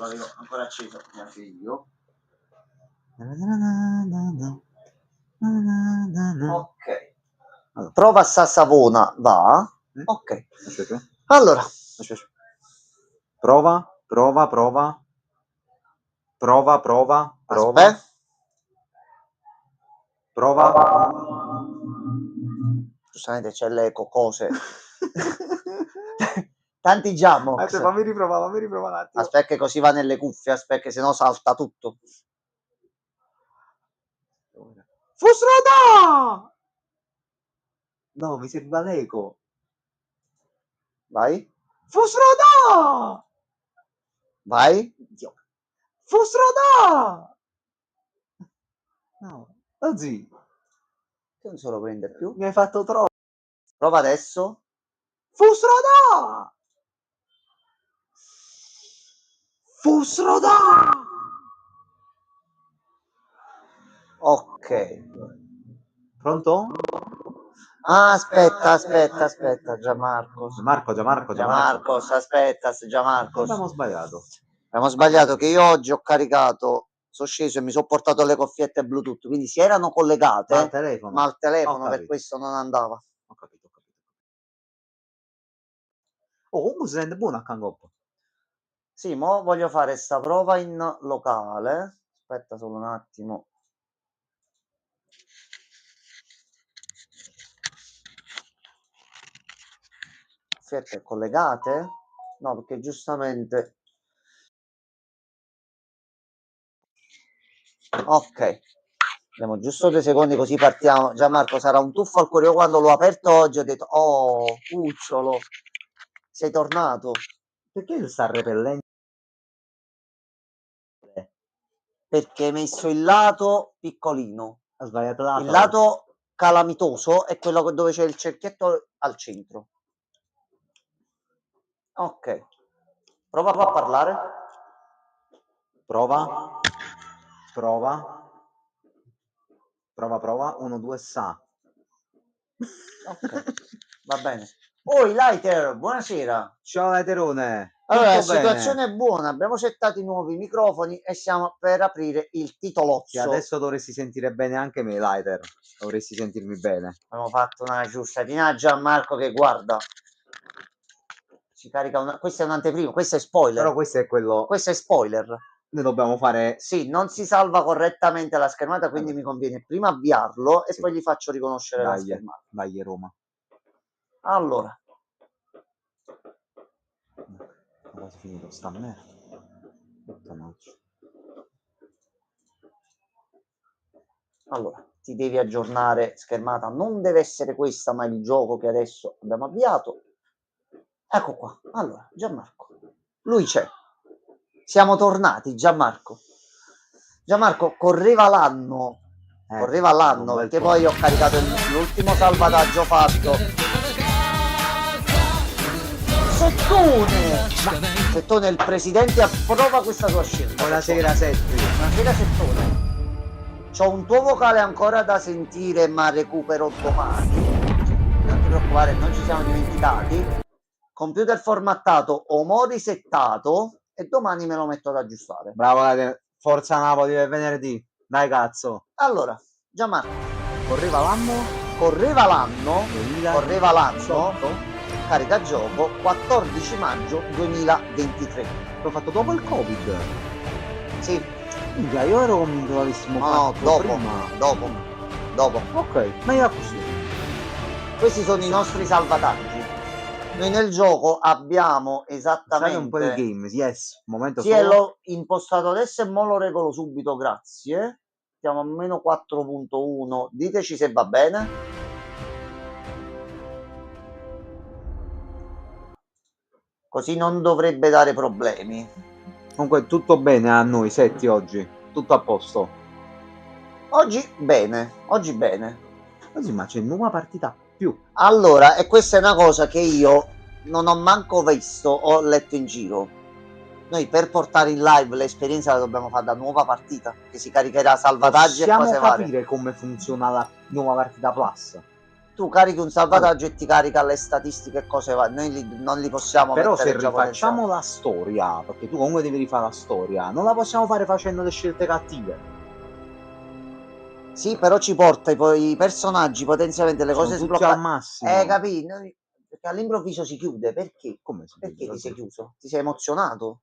l'avevo ancora acceso mio figlio. Ok. Allora, prova a Sassavona, va? Ok. Allora. Prova. Aspetta. Prova. Giustamente c'è l'eco, cose. Tanti Jammox. Aspetta, fammi riprovare un attimo. Aspetta che così va nelle cuffie, aspetta che sennò salta tutto. Fusrada! No, mi serve l'eco. Vai. Fusrada! Vai. Fusrada! No, così. Che non se lo prende più. Mi hai fatto troppo. Prova adesso. Fusrada! Fusrada! Ok. Pronto? Ah, aspetta, Gianmarco. Gianmarco. Aspetta, Gianmarco. Abbiamo sbagliato. Abbiamo sbagliato che io oggi ho caricato, sono sceso e mi sono portato le cuffiette Bluetooth, quindi si erano collegate, ma al telefono per questo non andava. Ho capito. Oh, comunque si sente buono a Kangop. Sì, mo voglio fare sta prova in locale. Aspetta solo un attimo. Cuffiette collegate? No, perché giustamente... Ok. Andiamo giusto 2 secondi così partiamo. Gianmarco, sarà un tuffo al cuore. Io quando l'ho aperto oggi ho detto, oh, cucciolo, sei tornato. Perché sta repellendo? Perché hai messo il lato piccolino. Ha sbagliato lato. Il lato calamitoso è quello dove c'è il cerchietto al centro. Ok. Prova a parlare. Prova. 1, 2, sa. Ok, va bene. Oi, Lighter, buonasera. Ciao Laterone. Allora, la Tutto bene? situazione è buona, abbiamo settato i nuovi microfoni e siamo per aprire il titolozzo. Sì, adesso dovresti sentire bene anche me, Lighter. Dovresti sentirmi bene. Abbiamo fatto una giustatina a Gianmarco che guarda. Si carica una... Questo è un'anteprima, questo è spoiler. Però questo è quello... Questo è spoiler. Noi dobbiamo fare... Sì, non si salva correttamente la schermata, quindi mi conviene prima avviarlo e poi gli faccio riconoscere la schermata. Dai, Roma. Allora. Quasi finito, sta merda. Allora, ti devi aggiornare, schermata non deve essere questa, ma il gioco che adesso abbiamo avviato. Ecco qua, allora, Gianmarco, lui c'è. Siamo tornati, Gianmarco. Gianmarco, correva l'anno perché poi ho caricato l'ultimo salvataggio fatto. Settone, il presidente approva questa tua scelta. Buonasera, Setti. Buonasera, Settone. C'ho un tuo vocale ancora da sentire, ma recupero domani. Non ti preoccupare, non ci siamo dimenticati. Computer formattato o mo risettato e domani me lo metto ad aggiustare. Bravo, forza Napoli per venerdì. Dai cazzo. Allora, Gianmarco. Correva l'anno. Carica gioco 14 maggio 2023. L'ho fatto dopo il Covid. Sì. Minchia, io ero convinto l'avessimo fatto dopo. Ok, ma io così. Questi sono i nostri salvataggi. Noi nel gioco abbiamo esattamente... Sai un po' il game, yes. Momento sì, solo. l'ho impostato adesso e mo lo regolo subito, grazie. Siamo a meno 4.1. Diteci se va bene. Così non dovrebbe dare problemi. Comunque tutto bene a noi, Setti, oggi. Tutto a posto. Oggi bene. Così, ma c'è nuova partita più. Allora, e questa è una cosa che io non ho manco visto, ho letto in giro. Noi per portare in live l'esperienza la dobbiamo fare da nuova partita, che si caricherà salvataggi e cose varie. Possiamo capire come funziona la nuova partita Plus? Tu carichi un salvataggio e ti carica le statistiche e cose va. Noi non li possiamo Però se mettere già rifacciamo potenziali. la storia, perché tu comunque devi rifare la storia, non la possiamo fare facendo le scelte cattive. Sì, però ci porta i personaggi potenzialmente le Sono cose tutti al sbloccate. massimo. Capì? Perché all'improvviso si chiude. Perché? Come si Perché vede ti sei così? chiuso? Ti sei emozionato?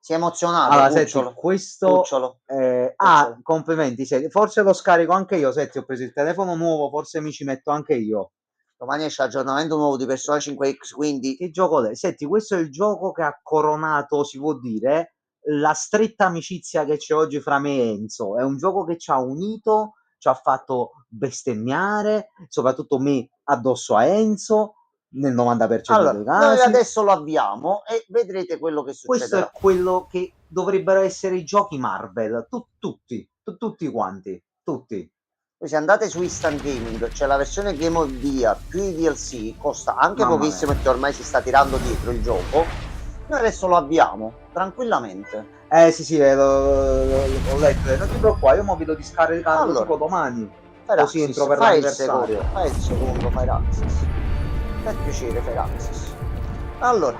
Si è emozionato, Allora, senti, cucciolo. questo... Cucciolo. Cucciolo. complimenti, forse lo scarico anche io, senti, ho preso il telefono nuovo, forse mi ci metto anche io. Domani esce aggiornamento nuovo di Persona 5X, quindi Che gioco è? Senti, questo è il gioco che ha coronato, si può dire, la stretta amicizia che c'è oggi fra me e Enzo. È un gioco che ci ha unito, ci ha fatto bestemmiare, soprattutto me addosso a Enzo, nel 90% dei allora, noi casi. adesso lo avviamo e vedrete quello che Questo è succederà. quello che dovrebbero essere i giochi Marvel, tutti quanti, tutti. Poi se andate su Instant Gaming, c'è la versione Game of the Year più i DLC, costa anche Mamma pochissimo mia. perché ormai si sta tirando dietro il gioco. Noi adesso lo avviamo, tranquillamente. Sì, l'ho letto, non ti preoccupare, io mo vedo di scaricarlo Allora, tipo domani, fai così entro Raxis, per fai il secondo, l'anniversario. fai Raxis. Per piacere, fai Raxis. Allora,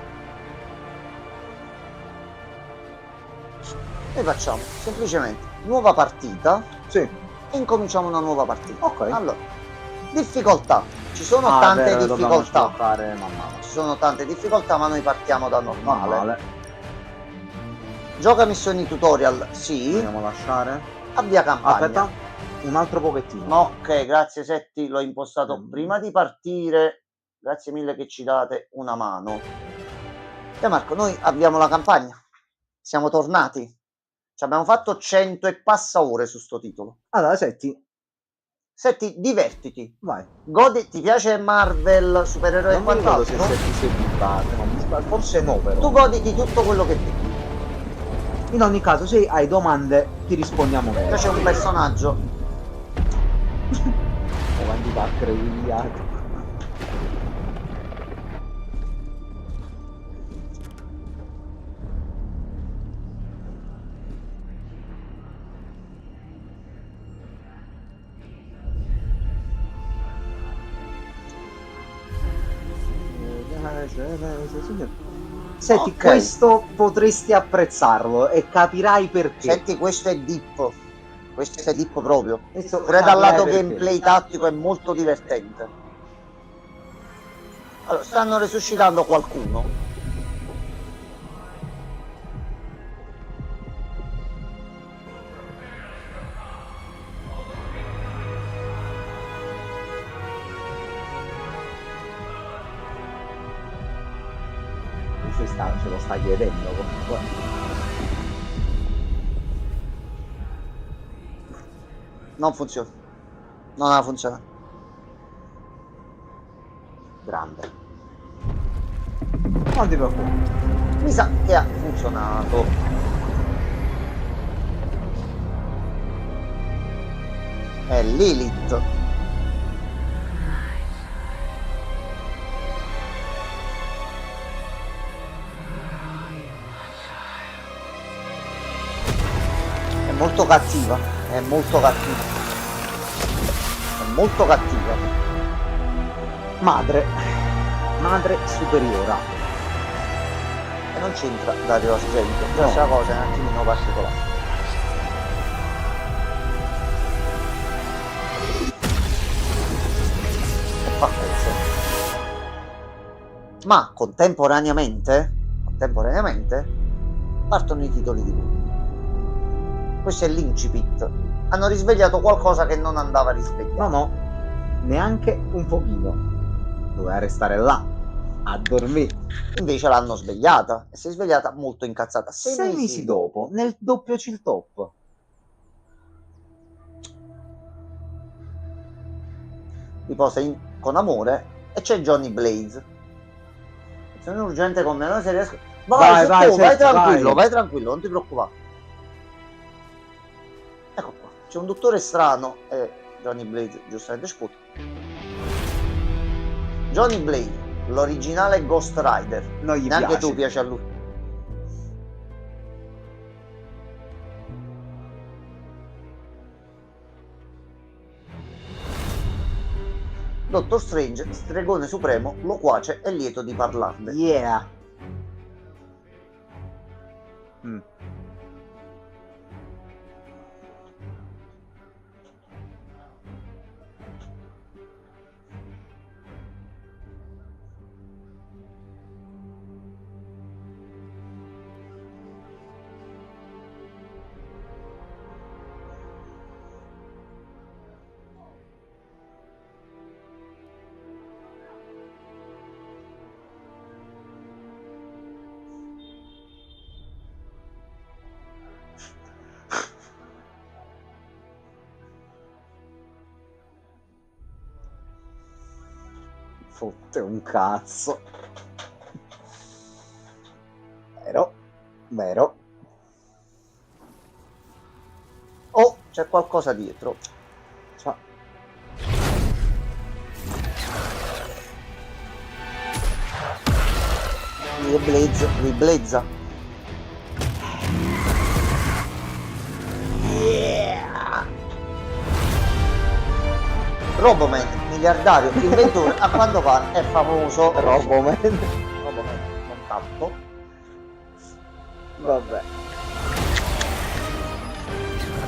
noi facciamo semplicemente nuova partita Sì, e incominciamo una nuova partita. ok. Allora, difficoltà. Ci sono È tante vero, dobbiamo difficoltà. sbloccare man mano. Ci sono tante difficoltà, ma noi partiamo da normale. Normale. Gioca missioni tutorial, sì. Vogliamo lasciare? Abbia campagna. Aspetta, un altro pochettino. Ok, grazie Setti, l'ho impostato prima di partire. Grazie mille che ci date una mano. E Marco, noi abbiamo la campagna. Siamo tornati. Ci abbiamo fatto 100 e passa ore su sto titolo. Allora, senti, Setti, divertiti. vai. Godi, ti piace Marvel, supereroi e Non mi ricordo quant'altro? se Setti si è buttato, non mi sbaglio, forse no però. Tu goditi tutto quello che devi. In ogni caso, se hai domande, ti rispondiamo Poi noi. c'è un personaggio. Avanti da crediato. Senti, Ok. questo potresti apprezzarlo e capirai perché. Senti, questo è deep. Questo è deep proprio. Questo Pure dal lato perché. gameplay tattico è molto divertente. Allora, stanno resuscitando qualcuno. Ce lo sta chiedendo comunque. Non funziona. Non ha funzionato. Grande. Non ti preoccupare. Mi sa che ha funzionato. È Lilith. È molto cattiva. È molto cattiva. È molto cattiva. Madre superiora. E non c'entra Dario Argento. Questa cosa è un attimino particolare. E fa cose. Ma contemporaneamente partono i titoli di coda. Questo è l'incipit. Hanno risvegliato qualcosa che non andava risvegliato. No, neanche un pochino. Doveva restare là a dormire. Invece l'hanno svegliata e si è svegliata molto incazzata. 6 mesi dopo, nel doppio chill top. Riposa con amore e c'è Johnny Blaze. Sono urgente con me, non se riesco. Vai tranquillo, vai tranquillo, non ti preoccupare. Ecco qua, c'è un dottore strano e Johnny Blaze giustamente sputa. Johnny Blaze, l'originale Ghost Rider. Non gli Neanche piace. tu piaci a lui. Dottor Strange, stregone supremo, loquace e lieto di parlarne. Yeah. Fotte un cazzo. Vero, vero. Oh, c'è qualcosa dietro. Ciao. Riblezza. Yeah. Roboman, miliardario, inventore, a quanto pare è famoso. Roboman. Non tanto. Vabbè.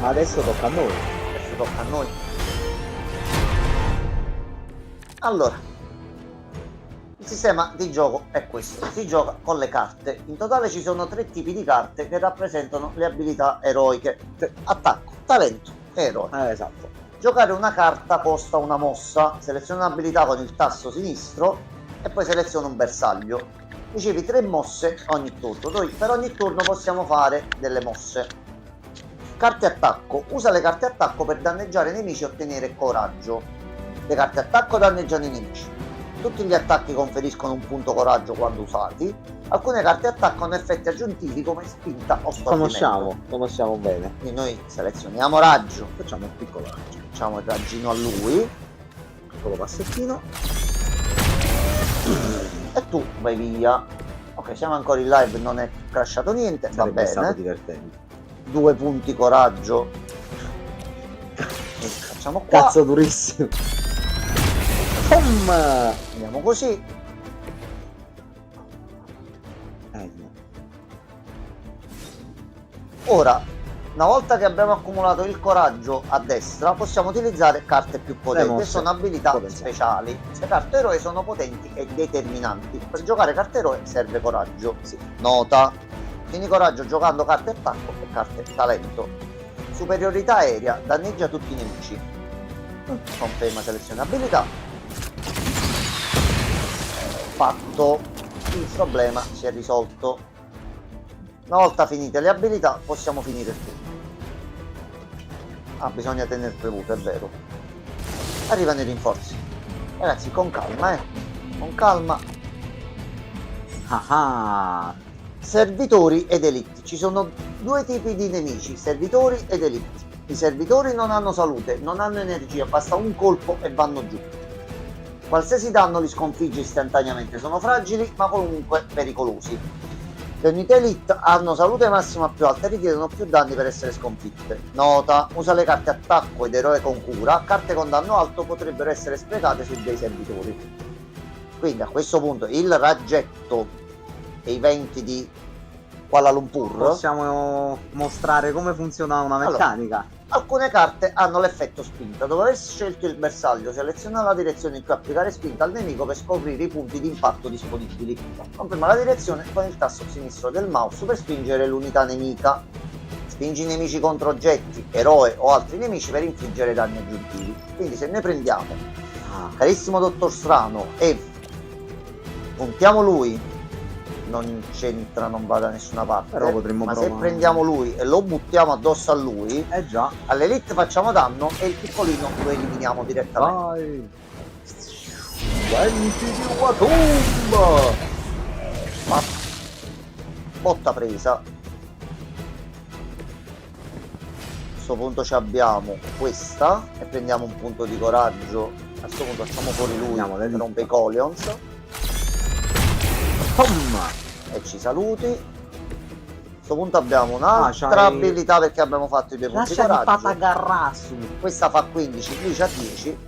Ma adesso tocca a noi. Adesso tocca a noi. Allora, il sistema di gioco è questo. Si gioca con le carte. In totale ci sono 3 tipi di carte che rappresentano le abilità eroiche. Attacco, talento e eroe. Esatto. Giocare una carta costa una mossa. Seleziona un'abilità con il tasto sinistro e poi seleziona un bersaglio. Ricevi 3 mosse ogni turno. Noi per ogni turno possiamo fare delle mosse. Carte attacco. Usa le carte attacco per danneggiare i nemici e ottenere coraggio. Le carte attacco danneggiano i nemici. Tutti gli attacchi conferiscono un punto coraggio quando usati. Alcune carte attacco hanno effetti aggiuntivi come spinta o stordimento. Conosciamo bene. Quindi noi selezioniamo raggio. Facciamo un piccolo raggio. Facciamo il raggino a lui. Piccolo passettino. E tu vai via. Ok, siamo ancora in live, non è crashato niente. Sarebbe va stato bene. divertente. 2 punti coraggio. E facciamo qua. Cazzo durissimo. Andiamo così. No. Ora, una volta che abbiamo accumulato il coraggio a destra, possiamo utilizzare carte più potenti, che sono abilità speciali. Le carte eroe sono potenti e determinanti. Per giocare carte eroe serve coraggio. Sì. Nota: tieni coraggio giocando carte attacco e carte talento. Superiorità aerea, danneggia tutti i nemici. Conferma selezione abilità. Fatto, il problema si è risolto. Una volta finite le abilità possiamo finire il turno. Bisogna tenere premuto, è vero. Arrivano i rinforzi. Ragazzi, con calma, con calma. Servitori ed elite. Ci sono 2 tipi di nemici, servitori ed elite. I servitori non hanno salute, non hanno energia, basta un colpo e vanno giù. Qualsiasi danno li sconfigge istantaneamente, sono fragili ma comunque pericolosi. Le unità elite hanno salute massima più alta e richiedono più danni per essere sconfitte. Nota: usa le carte attacco ed eroe con cura, carte con danno alto potrebbero essere sprecate su dei servitori. Quindi a questo punto il raggetto e i venti di Kuala Lumpur. Possiamo mostrare come funziona una meccanica. Allora, alcune carte hanno l'effetto spinta. Dopo aver scelto il bersaglio, seleziona la direzione in cui applicare spinta al nemico per scoprire i punti di impatto disponibili. Conferma la direzione con il tasto sinistro del mouse per spingere l'unità nemica. Spingi i nemici contro oggetti, eroe o altri nemici per infliggere danni aggiuntivi. Quindi se noi prendiamo carissimo Dottor Strano e puntiamo lui, non c'entra, non va da nessuna parte. Però potremmo ma provare. se prendiamo lui e lo buttiamo addosso a lui, già, all'elite facciamo danno e il piccolino lo eliminiamo direttamente. Vai! Venti di Watomba! Botta presa. A questo punto ci abbiamo questa e prendiamo un punto di coraggio. A questo punto facciamo fuori lui, rompe i Colions. E ci saluti. A questo punto abbiamo un'altra abilità perché abbiamo fatto i 2 punti di coraggio. Garrasu. Questa fa 15, lui c'ha 10.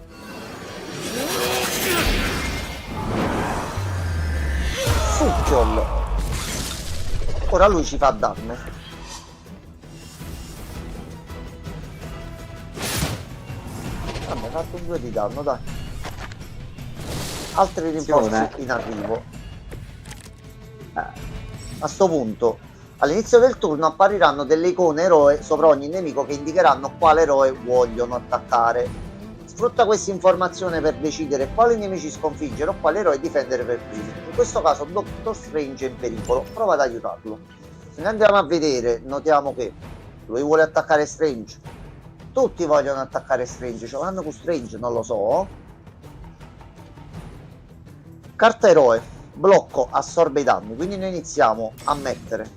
Succhiol. Ora lui ci fa danno. Vabbè, fatto 2 di danno, dai. Altri rinforzi in arrivo. A sto punto, all'inizio del turno appariranno delle icone eroe sopra ogni nemico che indicheranno quale eroe vogliono attaccare. Sfrutta questa informazione per decidere quali nemici sconfiggere o quali eroi difendere per primi. In questo caso Doctor Strange è in pericolo, prova ad aiutarlo. Se ne andiamo a vedere, notiamo che lui vuole attaccare Strange. Tutti vogliono attaccare Strange, ce l'hanno con Strange, non lo so. Carta eroe, blocco, assorbe i danni, quindi noi iniziamo a mettere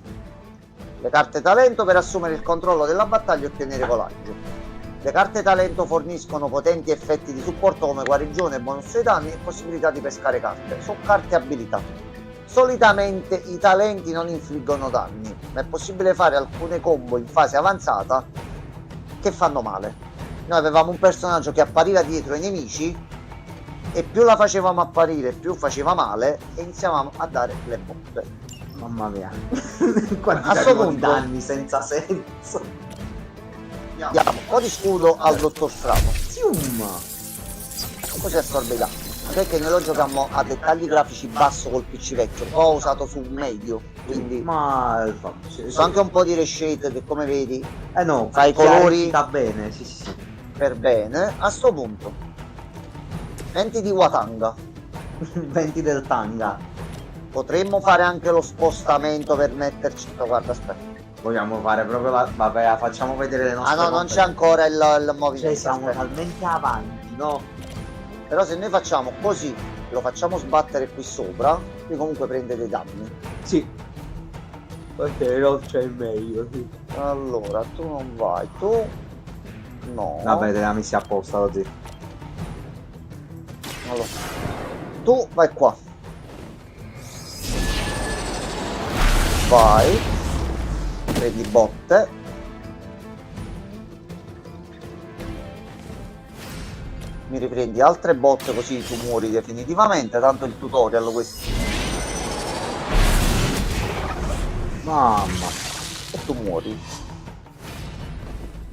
le carte talento per assumere il controllo della battaglia e ottenere coraggio. Le carte talento forniscono potenti effetti di supporto come guarigione, bonus ai danni e possibilità di pescare carte. Sono carte abilità. Solitamente i talenti non infliggono danni, ma è possibile fare alcune combo in fase avanzata che fanno male. Noi avevamo un personaggio che appariva dietro ai nemici e più la facevamo apparire più faceva male e iniziavamo a dare le botte. Mamma mia. Quanti di danni senza senso. Diamo un po' di scudo al dottor Strano. Zium! Così assorbe i danni. Perché noi lo giochiamo a dettagli grafici basso col PC vecchio. Ho usato su medio, quindi ma so anche un po' di reshade che come vedi no, fa i colori sta bene, sì. Per bene. A sto punto 20 di Watanga. 20 del Tanga. Potremmo fare anche lo spostamento per metterci. Guarda, aspetta. Vogliamo fare proprio la. Vabbè, facciamo vedere le nostre. Ah no, non c'è ancora il movimento. Cioè, siamo talmente avanti, no? Però se noi facciamo così, lo facciamo sbattere qui sopra, lui comunque prende dei danni. Sì. Perché non c'è il meglio, sì. Allora, tu non vai, tu. No. Vabbè, te la messi apposta così. Allora. Tu vai qua. Vai. Prendi botte. Mi riprendi altre botte così tu muori definitivamente, tanto il tutorial questo. Mamma. E tu muori.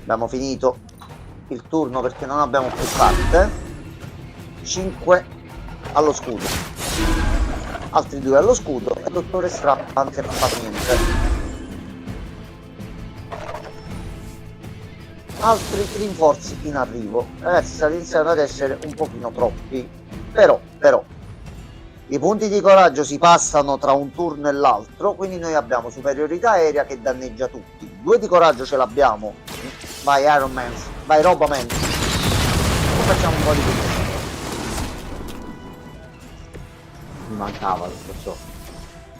Abbiamo finito il turno perché non abbiamo più carte. 5 allo scudo. Altri 2 allo scudo e il dottore Strappa anche non fa niente. Altri rinforzi in arrivo. Ragazzi, stanno iniziando ad essere un pochino troppi. Però i punti di coraggio si passano tra un turno e l'altro, quindi noi abbiamo superiorità aerea che danneggia tutti. 2 di coraggio ce l'abbiamo. Vai Iron Man, vai Roboman. Facciamo un po' di questo. Mi mancava tutto ciò.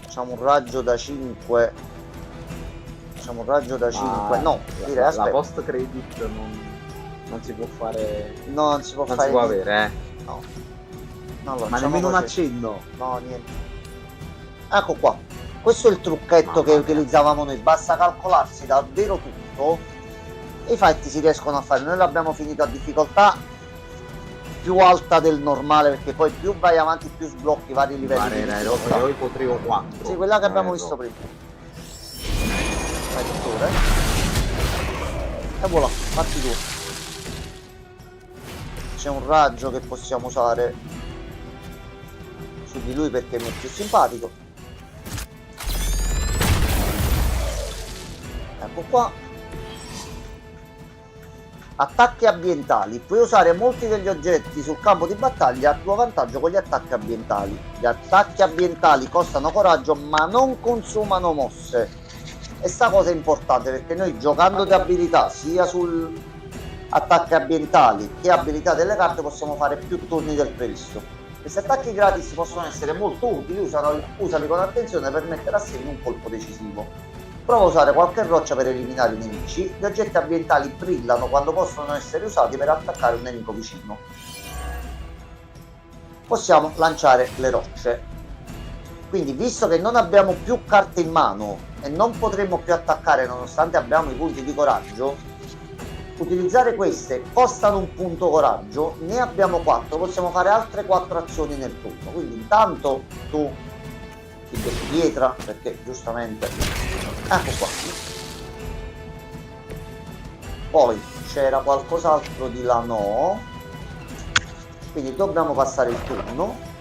Facciamo un raggio da 5. Facciamo un raggio da 5. No, direi aspetta. La post credit non si può fare. No, non si può non fare. Si può avere, No. Allora, ma nemmeno un accenno. No, niente. Ecco qua. Questo è il trucchetto che utilizzavamo noi. Basta calcolarsi davvero tutto. E i fight si riescono a fare. Noi l'abbiamo finito a difficoltà più alta del normale, perché poi più vai avanti più sblocchi vari livelli di difficoltà. Noi potremo 4. Sì, quella che abbiamo visto prima. Vai dottore. E voilà, fatti tu. C'è un raggio che possiamo usare su di lui perché mi è più simpatico. Ecco qua. Attacchi ambientali. Puoi usare molti degli oggetti sul campo di battaglia a tuo vantaggio con gli attacchi ambientali. Gli attacchi ambientali costano coraggio ma non consumano mosse. E sta cosa è importante perché noi giocando di abilità sia sul attacchi ambientali che abilità delle carte possiamo fare più turni del previsto. Questi attacchi gratis possono essere molto utili, usali con attenzione per mettere a segno un colpo decisivo. Prova a usare qualche roccia per eliminare i nemici. Gli oggetti ambientali brillano quando possono essere usati per attaccare un nemico vicino. Possiamo lanciare le rocce. Quindi, visto che non abbiamo più carte in mano e non potremo più attaccare nonostante abbiamo i punti di coraggio, utilizzare queste costano un punto coraggio, ne abbiamo 4, possiamo fare altre 4 azioni nel turno, quindi intanto tu ti becchi pietra perché giustamente ecco qua. Poi c'era qualcos'altro di là, no, quindi dobbiamo passare il turno.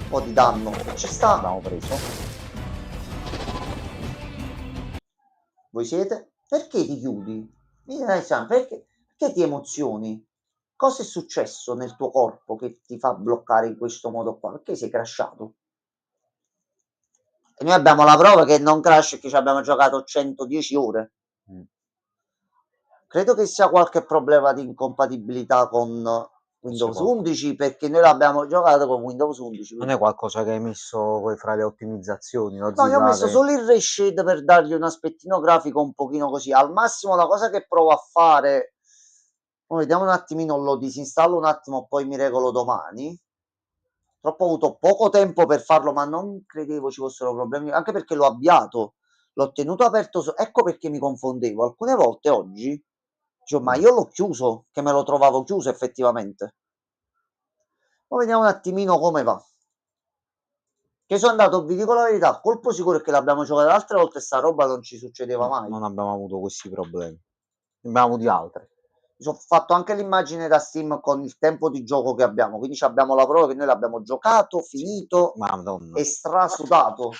Un po' di danno ci sta, abbiamo preso. Voi siete? Perché ti chiudi? Perché ti emozioni? Cosa è successo nel tuo corpo che ti fa bloccare in questo modo qua? Perché sei crashato? E noi abbiamo la prova che non crash e che ci abbiamo giocato 110 ore. Credo che sia qualche problema di incompatibilità con Windows 11 perché noi l'abbiamo giocato con Windows 11. Non è qualcosa che hai messo poi fra le ottimizzazioni? No, io ho messo solo il ray shade per dargli un aspettino grafico un pochino così. Al massimo la cosa che provo a fare, vediamo un attimino, lo disinstallo un attimo, poi mi regolo domani. Troppo ho avuto poco tempo per farlo, ma non credevo ci fossero problemi, anche perché l'ho avviato, l'ho tenuto aperto, ecco perché mi confondevo. Alcune volte oggi, cioè, ma io l'ho chiuso, che me lo trovavo chiuso effettivamente. Poi vediamo un attimino come va. Che sono andato, vi dico la verità, colpo sicuro è che l'abbiamo giocata altre volte e sta roba non ci succedeva mai. Non abbiamo avuto questi problemi. Ne abbiamo avuti altri. Ho fatto anche l'immagine da Steam con il tempo di gioco che abbiamo, quindi abbiamo la prova che noi l'abbiamo giocato, finito e strasudato.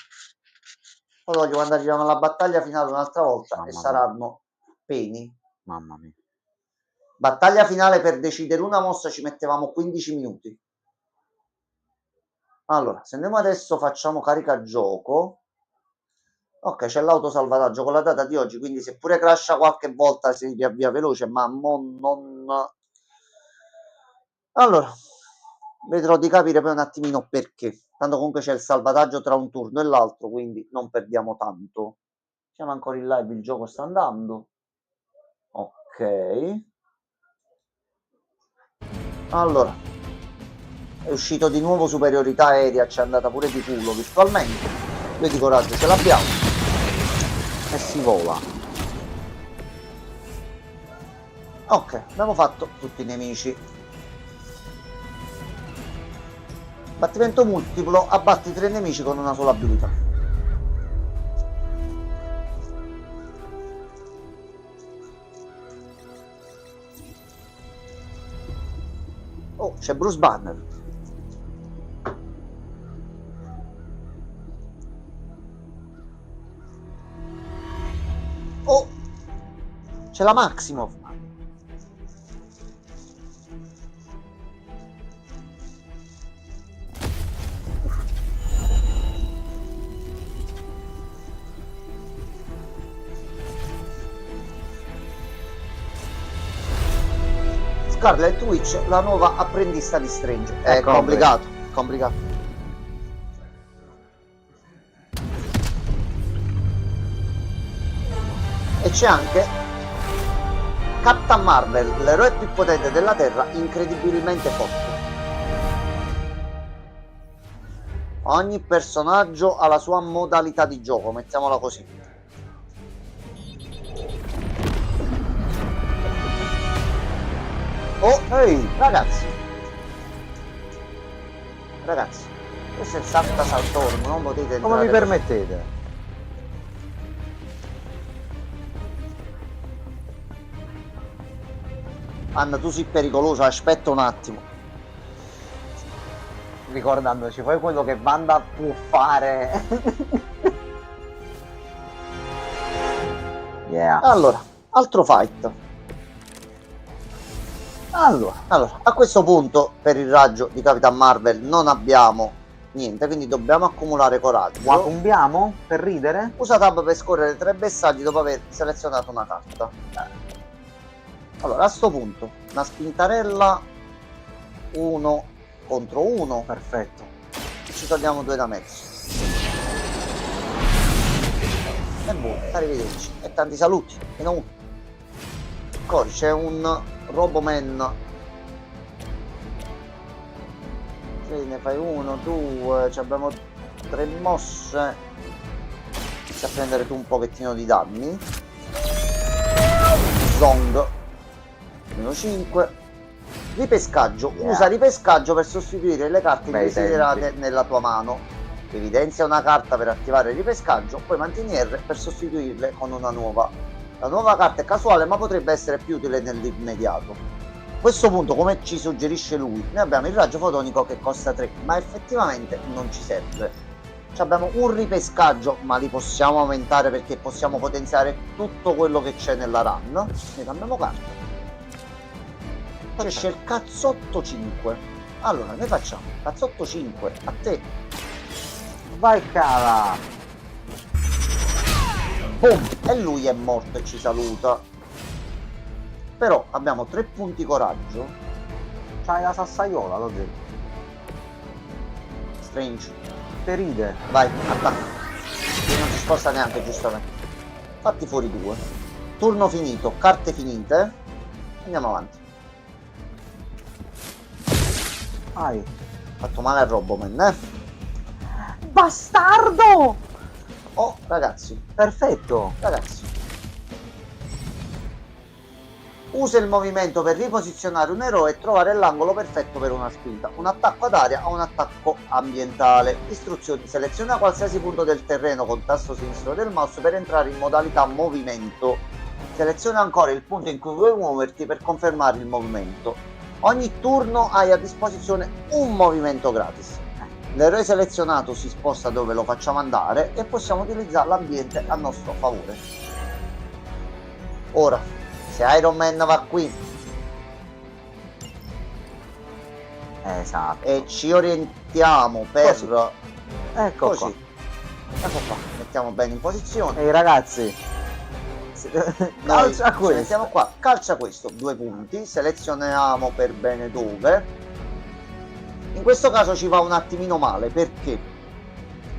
Poi voglio quando arriviamo alla battaglia finale un'altra volta e saranno peni. Mamma mia. Battaglia finale per decidere una mossa ci mettevamo 15 minuti. Allora, se andiamo adesso facciamo carica gioco. Ok, c'è l'autosalvataggio con la data di oggi, quindi se pure crasha qualche volta si riavvia veloce, ma non... Allora, vedrò di capire poi un attimino perché. Tanto comunque c'è il salvataggio tra un turno e l'altro, quindi non perdiamo tanto. Siamo ancora in live, il gioco sta andando. Ok. Allora, è uscito di nuovo superiorità aerea, ci è andata pure di culo virtualmente. Io di coraggio ce l'abbiamo. E si vola. Ok, abbiamo fatto tutti i nemici. Battimento multiplo, abbatti 3 nemici con una sola abilità. Oh, c'è Bruce Banner. Oh, c'è la Maximoff. Scarlet Witch, la nuova apprendista di Strange. È complicato, complicato. E c'è anche Captain Marvel, l'eroe più potente della Terra, incredibilmente forte. Ogni personaggio ha la sua modalità di gioco, mettiamola così. Oh, ehi, ragazzi, questo è il salta saltorno, non potete entrare. Come mi permettete? Anna, tu sei pericoloso, aspetta un attimo. Ricordandoci poi quello che Wanda può fare. Yeah. Allora, altro fight. Allora, a questo punto per il raggio di Capitan Marvel non abbiamo niente, quindi dobbiamo accumulare coraggio. La combiamo per ridere? Usa tab per scorrere 3 bersagli dopo aver selezionato una carta. Allora, a sto punto, una spintarella 1 contro 1. Perfetto. Ci togliamo 2 da mezzo. E buono, arrivederci. E tanti saluti. Meno uno. Poi c'è un Roboman. Sì, ne fai 1, 2, abbiamo 3 mosse. Inizia a prendere tu un pochettino di danni. Zong meno 5. Ripescaggio. Yeah. Usa ripescaggio per sostituire le carte Bei indesiderate tempi. nella tua mano. Evidenzia una carta per attivare il ripescaggio, poi mantieni R per sostituirle con una nuova. La nuova carta è casuale ma potrebbe essere più utile nell'immediato. A questo punto, come ci suggerisce lui, noi abbiamo il raggio fotonico che costa 3, ma effettivamente non ci serve. Abbiamo un ripescaggio, ma li possiamo aumentare perché possiamo potenziare tutto quello che c'è nella run. Ne cambiamo carta. Poi esce il cazzotto 5. Allora, noi facciamo cazzotto 5 a te. Vai cala! Boom! E lui è morto e ci saluta. Però abbiamo 3 punti coraggio. C'hai la sassaiola, lo dico. Strange. Te ride. Vai, attacca. Non si sposta neanche, giustamente. Fatti fuori 2. Turno finito, carte finite. Andiamo avanti. Vai. Fatto male al Roboman, eh? Bastardo! Oh, ragazzi, Perfetto. ragazzi. Usa il movimento per riposizionare un eroe e trovare l'angolo perfetto per una spinta. Un attacco ad aria o un attacco ambientale. Istruzioni: seleziona qualsiasi punto del terreno con tasto sinistro del mouse per entrare in modalità movimento. Seleziona ancora il punto in cui vuoi muoverti per confermare il movimento. Ogni turno hai a disposizione un movimento gratis. L'eroe selezionato si sposta dove lo facciamo andare e possiamo utilizzare l'ambiente a nostro favore. Ora, se Iron Man va qui Esatto. e ci orientiamo per Così. Ecco così, qua. ecco qua, mettiamo bene in posizione. Ehi ragazzi. Noi Calcia ci questo. mettiamo qua, calcia questo, 2 punti, selezioniamo per bene dove. In questo caso ci va un attimino male perché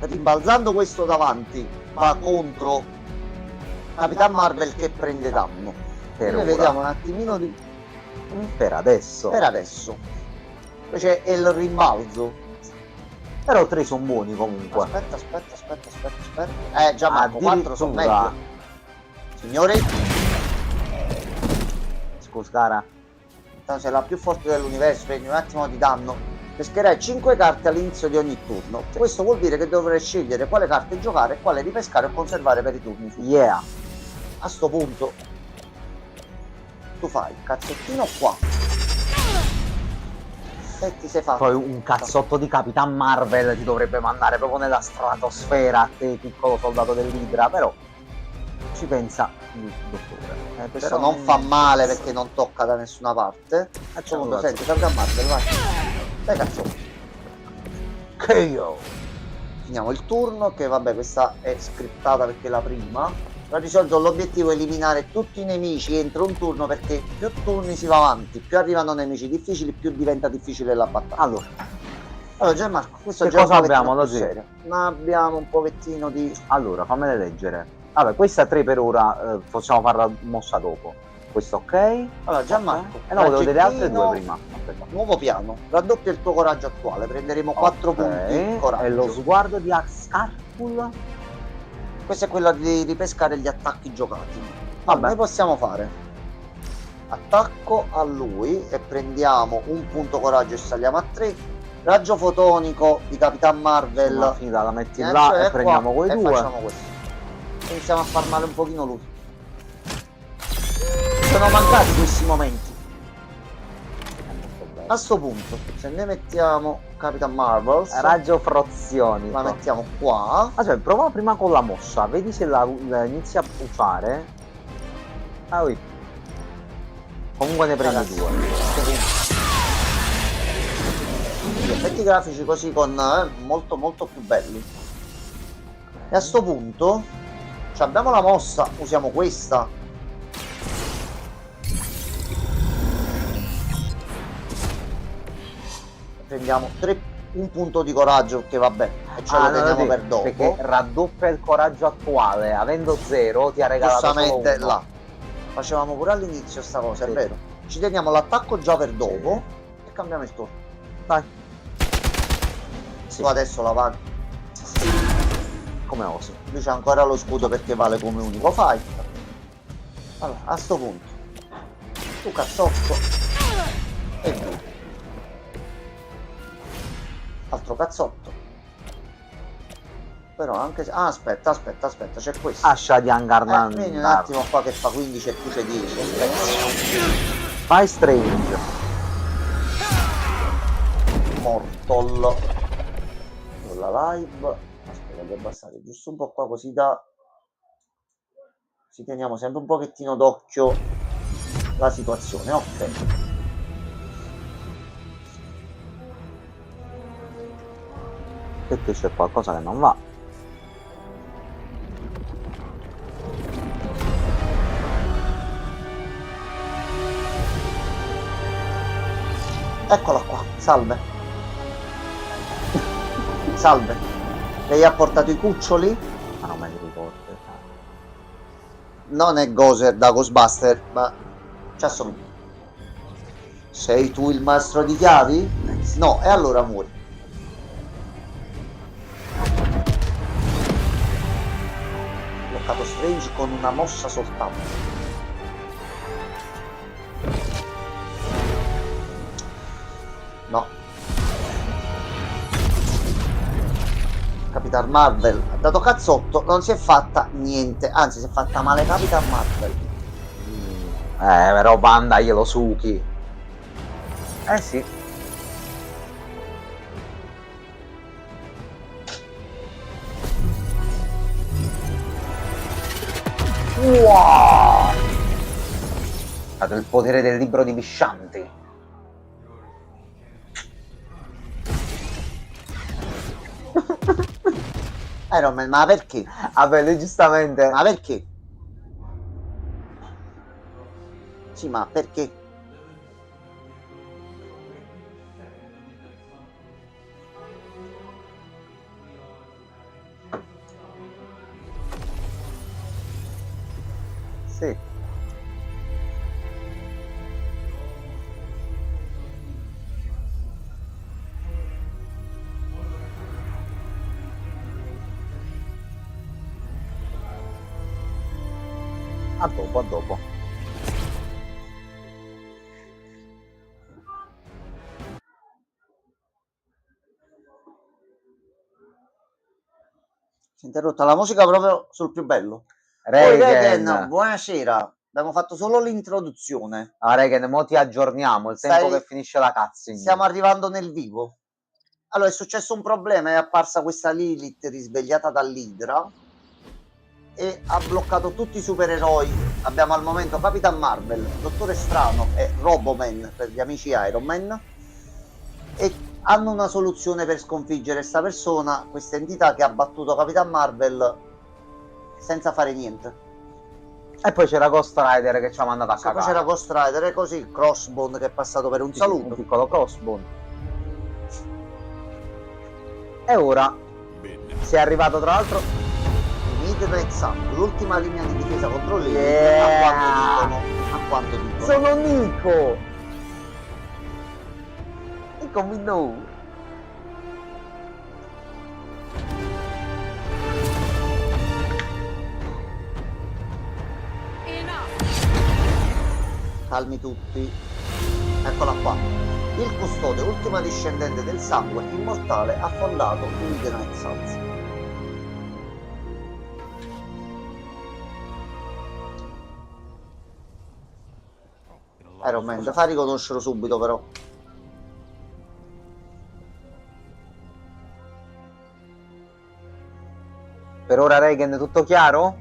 rimbalzando questo davanti va contro Capitan Marvel che prende danno. Per Noi ora. vediamo un attimino di... Per adesso. per adesso. Invece è il rimbalzo. Però 3 sono buoni comunque. Aspetta. Gianmarco, 4 sono Addirittura. meglio. Signori, Scusa cara. sei la più forte dell'universo, prendi un attimo di danno. Pescherai 5 carte all'inizio di ogni turno. Questo vuol dire che dovrai scegliere quale carte giocare e quale ripescare o conservare per i turni futuri. Yeah. A sto punto tu fai cazzettino qua e ti sei fatto. Poi un cazzotto di Capitan Marvel ti dovrebbe mandare proprio nella stratosfera a te, piccolo soldato dell'Idra, però ci pensa il dottore. Questo Però non fa male perché non tocca da nessuna parte. Facciamo Secondo, cazzo. senti, Capitan Marvel, vai. Dai cazzo. KO. Finiamo il turno, che vabbè questa è scriptata perché è la prima. Però di solito l'obiettivo è eliminare tutti i nemici entro un turno perché più turni si va avanti, più arrivano nemici difficili, più diventa difficile la battaglia. Allora Gianmarco, questo Che già è un cosa pochettino abbiamo, più Logi? serio. Ma abbiamo un pochettino di... Allora, fammele leggere. Vabbè, questa 3 per ora, possiamo farla mossa dopo. Questo ok? Allora Gianmarco, No, volevo vedere le altre raggettino, 2 prima. Aspetta. nuovo piano, raddoppia il tuo coraggio attuale, prenderemo 4 Ok, punti coraggio. E lo sguardo di Axarkul. Questa è quella di ripescare gli attacchi giocati. Vabbè. Noi possiamo fare attacco a lui e prendiamo un punto coraggio e saliamo a 3. Raggio fotonico di Capitan Marvel. Una finita la metti Cioè, là è e prendiamo qua, quei e 2. facciamo questo. Iniziamo a far male un pochino lui. Sono mancati questi momenti. A sto punto, se ne mettiamo Capitan Marvel, Raggio Frozioni. la mettiamo qua. Aspetta, prova prima con la mossa, vedi se la inizi a usare. Ah, oui. Comunque ne prendi Ragazzi, 2. gli effetti grafici così con molto più belli. E a sto punto abbiamo la mossa, usiamo questa. Prendiamo un punto di coraggio che vabbè, e ce lo teniamo per dopo. Perché raddoppia il coraggio attuale, avendo 0 ti ha regalato solo Giustamente uno. là. Facevamo pure all'inizio sta cosa, Sì. è vero. Ci teniamo l'attacco già per dopo e cambiamo il turno. Vai. Tu adesso la paghi. Come osi. Lui c'ha ancora lo scudo perché vale come unico fight. Allora, a sto punto, tu cazzotto e via. Altro cazzotto. Però anche se... Ah, aspetta, c'è questo. Lascia di Vieni un andare. attimo qua che fa 15 e tu c'è 10. Fai strange. Mortol. Con la live. Aspetta, devo abbassare giusto un po' qua così da... Ci teniamo sempre un pochettino d'occhio la situazione, ok. Perché c'è qualcosa che non va. Eccola qua, salve. Salve. Lei ha portato i cuccioli? Ma non me li ricordo. Non è Gozer da Ghostbuster, ma ci assomiglia. Sei tu il maestro di chiavi? No, e allora muori. Bloccato Strange con una mossa soltanto. No. Capitan Marvel ha dato cazzotto, non si è fatta niente, anzi si è fatta male Capitan Marvel. Però Banda glielo suchi. Sì. Wow! Ha dato il potere del libro di Vishanti. Iron Man, ma perché? Vabbè, lui giustamente... Ma perché? Sì, ma perché? Sì. A dopo, a dopo. Si è interrotta la musica proprio sul più bello. Regen. Poi Regen, buonasera. Abbiamo fatto solo l'introduzione. Ah, Regen, mo ti aggiorniamo, il tempo che finisce la cutscene. Stiamo arrivando nel vivo. Allora, è successo un problema, è apparsa questa Lilith risvegliata dall'Idra e ha bloccato tutti i supereroi. Abbiamo al momento Capitan Marvel, Dottore Strano e Roboman per gli amici Iron Man, e hanno una soluzione per sconfiggere questa persona, questa entità che ha battuto Capitan Marvel senza fare niente. E poi c'era Ghost Rider che ci ha mandato a cagare. Poi c'era Ghost Rider e così Crossbone che è passato per un saluto. Un piccolo Crossbone. E ora si è arrivato tra l'altro Midnight Sun, l'ultima linea di difesa contro lì. Yeah. A quanto dicono. Sono Nico. Nico mi know. Calmi tutti. Eccola qua. Il custode, ultima discendente del sangue immortale, ha fondato Midnight Suns. Iron Man, fa riconoscere subito però. Per ora Regen tutto chiaro?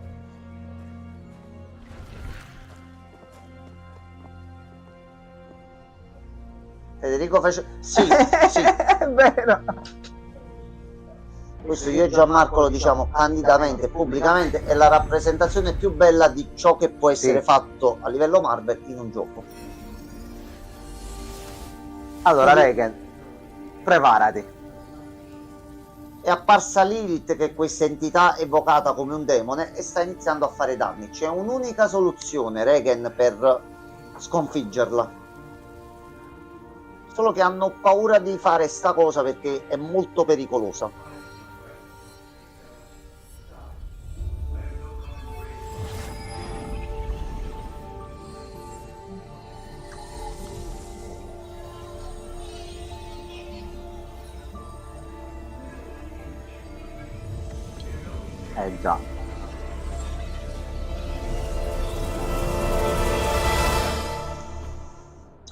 Federico fece... Sì, sì. È vero. Questo io e Gianmarco lo diciamo candidamente e pubblicamente, è la rappresentazione più bella di ciò che può essere fatto a livello Marvel in un gioco. Allora Regen, preparati. È apparsa Lilith, che è questa entità evocata come un demone, e sta iniziando a fare danni. C'è un'unica soluzione, Regen, per sconfiggerla. Solo che hanno paura di fare sta cosa perché è molto pericolosa. Già.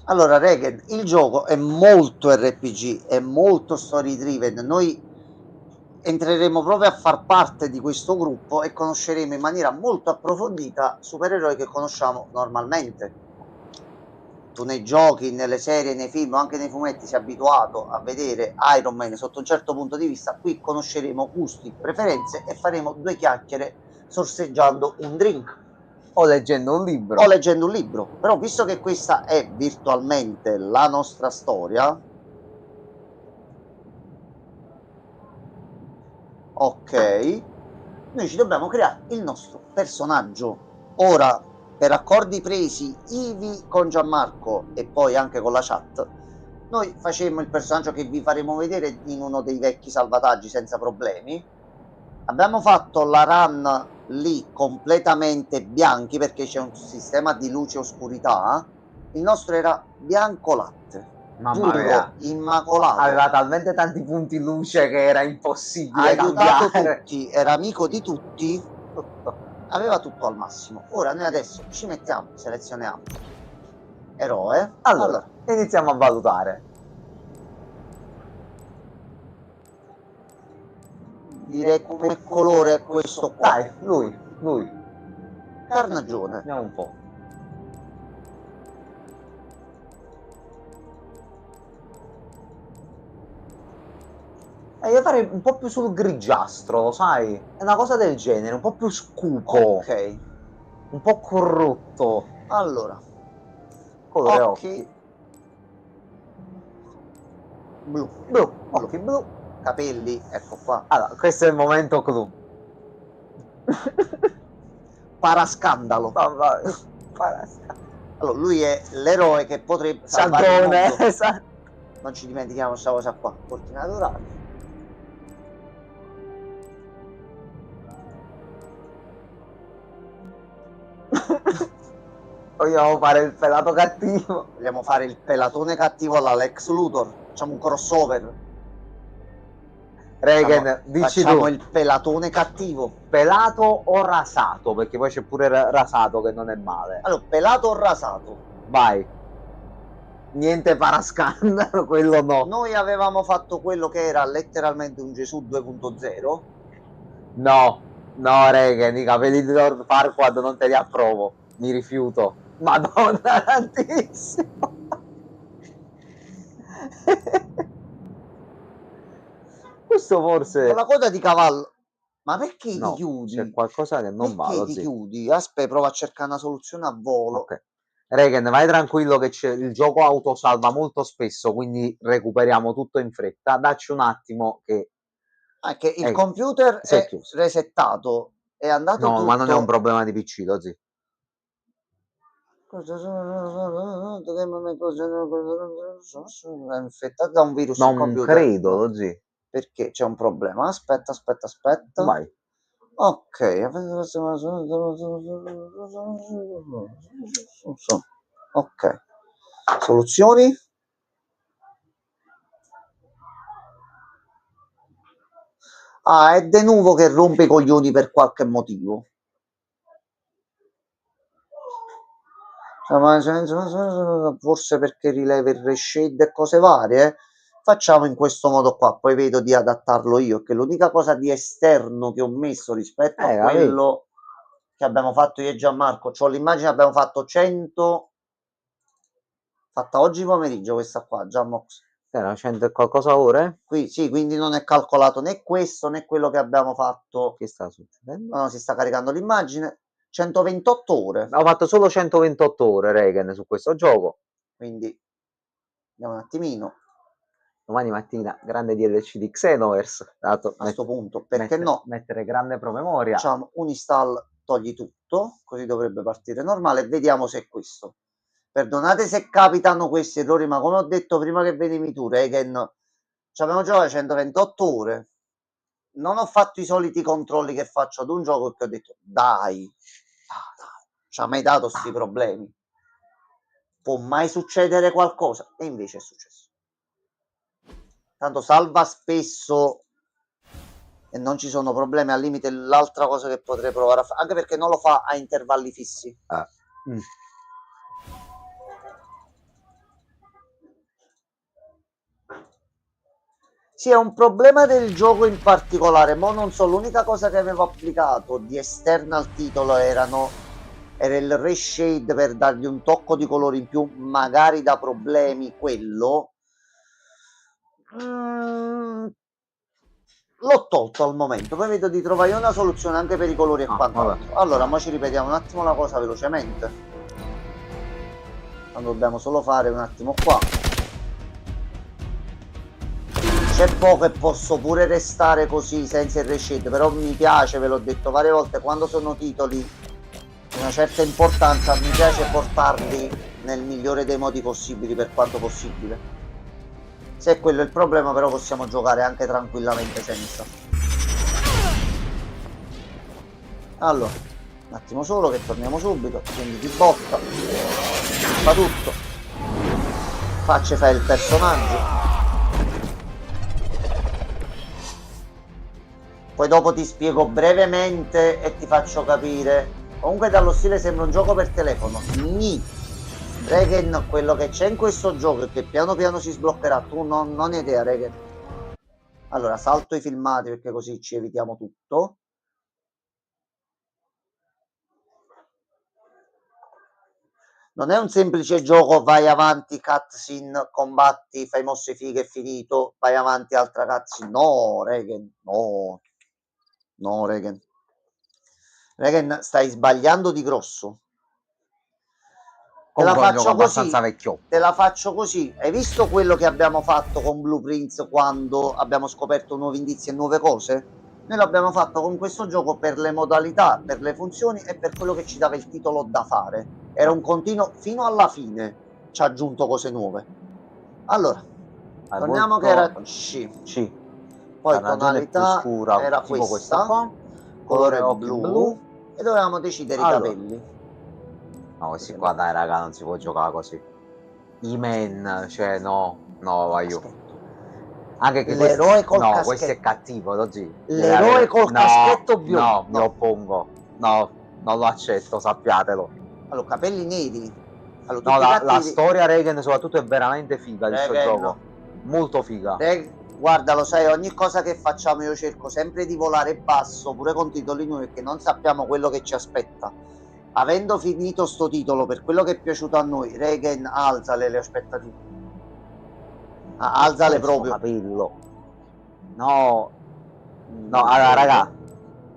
Allora, Regen, il gioco è molto RPG, è molto story driven. Noi entreremo proprio a far parte di questo gruppo e conosceremo in maniera molto approfondita supereroi che conosciamo normalmente. Tu nei giochi, nelle serie, nei film, anche nei fumetti sei abituato a vedere Iron Man sotto un certo punto di vista. Qui conosceremo gusti, preferenze e faremo due chiacchiere sorseggiando un drink O leggendo un libro. o leggendo un libro. Però visto che questa è virtualmente la nostra storia, ok, noi ci dobbiamo creare il nostro personaggio. Ora, per accordi presi ivi con Gianmarco e poi anche con la chat, noi facemmo il personaggio che vi faremo vedere in uno dei vecchi salvataggi senza problemi. Abbiamo fatto la run lì completamente bianchi perché c'è un sistema di luce e oscurità. Il nostro era bianco latte, Mamma puro, mia. immacolato. Aveva talmente tanti punti luce che era impossibile Ha aiutato cambiare. tutti, era amico di tutti, aveva tutto al massimo. Ora noi adesso ci mettiamo, selezioniamo eroe. Allora, iniziamo a valutare. Direi come colore è questo qua. Dai, lui. Carnagione. Andiamo un po'. Io farei un po' più sul grigiastro, sai? È una cosa del genere, un po' più scupo. Ok, Un po' corrotto. allora, Colore occhi blu, occhi blu. capelli, ecco qua. Allora, questo è il momento clou. Parascandalo. Allora, lui è l'eroe che potrebbe salvare il mondo. Esatto. Non ci dimentichiamo questa cosa qua. Cortina dorata. Vogliamo fare il pelato cattivo. Vogliamo fare il pelatone cattivo alla Lex Luthor. Facciamo un crossover. Regen, dici facciamo tu. il pelatone cattivo. Pelato o rasato? Perché poi c'è pure rasato che non è male. Allora, pelato o rasato? Vai. Niente parascandalo, quello no. Noi avevamo fatto quello che era letteralmente un Gesù 2.0. No, Regen, i capelli di Lord Farquaad non te li approvo. Mi rifiuto. Madonna tantissimo. Questo forse... Con la coda di cavallo. Ma perché no, ti chiudi? c'è qualcosa che non va. Perché ti chiudi? Aspetta, prova a cercare una soluzione a volo. Ok. Regen, vai tranquillo che il gioco autosalva molto spesso, quindi recuperiamo tutto in fretta. Dacci un attimo che... Che il computer è chiuso. resettato. È andato no, tutto... ma non è un problema di PC, Lozzi. È infettato da un virus il Non computer. credo, Lozzi. Perché c'è un problema. Aspetta. Vai. Ok. Ok. Soluzioni? Ah, è De Nuvo che rompe i coglioni per qualche motivo. Forse perché rileva il reshade e cose varie. Facciamo in questo modo qua, poi vedo di adattarlo io, che l'unica cosa di esterno che ho messo rispetto a quello che abbiamo fatto io e Gianmarco, cioè l'immagine abbiamo fatto 100 fatta oggi pomeriggio questa qua, Gianmox. Era 100 e qualcosa ore? Qui sì, quindi non è calcolato né questo né quello che abbiamo fatto. Che sta succedendo? No, si sta caricando l'immagine. 128 ore. Ho fatto solo 128 ore, Regen, su questo gioco. Quindi andiamo un attimino. Domani mattina grande DLC di Xenoverse. A questo punto, perché no? Mettere grande promemoria. Facciamo un install, togli tutto, così dovrebbe partire normale. Vediamo se è questo. Perdonate se capitano questi errori, ma come ho detto prima che venivi tu, Regen, ci abbiamo giocato 128 ore. Non ho fatto i soliti controlli che faccio ad un gioco perché ho detto dai, ci ha mai dato questi problemi. Può mai succedere qualcosa? E invece è successo. Tanto salva spesso e non ci sono problemi. Al limite l'altra cosa che potrei provare a fare, anche perché non lo fa a intervalli fissi. Sì, è un problema del gioco in particolare, ma non so, l'unica cosa che avevo applicato di esterna al titolo era il reshade per dargli un tocco di colore in più, magari da problemi quello. L'ho tolto al momento, poi vedo di trovare una soluzione anche per i colori e quant'altro. Allora, ma ci ripetiamo un attimo la cosa velocemente. Dobbiamo solo fare un attimo qua. C'è poco e posso pure restare così senza il reshade, però mi piace, ve l'ho detto varie volte, quando sono titoli di una certa importanza mi piace portarli nel migliore dei modi possibili per quanto possibile. Se quello è il problema, però possiamo giocare anche tranquillamente senza. Allora, un attimo solo che torniamo subito, quindi di botta, fa tutto, faccia fare il personaggio. Poi dopo ti spiego brevemente e ti faccio capire. Comunque dallo stile sembra un gioco per telefono. Regen, quello che c'è in questo gioco e che piano piano si sbloccherà, tu non hai idea, Regen. Allora, salto i filmati perché così ci evitiamo tutto. Non è un semplice gioco, vai avanti, cutscene, combatti, fai mosse fighe, è finito, vai avanti, altra cutscene. No, Regen, no. No, Regen. Regen, stai sbagliando di grosso. Te la faccio così, te la faccio così. Hai visto quello che abbiamo fatto con Blueprints quando abbiamo scoperto nuovi indizi e nuove cose? Noi l'abbiamo fatto con questo gioco per le modalità, per le funzioni e per quello che ci dava il titolo da fare. Era un continuo fino alla fine, ci ha aggiunto cose nuove. Allora, torniamo che era C. Poi tonalità scura, era tipo questa qua, colore blu, e dovevamo decidere i capelli. No, questi qua dai raga, non si può giocare così. I men, cioè no, voglio. Anche che l'eroe col caschetto. No, questo è cattivo, così. L'eroe col caschetto biondo. No, mi oppongo. No, non lo accetto, sappiatelo. Allora, capelli neri. Allora, no, la storia Regen soprattutto è veramente figa di questo gioco. Molto figa. Guarda, lo sai, ogni cosa che facciamo io cerco sempre di volare basso, pure con titoli nuovi, perché non sappiamo quello che ci aspetta. Avendo finito sto titolo, per quello che è piaciuto a noi, Regen, alzale le aspettative. Alzale proprio. Capello. No, allora raga,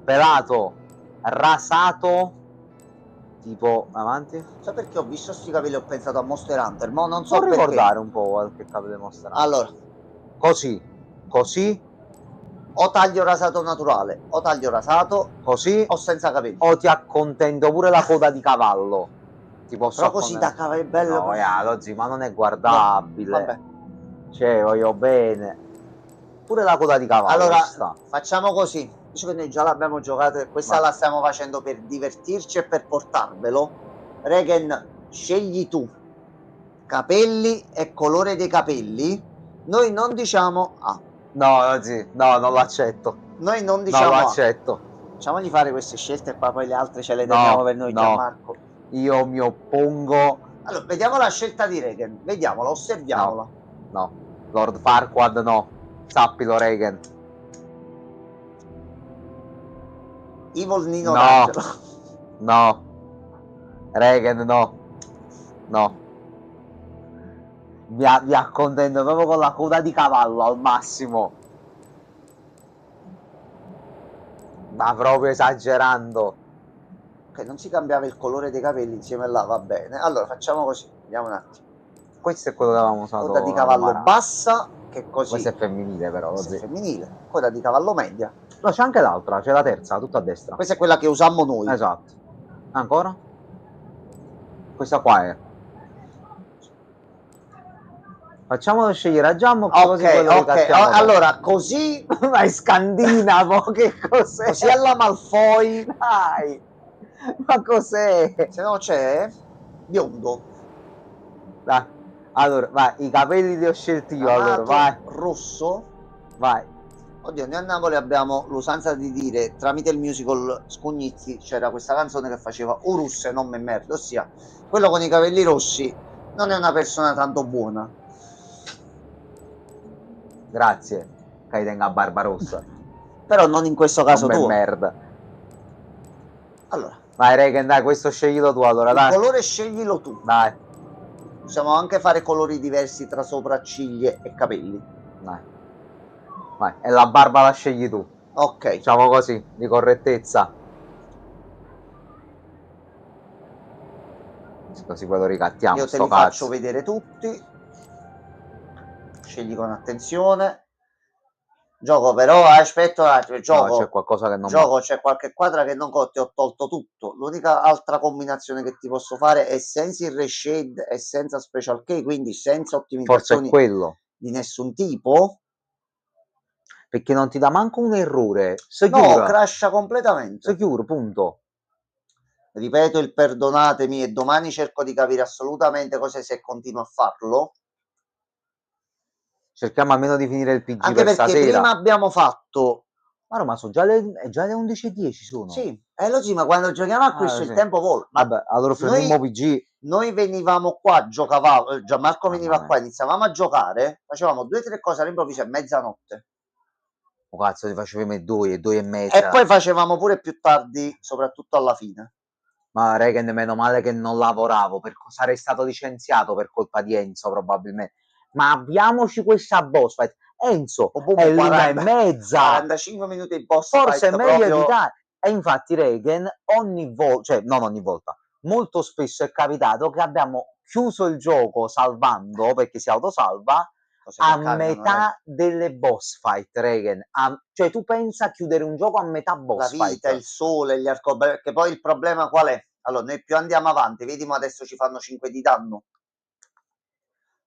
pelato, rasato, tipo, avanti. So perché ho visto sti capelli e ho pensato a Monster Hunter, ma non so perché. Ricordare un po' qualche capello di Monster Hunter. Allora, così, o taglio rasato naturale, o taglio rasato, così, o senza capelli. O ti accontento pure la coda di cavallo. Ti posso però così da cavallo è bello. No, Lozzi, ma non è guardabile. No, vabbè. Cioè, voglio bene. Pure la coda di cavallo. Allora, facciamo così. Visto che noi già l'abbiamo giocato e questa la stiamo facendo per divertirci e per portarvelo. Regen, scegli tu capelli e colore dei capelli. Noi non diciamo No, Lozzi, no, non lo accetto. Noi non diciamo non lo accetto. Facciamogli fare queste scelte e poi le altre ce le teniamo per noi, Gianmarco. Io mi oppongo. Allora, vediamo la scelta di Regen. Vediamola, osserviamola. No. Lord Farquaad no. Sappilo, Regen. Evil Nino D'Angelo. No. Regen no. Vi accontento proprio con la coda di cavallo al massimo. Ma proprio esagerando. Ok, non si cambiava il colore dei capelli insieme là, va bene. Allora facciamo così, vediamo un attimo. Questo è quello che avevamo usato. Coda di cavallo bassa, che così. Questo è femminile però. Questo è femminile. Coda di cavallo media. No, c'è anche l'altra, c'è la terza, tutta a destra. Questa è quella che usammo noi. Esatto. Ancora? Questa qua è. Facciamolo scegliere a Giammo. Ok. Allora, così. Ma è scandinavo, che cos'è? Così alla Malfoy. Dai. Ma cos'è? Se no c'è biondo. Dai. Allora, vai, i capelli li ho scelti io, allora, vai. Rosso. Vai. Oddio, noi a Napoli abbiamo l'usanza di dire, tramite il musical Scugnizzi, c'era questa canzone che faceva Urus e non me merda, ossia, quello con i capelli rossi non è una persona tanto buona. Grazie, che tenga Barbarossa. Però non in questo caso Non me tuo. merda. Allora, Vai Regan, dai, questo sceglilo tu allora, il dai. colore sceglilo tu. Dai, Possiamo anche fare colori diversi tra sopracciglia e capelli. dai. Vai, e la barba la scegli tu. Ok. Diciamo così, di correttezza. Così poi lo ricattiamo, Io te sto li faccio cazzo. vedere tutti. Scegli con attenzione. Gioco però, aspetta un attimo, No, c'è qualcosa che non va. gioco, c'è qualche quadra che non ti ho tolto tutto. L'unica altra combinazione che ti posso fare è senza il reshade e senza special key, quindi senza Forse è ottimizzazioni quello. di nessun tipo. Perché non ti dà manco un errore. No, Secure. crasha completamente. Secure, punto. Ripeto il perdonatemi e domani cerco di capire assolutamente cosa se continuo a farlo. Cerchiamo almeno di finire il PG Anche per perché prima stasera. abbiamo fatto... Ma no, ma sono già le 11:10 sono. Sì, lo sì, ma quando giochiamo a questo sì. il tempo vola. Ma Vabbè, allora fermiamo PG. noi venivamo qua, giocavamo, Gianmarco veniva Mamma qua, mia. iniziavamo a giocare, facevamo 2 o 3 cose all'improvviso a mezzanotte. Oh, cazzo, ti facevo i 2 e E mezza. poi facevamo pure più tardi, soprattutto alla fine. Ma Regan, meno male che non lavoravo, sarei stato licenziato per colpa di Enzo probabilmente. Ma abbiamoci questa boss fight. Enzo è l'1:30. 45 minuti di boss Forse è fight meglio proprio... evitare. E infatti Regan ogni volta, cioè non ogni volta, molto spesso è capitato che abbiamo chiuso il gioco salvando, perché si autosalva, Cose a che capitano, metà delle boss fight, Regan. Cioè tu pensa a chiudere un gioco a metà la boss vita, fight. il sole, gli arcobaleni, perché poi il problema qual è? Allora, noi più andiamo avanti, vediamo adesso ci fanno 5 di danno.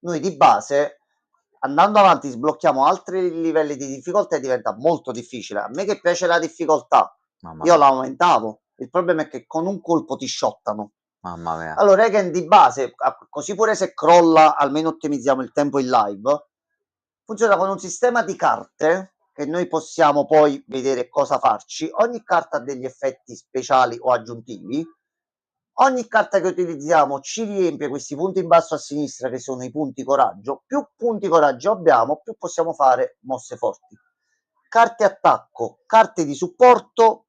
Noi di base, andando avanti, sblocchiamo altri livelli di difficoltà e diventa molto difficile. A me che piace la difficoltà, Mamma io mia. la aumentavo. Il problema è che con un colpo ti shottano. Mamma mia. Allora, Regen di base, così pure se crolla, almeno ottimizziamo il tempo in live, funziona con un sistema di carte che noi possiamo poi vedere cosa farci. Ogni carta ha degli effetti speciali o aggiuntivi. Ogni carta che utilizziamo ci riempie questi punti in basso a sinistra che sono i punti coraggio. Più punti coraggio abbiamo, più possiamo fare mosse forti. Carte attacco, carte di supporto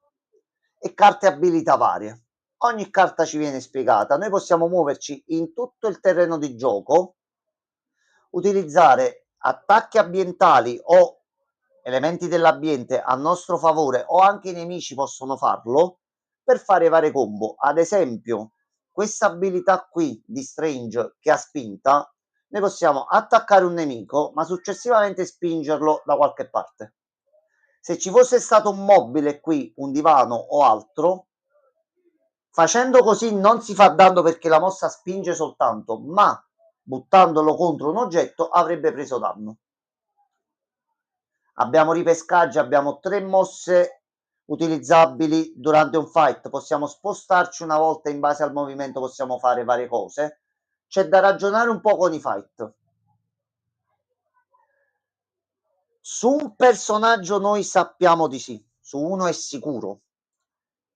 e carte abilità varie. Ogni carta ci viene spiegata. Noi possiamo muoverci in tutto il terreno di gioco, utilizzare attacchi ambientali o elementi dell'ambiente a nostro favore o anche i nemici possono farlo per fare varie combo. Ad esempio, questa abilità qui di Strange che ha spinta, noi possiamo attaccare un nemico ma successivamente spingerlo da qualche parte. Se ci fosse stato un mobile qui, un divano o altro, facendo così non si fa danno perché la mossa spinge soltanto, ma buttandolo contro un oggetto avrebbe preso danno. Abbiamo ripescaggi, abbiamo 3 mosse utilizzabili durante un fight, possiamo spostarci una volta in base al movimento, possiamo fare varie cose. C'è da ragionare un po' con i fight. Su un personaggio noi sappiamo di sì, su uno è sicuro.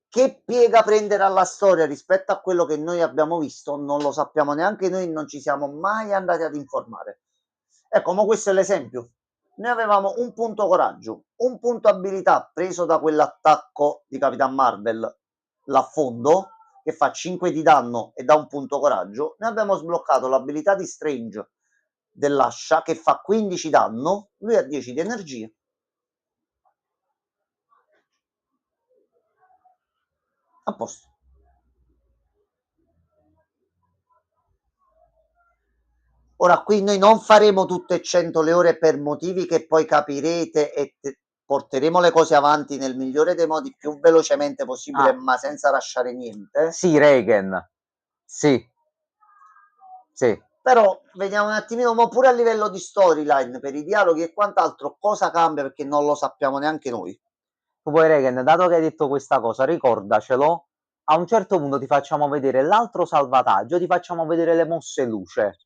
Che piega prenderà la storia rispetto a quello che noi abbiamo visto non lo sappiamo neanche noi, non ci siamo mai andati ad informare. Ecco, ma questo è l'esempio. Noi avevamo un punto coraggio, un punto abilità preso da quell'attacco di Capitan Marvel, l'affondo, che fa 5 di danno e dà un punto coraggio. Noi abbiamo sbloccato l'abilità di Strange dell'ascia che fa 15 danno, lui ha 10 di energia. A posto. Ora qui noi non faremo tutte 100 le ore per motivi che poi capirete e porteremo le cose avanti nel migliore dei modi più velocemente possibile, ma senza lasciare niente. Sì, Reagan. Sì. Sì. Però vediamo un attimino, ma pure a livello di storyline, per i dialoghi e quant'altro, cosa cambia perché non lo sappiamo neanche noi. Tu poi Regan, dato che hai detto questa cosa, ricordacelo, a un certo punto ti facciamo vedere l'altro salvataggio, ti facciamo vedere le mosse luce.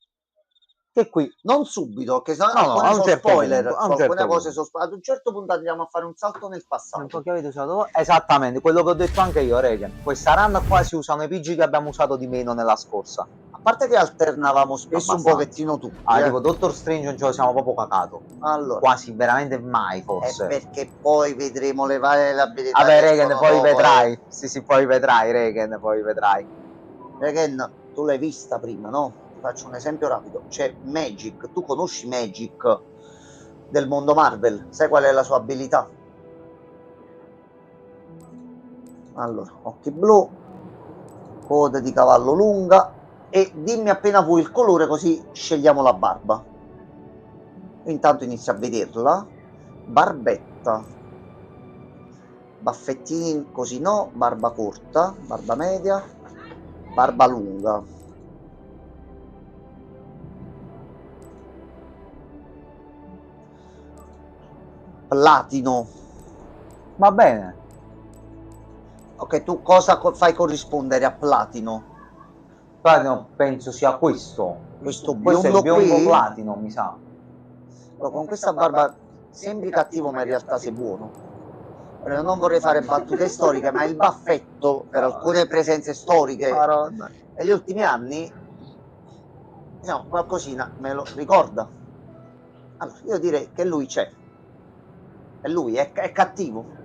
che qui non subito, che sono No, no, alcune a un sono certo spoiler, punto, a un alcune certo cose punto. sono ad un certo punto andiamo a fare un salto nel Un passato. po' che avete usato voi? Esattamente, quello che ho detto anche io, Regen. Questa run qua si usano i PG che abbiamo usato di meno nella scorsa. A parte che alternavamo spesso Abbastanza. un pochettino tutti, Tipo Doctor Strange non ce lo siamo proprio cacato. Allora, Quasi veramente mai, è forse. perché poi vedremo le varie abilità Vabbè, che Regen, escono poi dopo, vedrai. Sì, poi vedrai, Regen, poi vedrai. Regen, tu l'hai vista prima, no? Ti faccio un esempio rapido. C'è Magic, tu conosci Magic del mondo Marvel? Sai qual è la sua abilità? Allora, occhi blu, coda di cavallo lunga e dimmi appena vuoi il colore così scegliamo la barba. Intanto inizio a vederla. Barbetta. Baffettini così no, barba corta, barba media, barba lunga. Platino. Va bene. Ok, tu cosa fai corrispondere a platino? Platino penso sia questo. Questo Questo è biondo il biondo qui? platino, mi sa. Allora, con questa barba sembri cattivo, ma in realtà sei buono. Allora, non vorrei fare battute storiche, ma il baffetto per alcune presenze storiche Madonna. negli ultimi anni, no, qualcosina me lo ricorda. Allora, io direi che lui c'è. E lui è cattivo.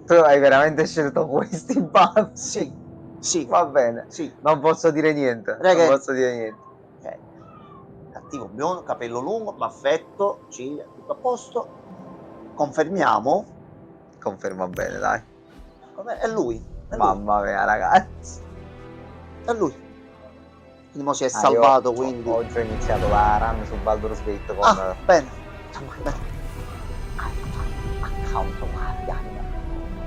Tu hai veramente scelto questi buff? Sì, sì, Va bene. sì. Non posso dire niente. Raga, Non posso dire niente. ok. Cattivo, biondo, capello lungo, baffetto, ciglia, tutto a posto. Confermiamo. Conferma bene, dai. È lui. È lui. Mamma mia, ragazzi. È lui. Quindi mo si è Io salvato, quindi. oggi ho iniziato la run su Baldur's Gate con Ah, bene. account guardiano.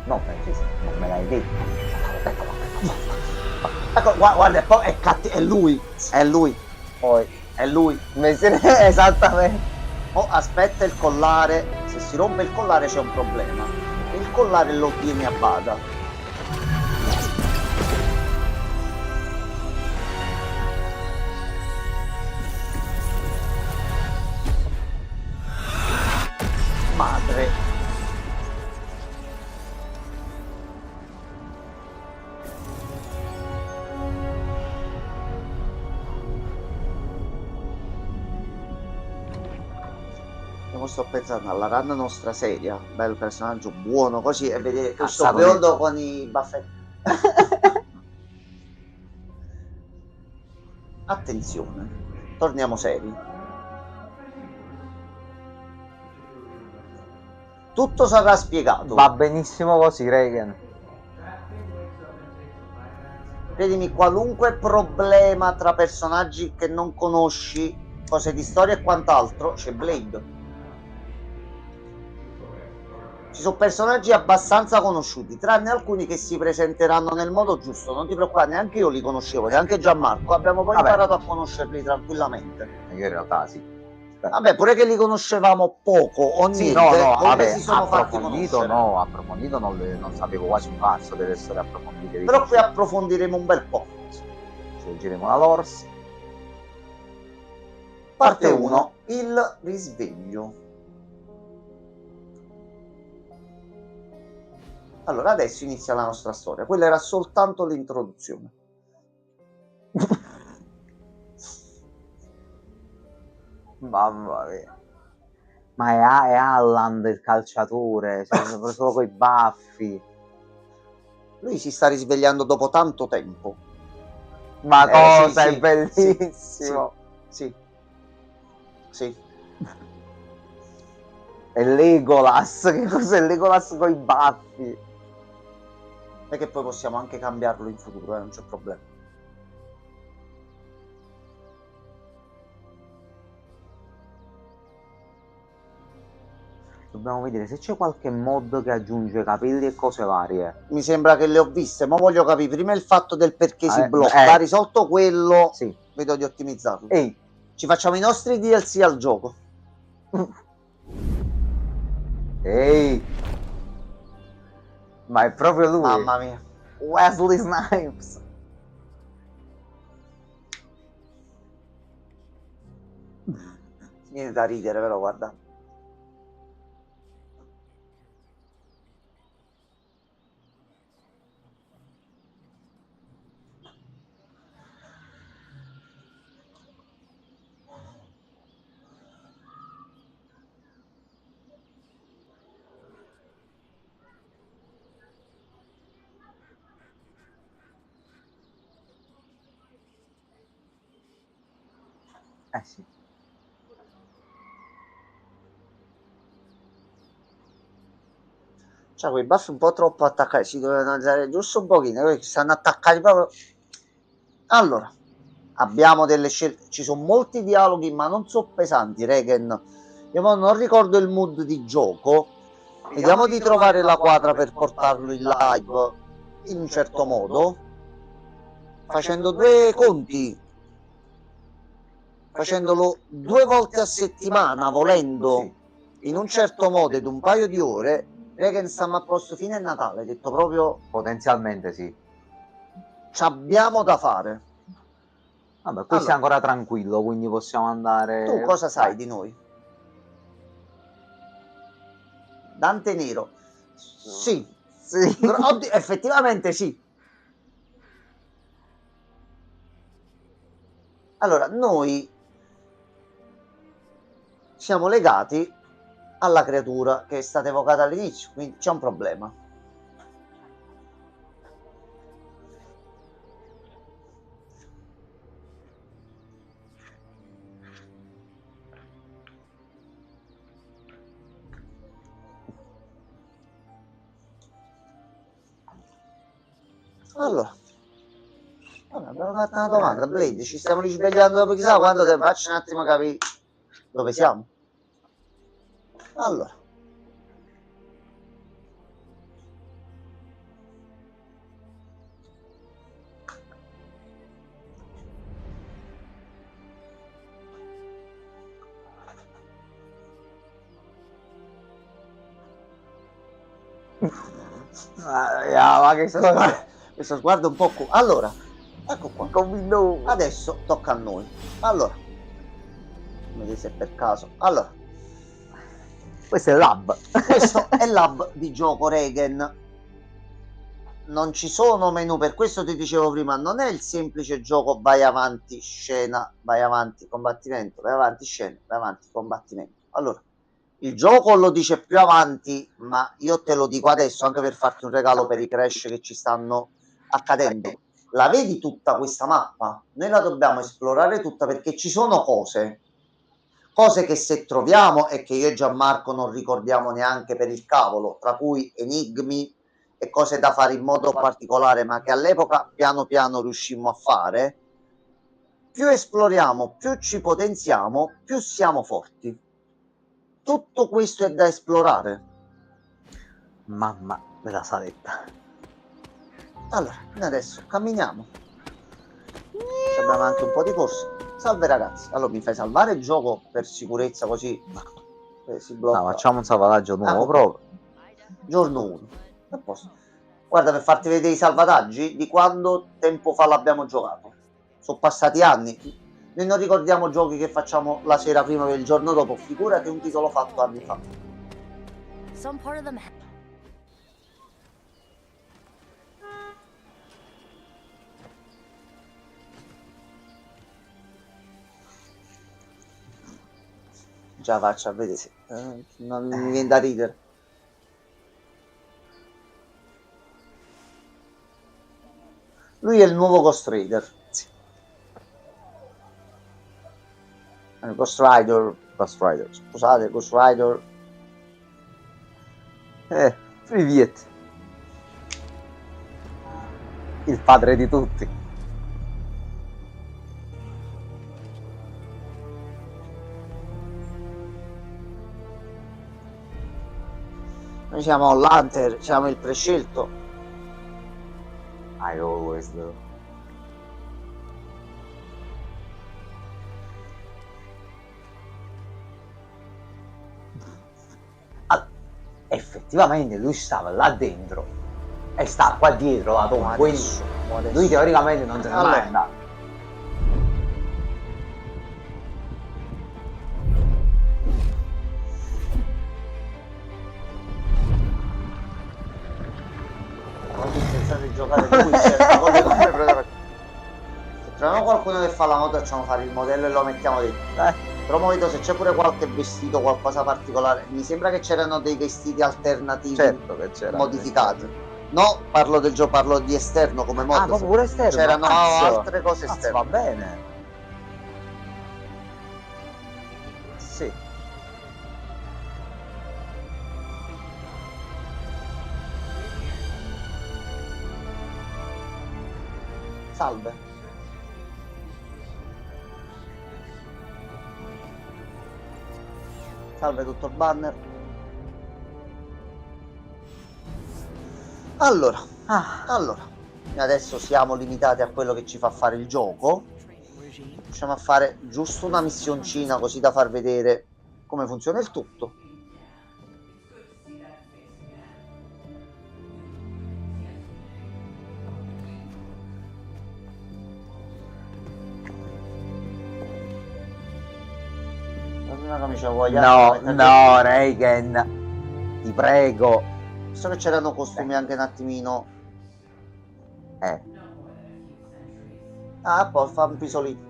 No, Francesco, non me l'hai detto. Ecco, guarda, poi è cattivo. È lui. È lui. Poi È lui. esattamente. Oh, aspetta il collare. Se si rompe il collare c'è un problema. Il collare lo tieni a bada. Madre. Io sto pensando alla run nostra seria, bel personaggio buono così, e vedere questo biondo con i baffetti. Attenzione, torniamo seri. Tutto sarà spiegato. Va benissimo così, Regan. Credimi, qualunque problema tra personaggi che non conosci, cose di storia e quant'altro, c'è Blade. Ci sono personaggi abbastanza conosciuti, tranne alcuni che si presenteranno nel modo giusto. Non ti preoccupare, neanche io li conoscevo, neanche Gianmarco. Abbiamo poi imparato a conoscerli tranquillamente. Io in realtà sì. Vabbè, pure che li conoscevamo poco o niente, vabbè, si sono fatti approfondito conoscere. no, approfondito non sapevo quasi un cazzo delle storie approfondite. Però qui approfondiremo un bel po'. Ci leggeremo la Lors. Parte 1, il risveglio. Allora, adesso inizia la nostra storia. Quella era soltanto l'introduzione. Mamma mia. Ma è Haaland il calciatore, solo coi baffi. Lui si sta risvegliando dopo tanto tempo. Ma cosa, sì, è bellissimo. Sì. Sì. È Legolas, che cos'è Legolas coi baffi? E che poi possiamo anche cambiarlo in futuro, non c'è problema. Dobbiamo vedere se c'è qualche mod che aggiunge capelli e cose varie. Mi sembra che le ho viste, ma voglio capire prima il fatto del perché si blocca. Risolto quello, sì. vedo di ottimizzarlo. Ehi, ci facciamo i nostri DLC al gioco. Ehi, ma è proprio lui. Mamma mia. Wesley Snipes. Viene da ridere, però, guarda. Sì. Cioè, quei baffi un po' troppo attaccati, si dovevano alzare giusto un pochino, perché stanno attaccati proprio. Allora, abbiamo delle scelte, ci sono molti dialoghi, ma non so pesanti, Regen. Io non ricordo il mood di gioco. Vediamo di trovare la quadra per portarlo in live in un certo modo, facendo due conti, facendolo 2 volte a settimana, volendo in un certo modo ed un paio di ore. Regen, stiamo a posto fine Natale, detto proprio. Potenzialmente sì. Ci abbiamo da fare. Vabbè, qui sei ancora tranquillo, quindi possiamo andare. Tu cosa sai di noi? Dante Nero. Sì. Oddio, effettivamente sì. Allora, noi siamo legati alla creatura che è stata evocata all'inizio, quindi c'è un problema. Allora, abbiamo fatto una domanda, Blade, ci stiamo risvegliando dopo chissà quando te faccio un attimo capire dove siamo. Allora. Ma che questo sguardo un po'. Allora, ecco qua. Adesso tocca a noi. Allora, vedi se per caso. Allora, questo è l'hub. Questo è l'hub di gioco Regen. Non ci sono menu, per questo ti dicevo prima, non è il semplice gioco vai avanti scena, vai avanti combattimento, vai avanti scena, vai avanti combattimento. Allora, il gioco lo dice più avanti, ma io te lo dico adesso anche per farti un regalo per i crash che ci stanno accadendo. La vedi tutta questa mappa? Noi la dobbiamo esplorare tutta perché ci sono cose che se troviamo e che io e Gianmarco non ricordiamo neanche per il cavolo, tra cui enigmi e cose da fare in modo particolare, ma che all'epoca piano piano riuscimmo a fare. Più esploriamo, più ci potenziamo, più siamo forti. Tutto questo è da esplorare. Mamma della saletta. Allora, noi adesso camminiamo. Abbiamo anche un po' di corsa. Salve ragazzi. Allora mi fai salvare il gioco per sicurezza, così si blocca. No, facciamo un salvataggio nuovo proprio. Giorno 1. A posto. Guarda, per farti vedere i salvataggi di quando tempo fa l'abbiamo giocato. Sono passati anni. Noi non ricordiamo giochi che facciamo la sera prima del giorno dopo. Figurati un titolo fatto anni fa. Già faccio a vedere se non mi viene da ridere. Lui è il nuovo Ghost Rider. Sì. Ghost Rider. Scusate, Ghost Rider. Privet. Il padre di tutti. Noi siamo l'Hunter, siamo il prescelto. I always do. Effettivamente lui stava là dentro e sta qua dietro la tomba, quindi lui teoricamente non se ne è mai andato. giocare The Witcher con le nuove protagoniste. Se troviamo qualcuno che fa la moto, facciamo fare il modello e lo mettiamo dentro. Però mo vedo se c'è pure qualche vestito, qualcosa particolare. Mi sembra che c'erano dei vestiti alternativi, Certo che c'era. modificati. No, parlo del gioco, parlo di esterno come modo. Ah, proprio pure esterno. C'erano Cazzo. altre cose Cazzo, esterne. va bene. Sì. Salve. Salve, dottor Banner. Allora, adesso siamo limitati a quello che ci fa fare il gioco. Riusciamo a fare giusto una missioncina così da far vedere come funziona il tutto. Una camicia vogliata. No, Reigen, ti prego. So che c'erano costumi anche un attimino. Ah, poi fa un pisolino.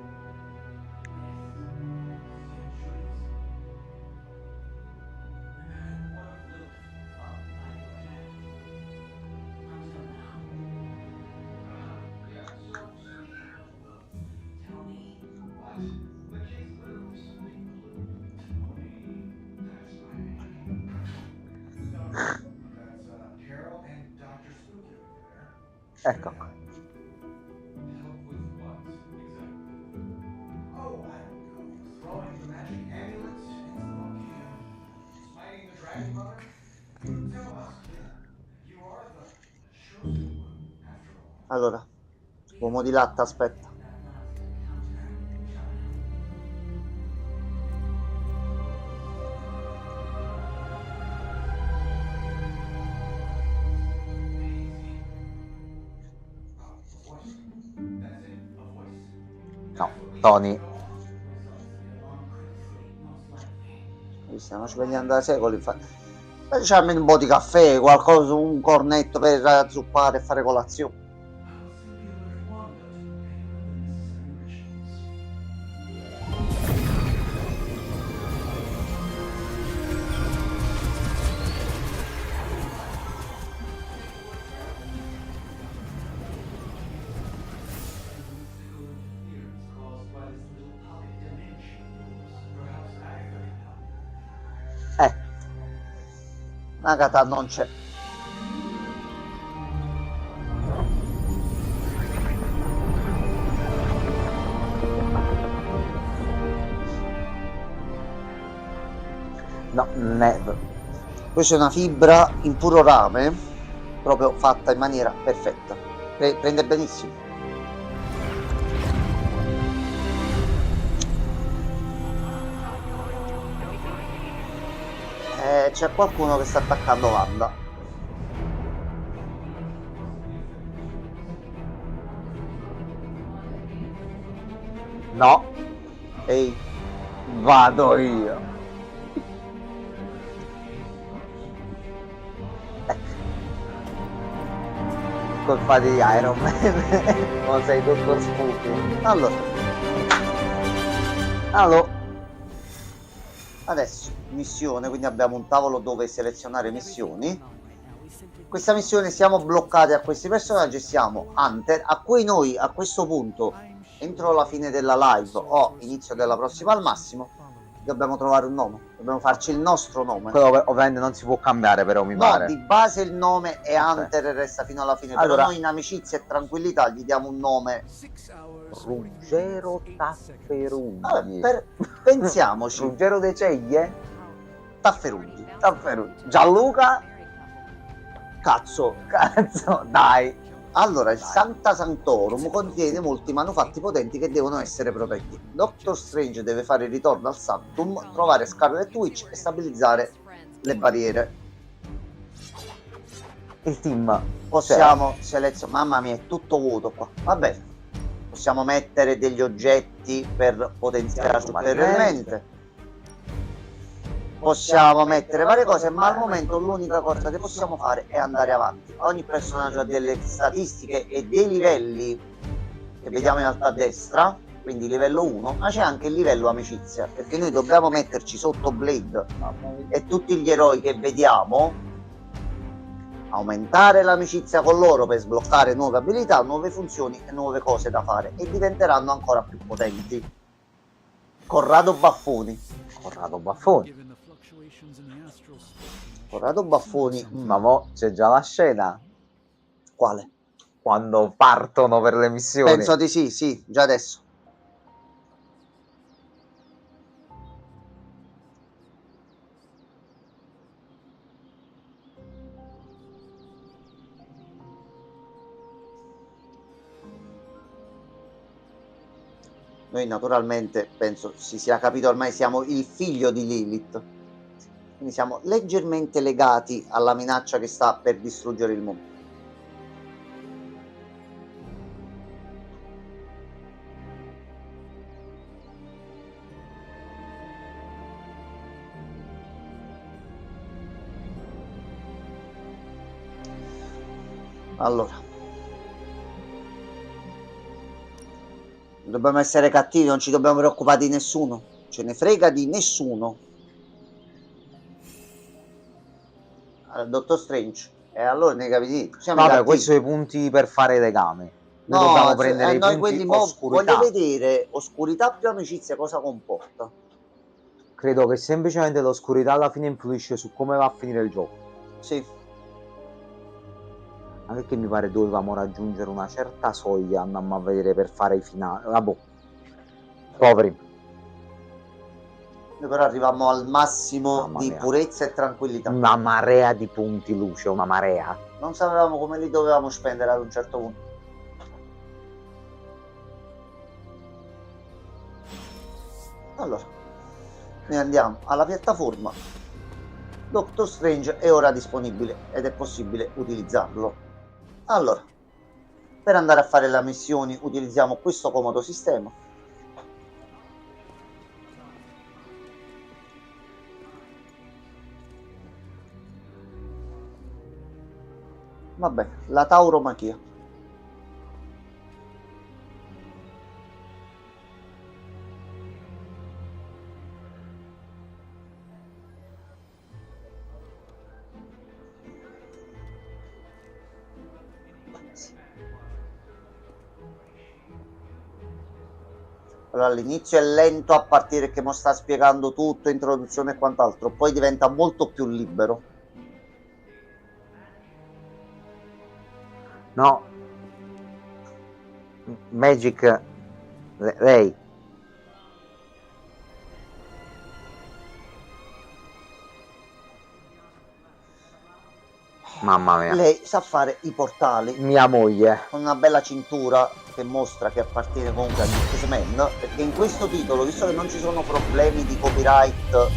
Ecco qua. Allora, uomo di latte, aspetta. No, Tony. Stiamo svegliando da secoli. Facciamo un po' di caffè, qualcosa, un cornetto per zuppare e fare colazione. Nagata non c'è. No, never. Poi c'è una fibra in puro rame, proprio fatta in maniera perfetta. Prende benissimo. C'è qualcuno che sta attaccando Wanda. No, Ehi, vado io. Colpa di Iron Man. O sei Dottor Spooky. Allora, adesso missione, quindi abbiamo un tavolo dove selezionare missioni. Questa missione siamo bloccati a questi personaggi, siamo Hunter, a cui noi a questo punto, entro la fine della live o inizio della prossima al massimo, dobbiamo trovare un nome, dobbiamo farci il nostro nome. Quello ovviamente non si può cambiare, però mi pare. No, di base il nome è Hunter e resta fino alla fine, Allora, però noi in amicizia e tranquillità gli diamo un nome. Ruggero Tafferugli. Pensiamoci. Ruggero De Ceglie? Tafferugli. Gianluca? Cazzo, dai. Allora, il Sancta Sanctorum contiene molti manufatti potenti che devono essere protetti. Doctor Strange deve fare il ritorno al Sanctum, trovare Scarlet Witch e stabilizzare le barriere. Il team. Possiamo selezionare... Mamma mia, è tutto vuoto qua. Va bene. Possiamo mettere degli oggetti per potenziare ulteriormente. possiamo mettere varie cose, ma al momento l'unica cosa che possiamo fare è andare avanti. Ogni personaggio ha delle statistiche e dei livelli che vediamo in alto a destra, quindi livello 1, ma c'è anche il livello amicizia, perché noi dobbiamo metterci sotto Blade e tutti gli eroi che vediamo, aumentare l'amicizia con loro per sbloccare nuove abilità, nuove funzioni e nuove cose da fare, e diventeranno ancora più potenti. Corrado Baffoni. Corrado Baffoni. Ma mo c'è già la scena Quale? quando partono per le missioni. Penso di sì, già adesso. Noi naturalmente, penso si sia capito ormai, siamo il figlio di Lilith, quindi siamo leggermente legati alla minaccia che sta per distruggere il mondo. Allora, dobbiamo essere cattivi, non ci dobbiamo preoccupare di nessuno, ce ne frega di nessuno. Dottor Strange, e allora ne capiti? Siamo Vabbè, cattivi. questi sono i punti per fare legame. Noi dobbiamo prendere i noi punti quelli oscurità. voglio vedere oscurità più amicizia cosa comporta. Credo che semplicemente l'oscurità alla fine influisce su come va a finire il gioco. Sì. Anche che mi pare dovevamo raggiungere una certa soglia, andammo a vedere per fare i finali. Vabbè, poveri. Noi però arrivammo al massimo Mamma di mia. purezza e tranquillità. Una marea di punti luce, una marea. Non sapevamo come li dovevamo spendere ad un certo punto. Allora, noi andiamo alla piattaforma. Doctor Strange è ora disponibile ed è possibile utilizzarlo. Allora, per andare a fare le missioni utilizziamo questo comodo sistema. Vabbè, la tauromachia. Allora, all'inizio è lento a partire che mo sta spiegando tutto, introduzione e quant'altro, poi diventa molto più libero. No. Magic. Lei. Mamma mia. Lei sa fare i portali. Mia moglie. Con una bella cintura che mostra che appartiene comunque agli X-Men, perché in questo titolo, visto che non ci sono problemi di copyright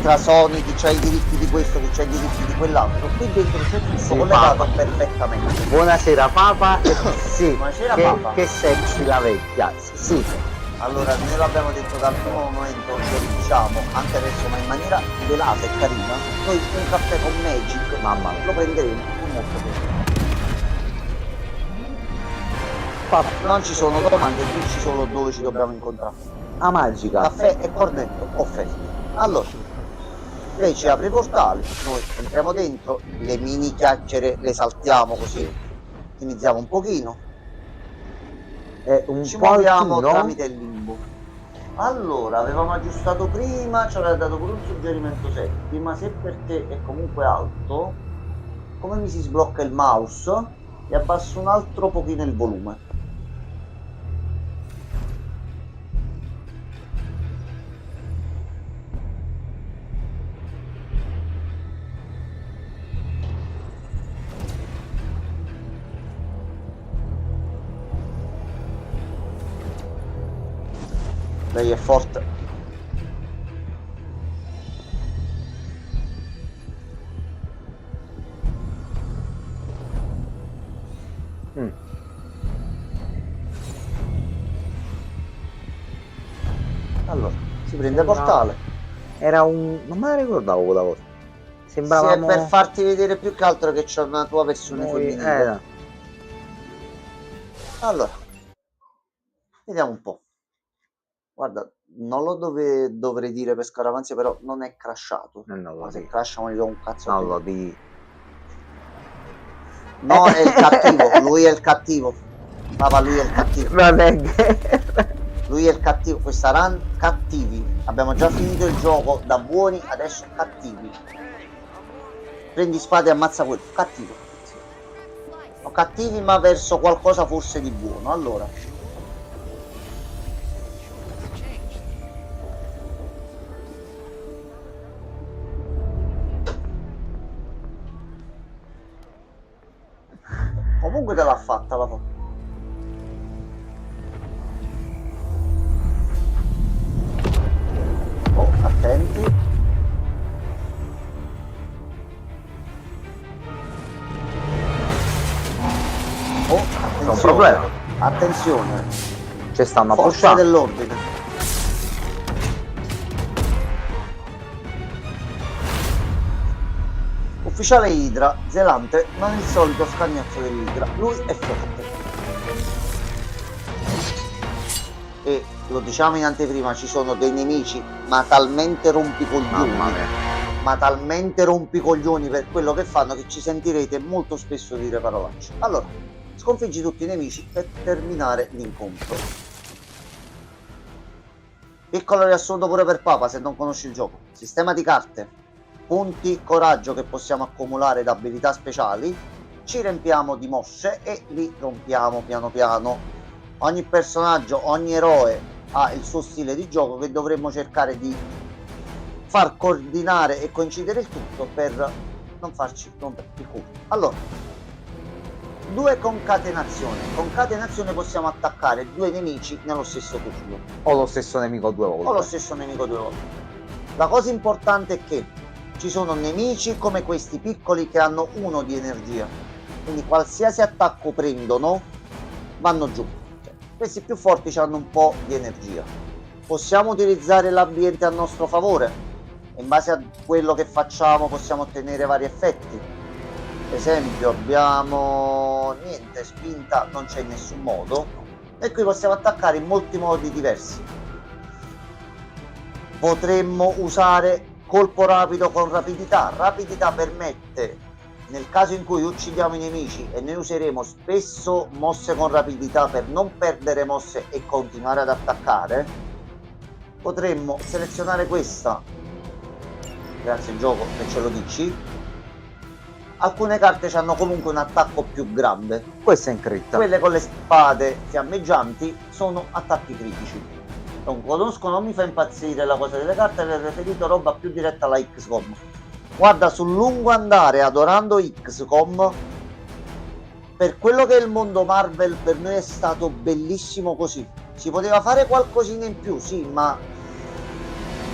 tra Sony, chi c'ha i diritti di questo, chi c'ha i diritti di quell'altro, qui dentro c'è tutto collegato perfettamente. Buonasera papa. Sì. Buonasera papa. Che sexy la vecchia. Sì. Allora, noi l'abbiamo detto dal primo momento, lo diciamo anche adesso, ma in maniera velata e carina, noi un caffè con Magic, Mamma mia. lo prenderemo con molto piacere. Non ci sono domande, qui ci sono dove ci dobbiamo incontrare. A magica. Caffè e cornetto offerti. Allora, lei ci apre i portali, noi entriamo dentro, le mini chiacchiere le saltiamo così, iniziamo un pochino. Un Ci po' muoviamo no? tramite il limbo. Allora, avevamo aggiustato prima, ci aveva dato pure un suggerimento secchi, ma se per te è comunque alto, come mi si sblocca il mouse, e abbasso un altro pochino il volume. Lei è forte. Allora, si prende portale. Era un... non me la ricordavo quella cosa. Sì, è Sembravamo... per farti vedere più che altro che c'è una tua versione femminile. Allora, vediamo un po'. Guarda, non lo dovrei dire per scaramanzia, però non è crashato. Non Ma lo se dico. crasha mi do un cazzo a Non lo vedere. dico. No, è il cattivo, lui è il cattivo. Papà, lui è il cattivo. Non è guerra. Lui è il cattivo, questa run cattivi. Abbiamo già finito il gioco da buoni, adesso cattivi. Prendi spade e ammazza quello, cattivo. No, cattivi ma verso qualcosa forse di buono. Allora. Comunque te l'ha fatta la foto. Oh, attenti. Oh, attenzione. C'è un problema. Attenzione. Ci stanno Forze appoggiando. dell'ordine. Ufficiale Idra, zelante, non il solito scagnozzo dell'Idra. Lui è forte. E lo diciamo in anteprima, ci sono dei nemici ma talmente rompicoglioni. Mamma mia. Ma talmente rompicoglioni per quello che fanno che ci sentirete molto spesso dire parolacce. Allora, sconfiggi tutti i nemici per terminare l'incontro. Piccolo riassunto pure per Papa se non conosci il gioco. Sistema di carte, punti coraggio che possiamo accumulare da abilità speciali, ci riempiamo di mosse e li rompiamo piano piano. Ogni personaggio, ogni eroe ha il suo stile di gioco che dovremmo cercare di far coordinare e coincidere il tutto per non farci rompere il culo. Allora, 2 concatenazioni. Concatenazione possiamo attaccare 2 nemici nello stesso turno. O lo stesso nemico 2 volte. O lo stesso nemico 2 volte. La cosa importante è che ci sono nemici come questi piccoli che hanno 1 di energia. Quindi qualsiasi attacco prendono vanno giù. Questi più forti hanno un po' di energia. Possiamo utilizzare l'ambiente a nostro favore. In base a quello che facciamo possiamo ottenere vari effetti. Per esempio abbiamo niente, spinta non c'è in nessun modo. E qui possiamo attaccare in molti modi diversi. Potremmo usare colpo rapido con rapidità. Rapidità permette, nel caso in cui uccidiamo i nemici, e noi useremo spesso mosse con rapidità per non perdere mosse e continuare ad attaccare, potremmo selezionare questa, grazie al gioco che ce lo dici. Alcune carte hanno comunque un attacco più grande. Questa è in cripta. Quelle con le spade fiammeggianti sono attacchi critici. Non conosco, non mi fa impazzire la cosa delle carte, avrei preferito roba più diretta alla XCOM. Guarda, sul lungo andare, adorando XCOM, per quello che è il mondo Marvel, per noi è stato bellissimo così. Si poteva fare qualcosina in più, sì, ma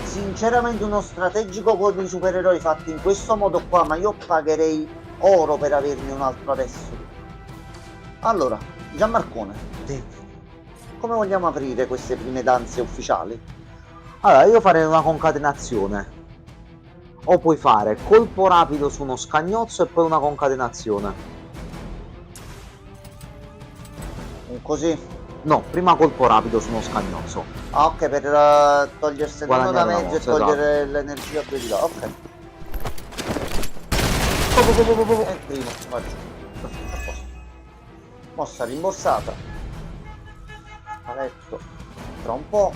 sinceramente uno strategico con i supereroi fatti in questo modo qua, ma io pagherei oro per averne un altro adesso. Allora, Gianmarcone, come vogliamo aprire queste prime danze ufficiali? Allora, io farei una concatenazione. O puoi fare colpo rapido su uno scagnozzo e poi una concatenazione. Così? No, prima colpo rapido su uno scagnozzo. Ah, ok, per togliersi uno da mezzo e togliere l'energia più di là, ok. E il primo, va giù. A posto. Mossa rimborsata. Paletto. Tra un po'.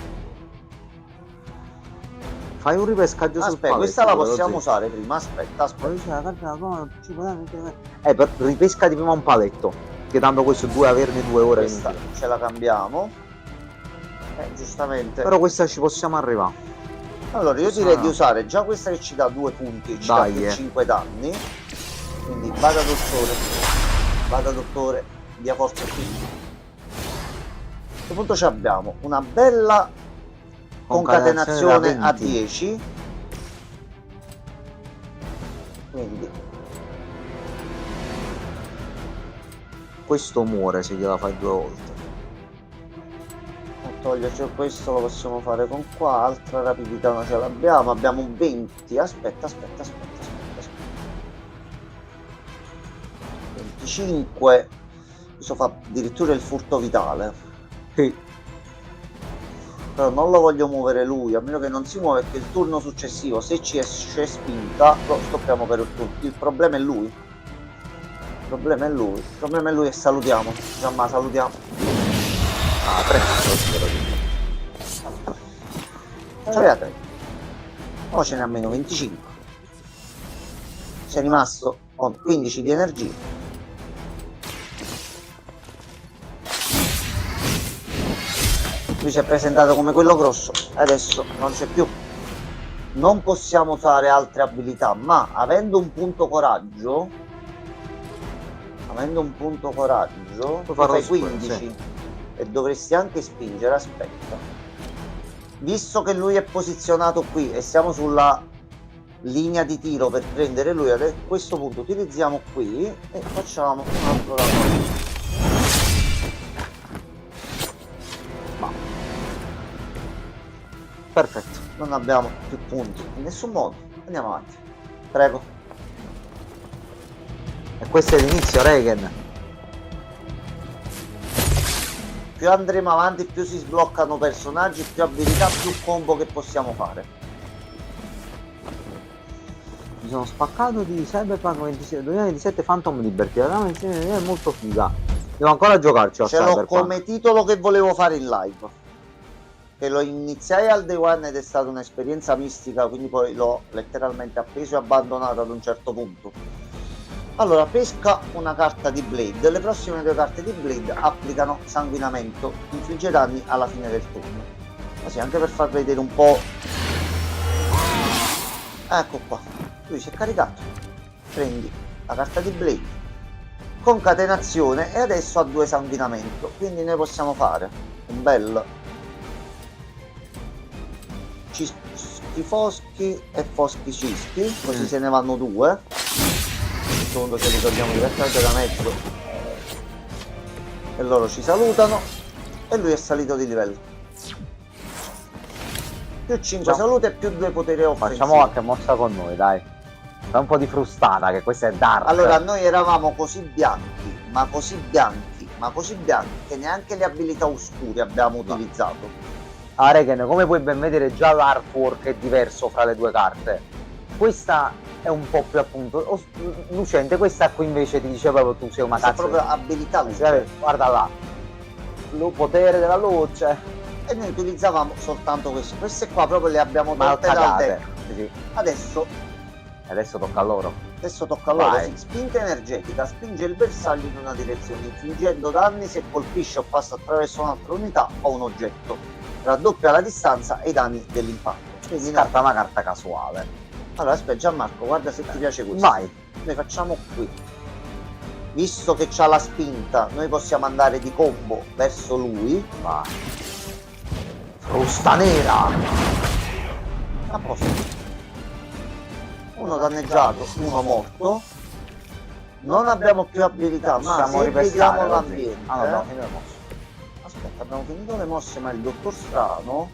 Fai un ripescaggio sul Aspetta, questa la possiamo usare prima, aspetta. Per ripescati prima un paletto. Che tanto questo 2 averne 2 ore. Questa ce la cambiamo. Giustamente. Però questa ci possiamo arrivare. Allora io direi di usare già questa che ci dà 2 punti e ci dà più 5 danni. Quindi vada dottore, dia forza qui. A questo punto ci abbiamo una bella concatenazione a 10. Quindi questo muore se gliela fai 2 volte. voglia, cioè questo lo possiamo fare con qua, altra rapidità non ce l'abbiamo, abbiamo un 20, aspetta, 25, questo fa addirittura il furto vitale. Sì. Però non lo voglio muovere lui, a meno che non si muove, perché il turno successivo, se ci esce spinta, lo stoppiamo per il turno. Il problema è lui. Il problema è lui e salutiamo. Giamma, salutiamo. Ah, 3. C'aveva 3. Ora ce ne ha meno 25. Sei rimasto con 15 di energia. Lui si è presentato come quello grosso, adesso non c'è più. Non possiamo fare altre abilità, ma avendo un punto coraggio, tu fai 15 sì. E dovresti anche spingere, aspetta. Visto che lui è posizionato qui e siamo sulla linea di tiro per prendere lui, a questo punto utilizziamo qui e facciamo un altro lavoro. Perfetto, non abbiamo più punti in nessun modo, andiamo avanti, prego. E questo è l'inizio, Regen. Più andremo avanti, più si sbloccano personaggi, più abilità, più combo che possiamo fare. Mi sono spaccato di Cyberpunk 2027 Phantom Liberty, è molto figa. Devo ancora giocarci a Ce l'ho come titolo che volevo fare in live. Che lo iniziai al day one ed è stata un'esperienza mistica, quindi poi l'ho letteralmente appeso e abbandonato ad un certo punto. Allora, pesca una carta di Blade. Le prossime 2 carte di Blade applicano sanguinamento, infligge danni alla fine del turno. Così, anche per far vedere un po'. Ecco qua, lui si è caricato. Prendi la carta di Blade, concatenazione, e adesso ha 2 sanguinamento, quindi noi possiamo fare un bel cischi foschi e foschi cischi, così se ne vanno 2. A questo punto ce li togliamo direttamente da mezzo e loro ci salutano e lui è salito di livello. Più 5 no. Salute e più 2 potere offensivi. Facciamo qualche mossa con noi, dai. Fai un po' di frustata, che questa è dark. Allora, noi eravamo così bianchi, ma così bianchi, che neanche le abilità oscure abbiamo utilizzato. Ah, Regen, come puoi ben vedere già l'artwork è diverso fra le 2 carte. Questa è un po' più appunto lucente, questa qui invece ti dice proprio tu sei una questa cazzo. È proprio abilità lucente. Guarda là, il potere della luce. E noi utilizzavamo soltanto queste qua proprio le abbiamo tolte dal deck. Sì. Adesso tocca a loro. Adesso tocca a loro, sì. Spinta energetica, spinge il bersaglio in una direzione, infliggendo danni se colpisce o passa attraverso un'altra unità o un oggetto. Raddoppia la distanza e i danni dell'impatto. Quindi scarta una carta casuale. Allora aspetta, Gianmarco, guarda se ti piace questo. Vai. Noi facciamo qui. Visto che c'ha la spinta, noi possiamo andare di combo verso lui. Vai. Frusta nera. A posto. Uno danneggiato, uno morto. Non abbiamo più abilità, ma se vediamo l'ambiente. Aspetta, abbiamo finito le mosse, ma il dottor Strano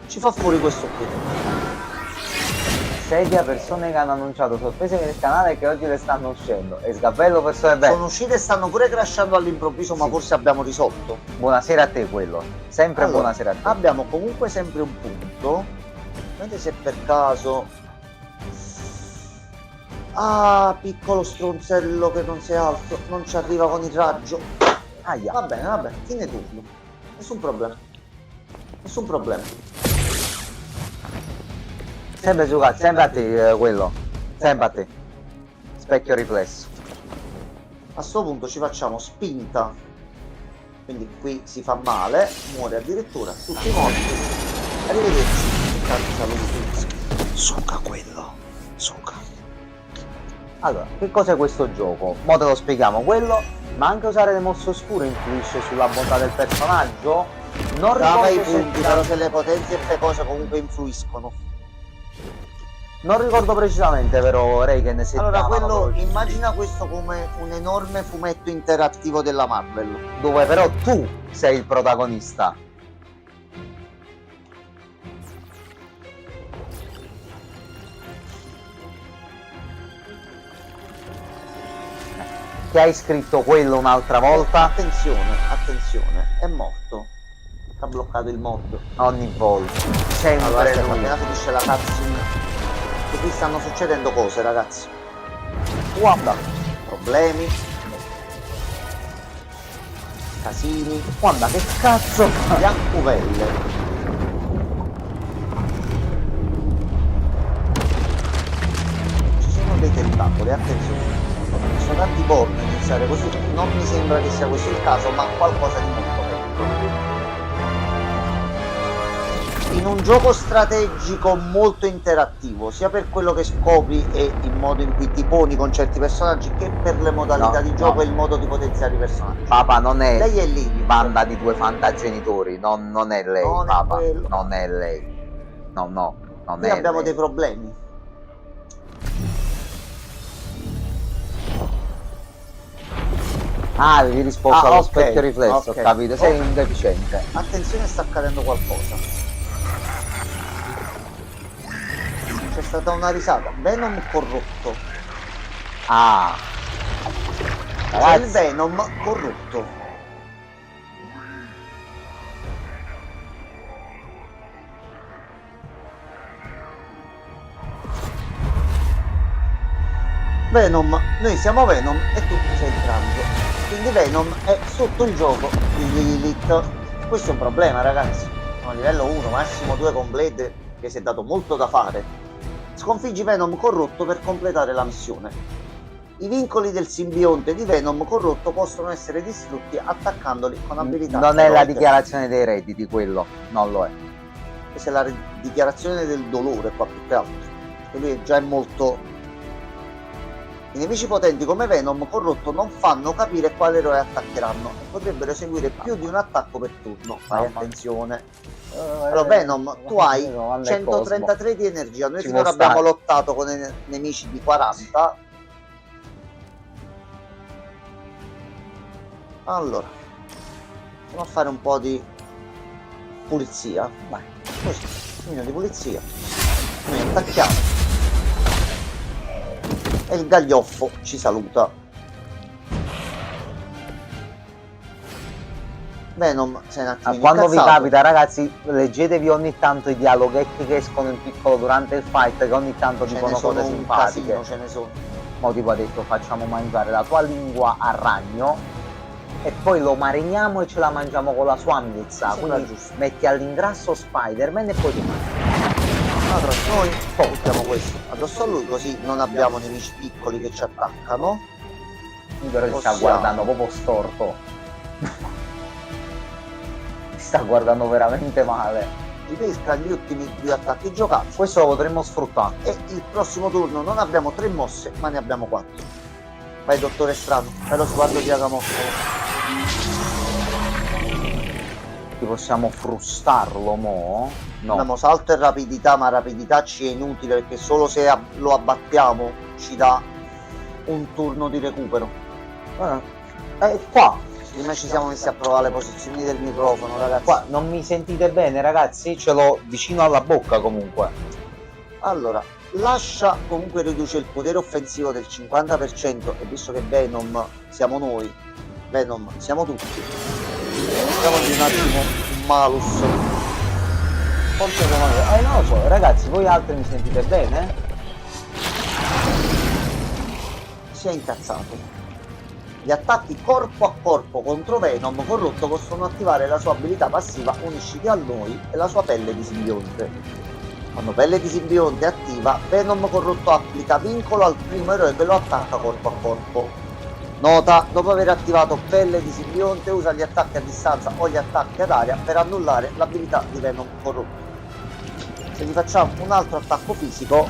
ci fa fuori questo qui. Sedia persone che hanno annunciato sorprese nel canale che oggi le stanno uscendo. E sgabello persone belle. Sono uscite e stanno pure crashando all'improvviso, ma forse abbiamo risolto. Buonasera a te quello. Sempre allora, buonasera a te. Abbiamo comunque sempre un punto. Vedete se per caso. Ah, piccolo stronzello che non sei alto, non ci arriva con il raggio. Aia. Va bene, fine turno. Nessun problema. Sempre giocato, sempre a te quello. Sempre a te. Specchio riflesso. A sto punto ci facciamo spinta. Quindi qui si fa male, muore addirittura, tutti morti. Arrivederci. Tanti saluti. Suca quello. Suca. Allora, che cos'è questo gioco? Mo te lo spieghiamo. Quello, ma anche usare le mosse oscure influisce sulla bontà del personaggio? Non dava i punti, però se le potenze e le cose comunque influiscono. Non ricordo precisamente, però Reagan se Allora, chiamano quello, proprio- immagina questo come un enorme fumetto interattivo della Marvel. dove però tu sei il protagonista. Che hai scritto quello un'altra volta Attenzione, attenzione, è morto. Ha bloccato il mod. ogni volta. Sempre Allora, aspetta, lui. appena finisce la cutscene. E qui stanno succedendo cose, ragazzi. Guarda, Problemi. Casini. guarda che cazzo. Piaccuvelle. Ci sono dei tentacoli, attenzione. Sono tanti porno iniziare così. Non mi sembra che sia questo il caso, ma qualcosa di molto peggio. In un gioco strategico molto interattivo, sia per quello che scopri e il modo in cui ti poni con certi personaggi, che per le modalità No, di gioco no. e il modo di potenziare i personaggi. Papà non è Lei è lì. banda di due fantagenitori, non è lei, Non è papà, quello. non è lei. No, non Qui è abbiamo lei. dei problemi. Ah, avevi risposto Ah, allo ok, specchio riflesso, ok. ho capito, sei Oh. un deficiente. Attenzione, sta accadendo qualcosa. C'è stata una risata. Venom corrotto. Ah, C'è il ragazzi, Venom corrotto. Venom, noi siamo Venom e tu sei il pranzo. Quindi Venom è sotto il gioco di Lilith. Questo è un problema, ragazzi. A livello 1, massimo 2 complete, che si è dato molto da fare. Sconfiggi Venom corrotto per completare la missione. I vincoli del simbionte di Venom corrotto possono essere distrutti attaccandoli con abilità. non è la eroiche. dichiarazione dei redditi quello, non lo è. Questa è la dichiarazione del dolore qua più che altro. Perché lui già è molto... I nemici potenti come Venom corrotto non fanno capire quale eroe attaccheranno e potrebbero eseguire più di un attacco per turno. Fai Mamma. attenzione. Allora Venom, tu hai 133 di energia, noi Ci finora può abbiamo stare. lottato con nemici di 40. Allora, andiamo a fare un po' di pulizia. Vai, così, un minimo di pulizia. Noi attacchiamo. E il gaglioffo ci saluta. Venom, sei un attimo Quando vi incazzato. capita, ragazzi, leggetevi ogni tanto i dialoghetti che escono in piccolo durante il fight, che ogni tanto Ce ne dicono sono cose un simpatiche. casino, ce ne sono. Mo tipo ha detto facciamo mangiare la tua lingua a ragno e poi lo mariniamo e ce la mangiamo con la sua milza. Sembra Quindi giusto. metti all'ingrasso Spider-Man e poi ti mangi. Allora, noi buttiamo questo addosso a lui, così non abbiamo nemici piccoli che ci attaccano. Però ti sta Possiamo. guardando proprio storto. Ti sta guardando veramente male. Ripesca gli ultimi 2 attacchi giocati. Questo lo potremmo sfruttare. E il prossimo turno non abbiamo 3 mosse, ma ne abbiamo 4. Vai, dottore Strano, fai lo sguardo di Agamotto. Ti possiamo frustarlo mo? No. Abbiamo salto e rapidità, ma rapidità ci è inutile perché solo se lo abbattiamo ci dà un turno di recupero. Qua Prima ci siamo messi a provare le posizioni del microfono, ragazzi. Qua non mi sentite bene, ragazzi? Ce l'ho vicino alla bocca comunque. Allora, lascia comunque riduce il potere offensivo del 50% e visto che Venom siamo noi, Venom siamo tutti, mettiamogli un attimo un malus. Forse non lo so, ragazzi, voi altri mi sentite bene? Si è incazzato. Gli attacchi corpo a corpo contro Venom corrotto possono attivare la sua abilità passiva Unisciti a noi e la sua pelle di simbionte. Quando pelle di simbionte è attiva, Venom corrotto applica vincolo al primo eroe che lo attacca corpo a corpo. Nota, dopo aver attivato pelle di simbionte usa gli attacchi a distanza o gli attacchi ad aria per annullare l'abilità di Venom corrotto. Se gli facciamo un altro attacco fisico,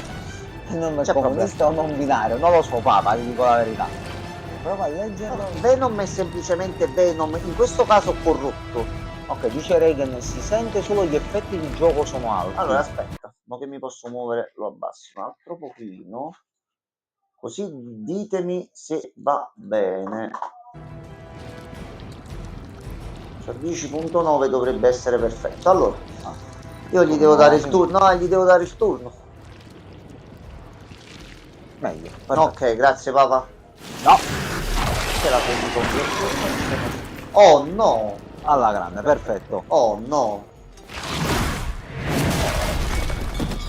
Non c'è comunista o non binario, non lo so papà, ti dico la verità. Prova a leggerlo. Venom è semplicemente Venom, in questo caso corrotto. Ok, dice Reagan, si sente solo gli effetti di gioco sono alti. Allora aspetta, ma che mi posso muovere, lo abbasso un altro pochino, così ditemi se va bene. Cioè 10.9 dovrebbe essere perfetto. Allora, io gli devo dare il turno. No, gli devo dare il turno. Meglio. Ok, grazie papà. No. Ce la prendi con. Oh no. Alla grande, perfetto. Oh no.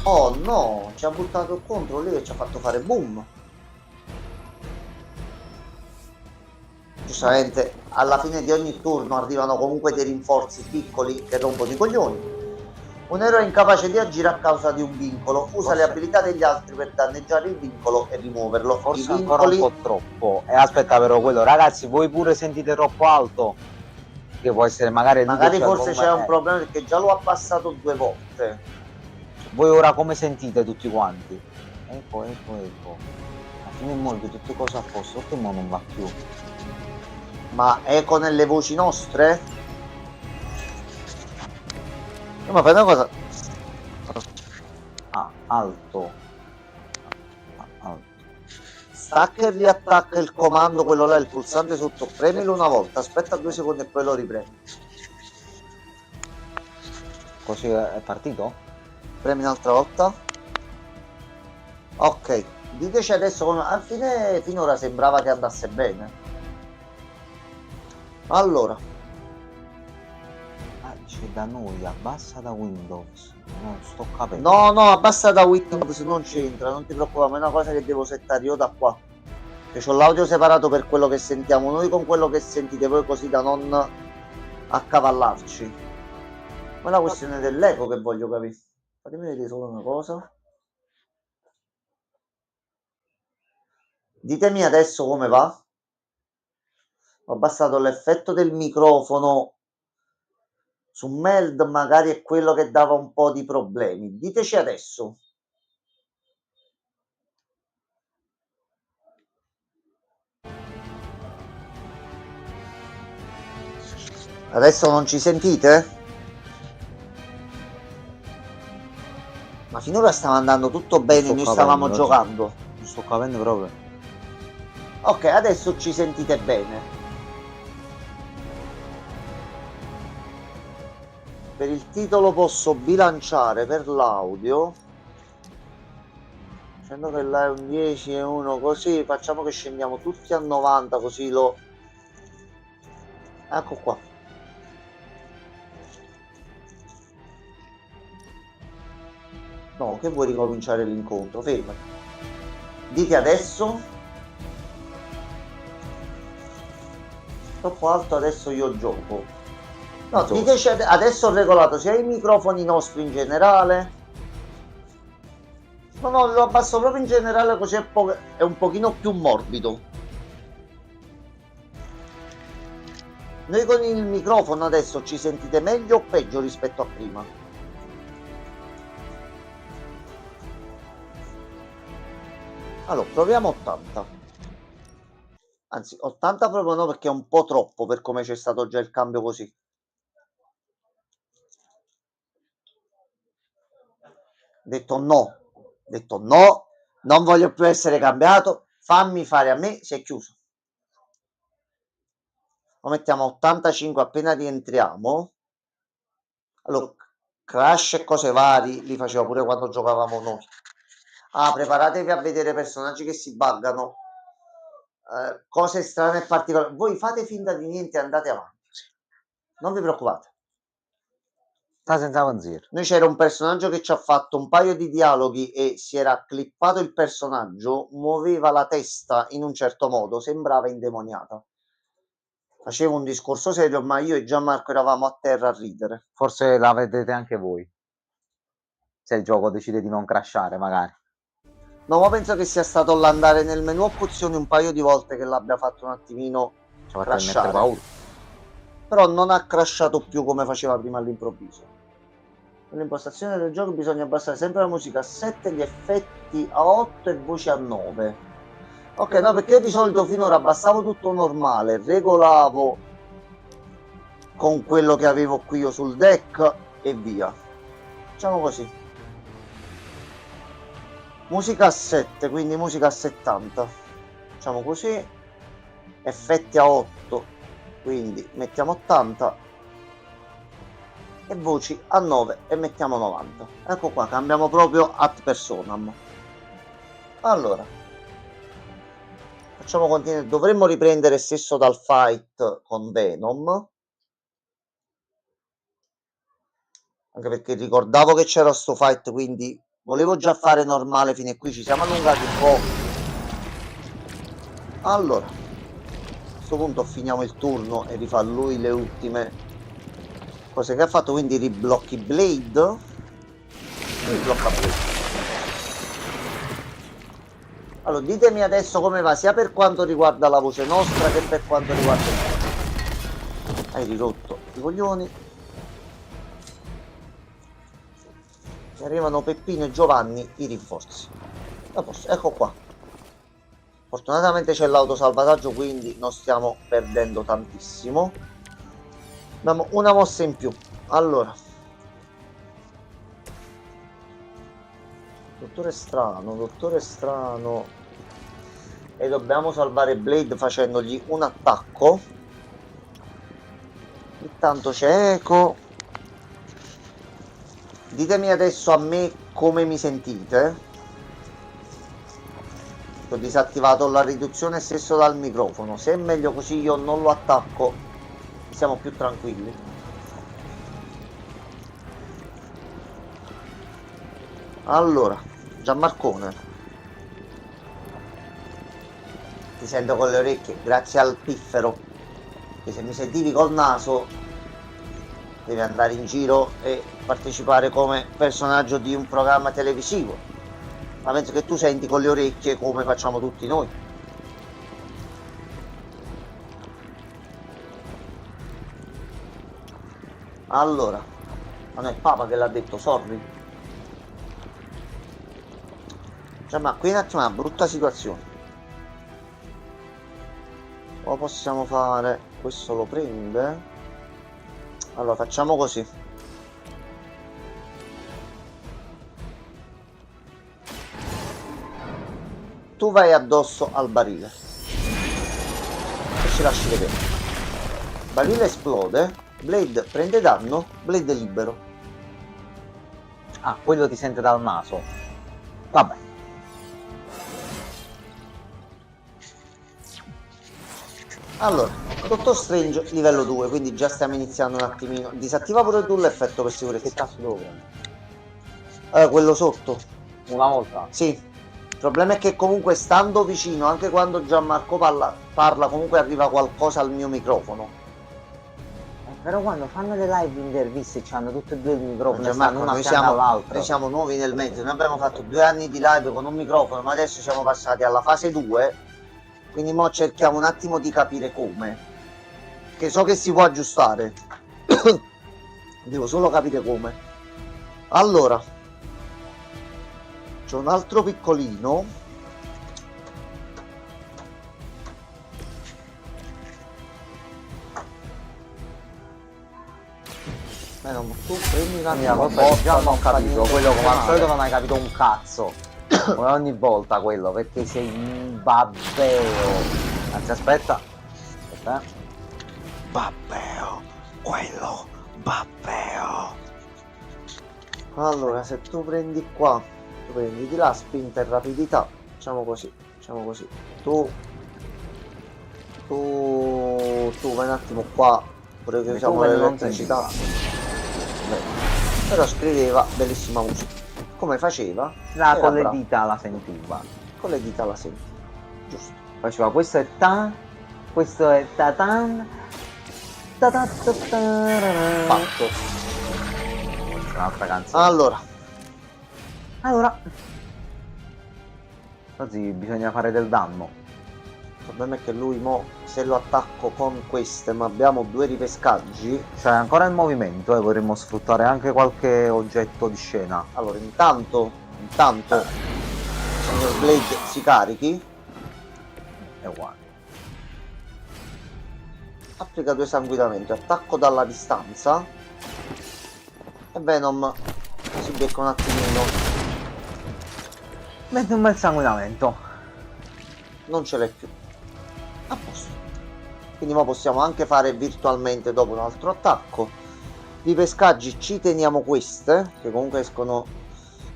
Oh no. Ci ha buttato contro lì e ci ha fatto fare boom. Giustamente alla fine di ogni turno arrivano comunque dei rinforzi piccoli che rompono i coglioni. Un eroe incapace di agire a causa di un vincolo usa le abilità degli altri per danneggiare il vincolo e rimuoverlo. Forse I vincoli... ancora un po' troppo. E aspetta però quello, ragazzi, voi pure sentite troppo alto? Che può essere magari forse c'è un problema perché già lo ha passato 2 volte. Voi ora come sentite tutti quanti? Ecco. Ma fino in modo tutte cose a posto, perché mo non va più? Ma eco nelle voci nostre? No, ma fai una cosa. Alto. Stacca e riattacca il comando, quello là, il pulsante sotto, premilo una volta, aspetta 2 secondi e poi lo ripremi. Così è partito? Premi un'altra volta. Ok, diteci adesso come... Alla fine finora sembrava che andasse bene. Allora, dice da noi, abbassa da Windows. Non sto capendo. No, abbassa da Windows, non c'entra, non ti preoccupare, è una cosa che devo settare io da qua. Che ho l'audio separato per quello che sentiamo noi con quello che sentite voi, così da non accavallarci. Ma è una questione dell'eco che voglio capire. Fatemi vedere solo una cosa. Ditemi adesso come va. Ho abbassato l'effetto del microfono su Meld, magari è quello che dava un po' di problemi. Diteci adesso. Adesso non ci sentite? Ma finora stava andando tutto bene, noi stavamo giocando. Non sto capendo proprio. Ok, adesso ci sentite bene. Per il titolo posso bilanciare per l'audio, dicendo che là è un 10 e uno così, facciamo che scendiamo tutti a 90 così lo... Ecco qua. No, che vuoi ricominciare l'incontro? Fermati. Dite adesso. Troppo alto, adesso io gioco. No, diteci adesso ho regolato sia i microfoni nostri in generale. No, lo abbasso proprio in generale così è un pochino più morbido. Noi con il microfono adesso ci sentite meglio o peggio rispetto a prima? Allora, proviamo 80. Anzi, 80 proprio no, perché è un po' troppo per come c'è stato già il cambio così. Detto no, non voglio più essere cambiato, fammi fare a me, si è chiuso. Lo mettiamo a 85 appena rientriamo. Allora, crash e cose vari li faceva pure quando giocavamo noi. Preparatevi a vedere personaggi che si buggano, cose strane e particolari. Voi fate finta di niente e andate avanti, non vi preoccupate. Sta senza pensiero. Noi c'era un personaggio che ci ha fatto un paio di dialoghi e si era clippato il personaggio, muoveva la testa in un certo modo, sembrava indemoniata. Faceva un discorso serio, ma io e Gianmarco eravamo a terra a ridere. Forse la vedete anche voi, se il gioco decide di non crashare magari. No, ma penso che sia stato l'andare nel menu opzioni un paio di volte che l'abbia fatto un attimino crashare. Però non ha crashato più come faceva prima all'improvviso. Nell'impostazione del gioco bisogna abbassare sempre la musica a 7, gli effetti a 8 e voci a 9. Ok, no, perché io di solito finora abbassavo tutto normale, regolavo con quello che avevo qui io sul deck e via. Facciamo così. Musica a 7, quindi musica a 70. Facciamo così. Effetti a 8, quindi mettiamo 80. E voci a 9 e mettiamo 90. Ecco qua, cambiamo proprio ad personam. Allora, facciamo continuare. Dovremmo riprendere stesso dal fight con Venom. Anche perché ricordavo che c'era sto fight, quindi volevo già fare normale fino a qui. Ci siamo allungati un po'. Allora, a questo punto finiamo il turno e rifà lui le ultime cose che ha fatto. Quindi riblocchi Blade. Riblocca Blade. Allora, ditemi adesso come va, sia per quanto riguarda la voce nostra che per quanto riguarda il... Hai ridotto i coglioni. E arrivano Peppino e Giovanni, i rinforzi. Ecco qua. Fortunatamente c'è l'autosalvataggio, quindi non stiamo perdendo tantissimo. Abbiamo una mossa in più. Allora. Dottore strano. E dobbiamo salvare Blade facendogli un attacco. Intanto c'è Eco. Ditemi adesso a me come mi sentite. Ho disattivato la riduzione stesso dal microfono. Se è meglio così io non lo attacco, siamo più tranquilli. Allora, Gianmarcone, ti sento con le orecchie grazie al piffero, che se mi sentivi col naso devi andare in giro e partecipare come personaggio di un programma televisivo, ma penso che tu senti con le orecchie come facciamo tutti noi. Allora, non è Papa che l'ha detto, sorry. Cioè, ma qui un attimo è una brutta situazione. Lo possiamo fare, questo lo prende. Allora facciamo così. Tu vai addosso al barile e ci lasci vedere. Barile esplode, Blade prende danno, Blade è libero. Ah, quello ti sente dal naso. Vabbè. Allora, Dottor Strange livello 2, quindi già stiamo iniziando un attimino. Disattiva pure tu l'effetto per sicurezza. Che cazzo devo prendere? Quello sotto. Una volta? Sì. Il problema è che comunque stando vicino, anche quando Gianmarco parla comunque arriva qualcosa al mio microfono. Però quando fanno le live interviste hanno tutti e due il microfono, Gianmarco, una fianco all'altra. noi siamo nuovi nel mezzo, noi abbiamo fatto 2 anni di live con un microfono, ma adesso siamo passati alla fase 2. Quindi mo cerchiamo un attimo di capire come. Che so che si può aggiustare. Devo solo capire come. Allora. C'è un altro piccolino. Non tu prendi una mia già non ho capito. Quello come al solito non hai capito un cazzo. Come ogni volta quello, perché sei un babbeo. Anzi, aspetta. Babbeo, quello babbeo. Allora, se tu prendi qua, tu prendi di là, spinta e rapidità. Facciamo così. Tu vai un attimo qua, pure che usiamo l'elettricità. Però scriveva bellissima musica. Come faceva? Con le dita la sentiva. Con le dita la sentiva, giusto. Faceva questo è ta, questo è ta-tan, fatto. Un'altra canzone. Allora. Così bisogna fare del danno. Il problema è che lui mo, se lo attacco con queste, ma abbiamo 2 ripescaggi. C'è ancora il movimento, vorremmo sfruttare anche qualche oggetto di scena. Allora, intanto, signor Blade si carichi. È uguale. Applica 2 sanguinamenti, attacco dalla distanza. E Venom si becca un attimino Mette un bel sanguinamento. Non ce l'hai più. A posto. Quindi ora possiamo anche fare virtualmente dopo un altro attacco. Di pescaggi ci teniamo queste, che comunque escono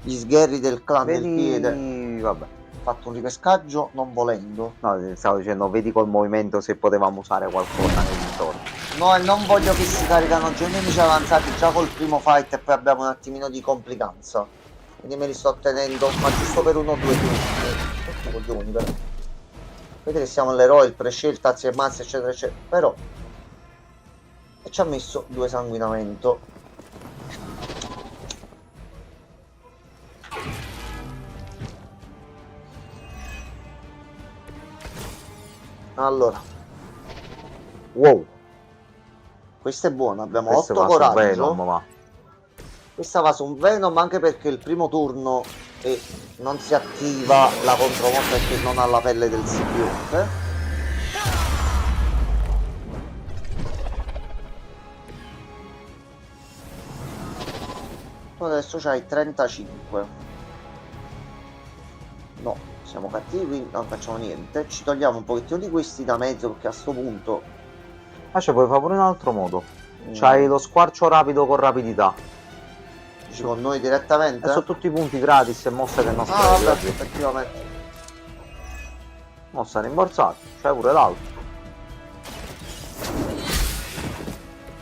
gli sgherri del clan del piede. Vabbè. Ho fatto un ripescaggio non volendo. No, stavo dicendo, vedi col movimento se potevamo usare qualcosa nei dintorni. No, e non voglio che si caricano già i nemici avanzati già col primo fight e poi abbiamo un attimino di complicanza. Quindi me li sto tenendo, ma giusto per 1 o 2 turni. Vedete che siamo all'eroe, il prescelta, anzi mazza, eccetera, eccetera. Però... E ci ha messo 2 sanguinamento. Allora. Wow. Questa è buona, abbiamo Questo 8 va su coraggio. Venom, va. Questa va su un Venom anche perché il primo turno non si attiva la contromossa perché non ha la pelle del simbionte. Tu adesso c'hai 35. No, siamo cattivi, quindi non facciamo niente. Ci togliamo un pochettino di questi da mezzo perché a sto punto... Ah, cioè puoi fare pure in un altro modo. C'hai lo squarcio rapido con rapidità. Dici con noi direttamente? E sono tutti i punti gratis e mosse che non Ah, sprechi. vabbè, effettivamente. Mossa rimborsata, c'hai pure l'altro.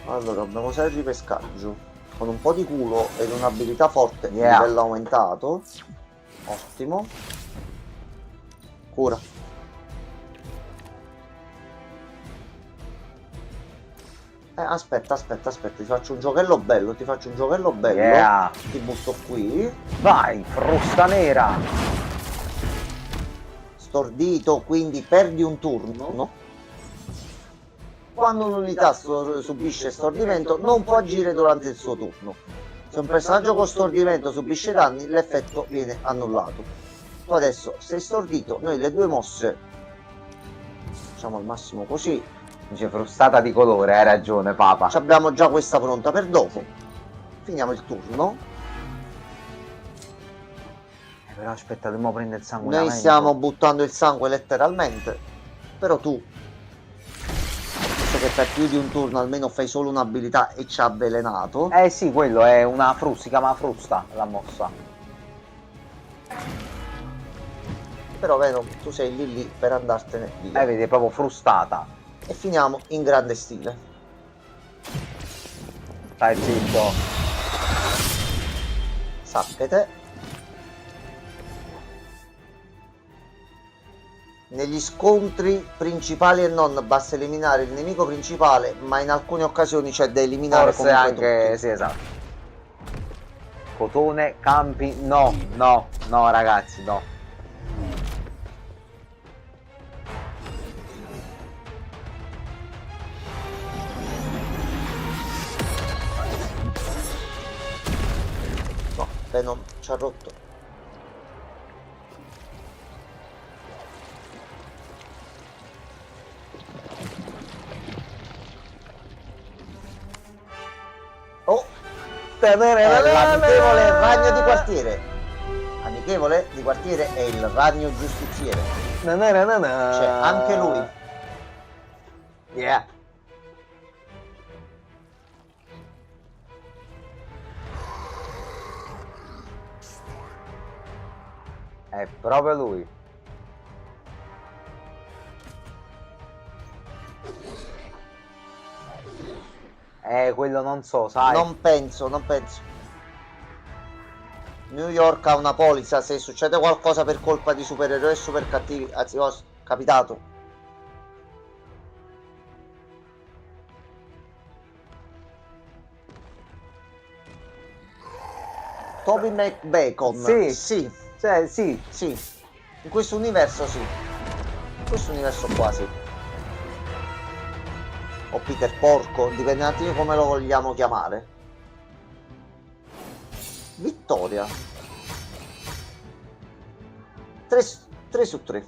Allora, abbiamo 6 ripescaggio. Con un po' di culo ed un'abilità forte, Yeah. livello aumentato. Ottimo. Cura. Aspetta, ti faccio un giocherello bello, Yeah. Ti butto qui. Vai, frusta nera. Stordito, quindi perdi un turno, no? Quando un'unità subisce stordimento non può agire durante il suo turno. Se un personaggio con stordimento subisce danni, l'effetto viene annullato. Tu adesso sei stordito, noi le 2 mosse facciamo al massimo così. Dice frustata di colore, hai ragione, papa. Abbiamo già questa pronta per dopo. Finiamo il turno. Però aspetta, dobbiamo prendere il sanguinamento. Noi stiamo buttando il sangue letteralmente. Però tu, visto che per più di un turno almeno fai solo un'abilità e ci ha avvelenato. Eh sì, quello è una frusta, si chiama frusta la mossa. Però Venom, tu sei lì per andartene via. Vedi, è proprio frustata. E finiamo in grande stile. Stai zitto. Sappete. Negli scontri principali e non basta eliminare il nemico principale, ma in alcune occasioni c'è da eliminare Forse comunque anche... tutti. Sì, esatto. Cotone, campi... No, ragazzi, no. No, Venom ci ha rotto. Oh! L'amichevole ragno di quartiere. Amichevole di quartiere è il ragno giustiziere. C'è anche lui. Yeah. È proprio lui. Quello non so, sai. Non penso. New York ha una polizza, se succede qualcosa per colpa di supereroi e super cattivi, anzi, capitato. Toby McBacon. Sì. Sì. Cioè, sì. Sì. In questo universo sì. In questo universo qua sì. O Peter Porco, dipende un attimo come lo vogliamo chiamare. Vittoria. 3 su 3.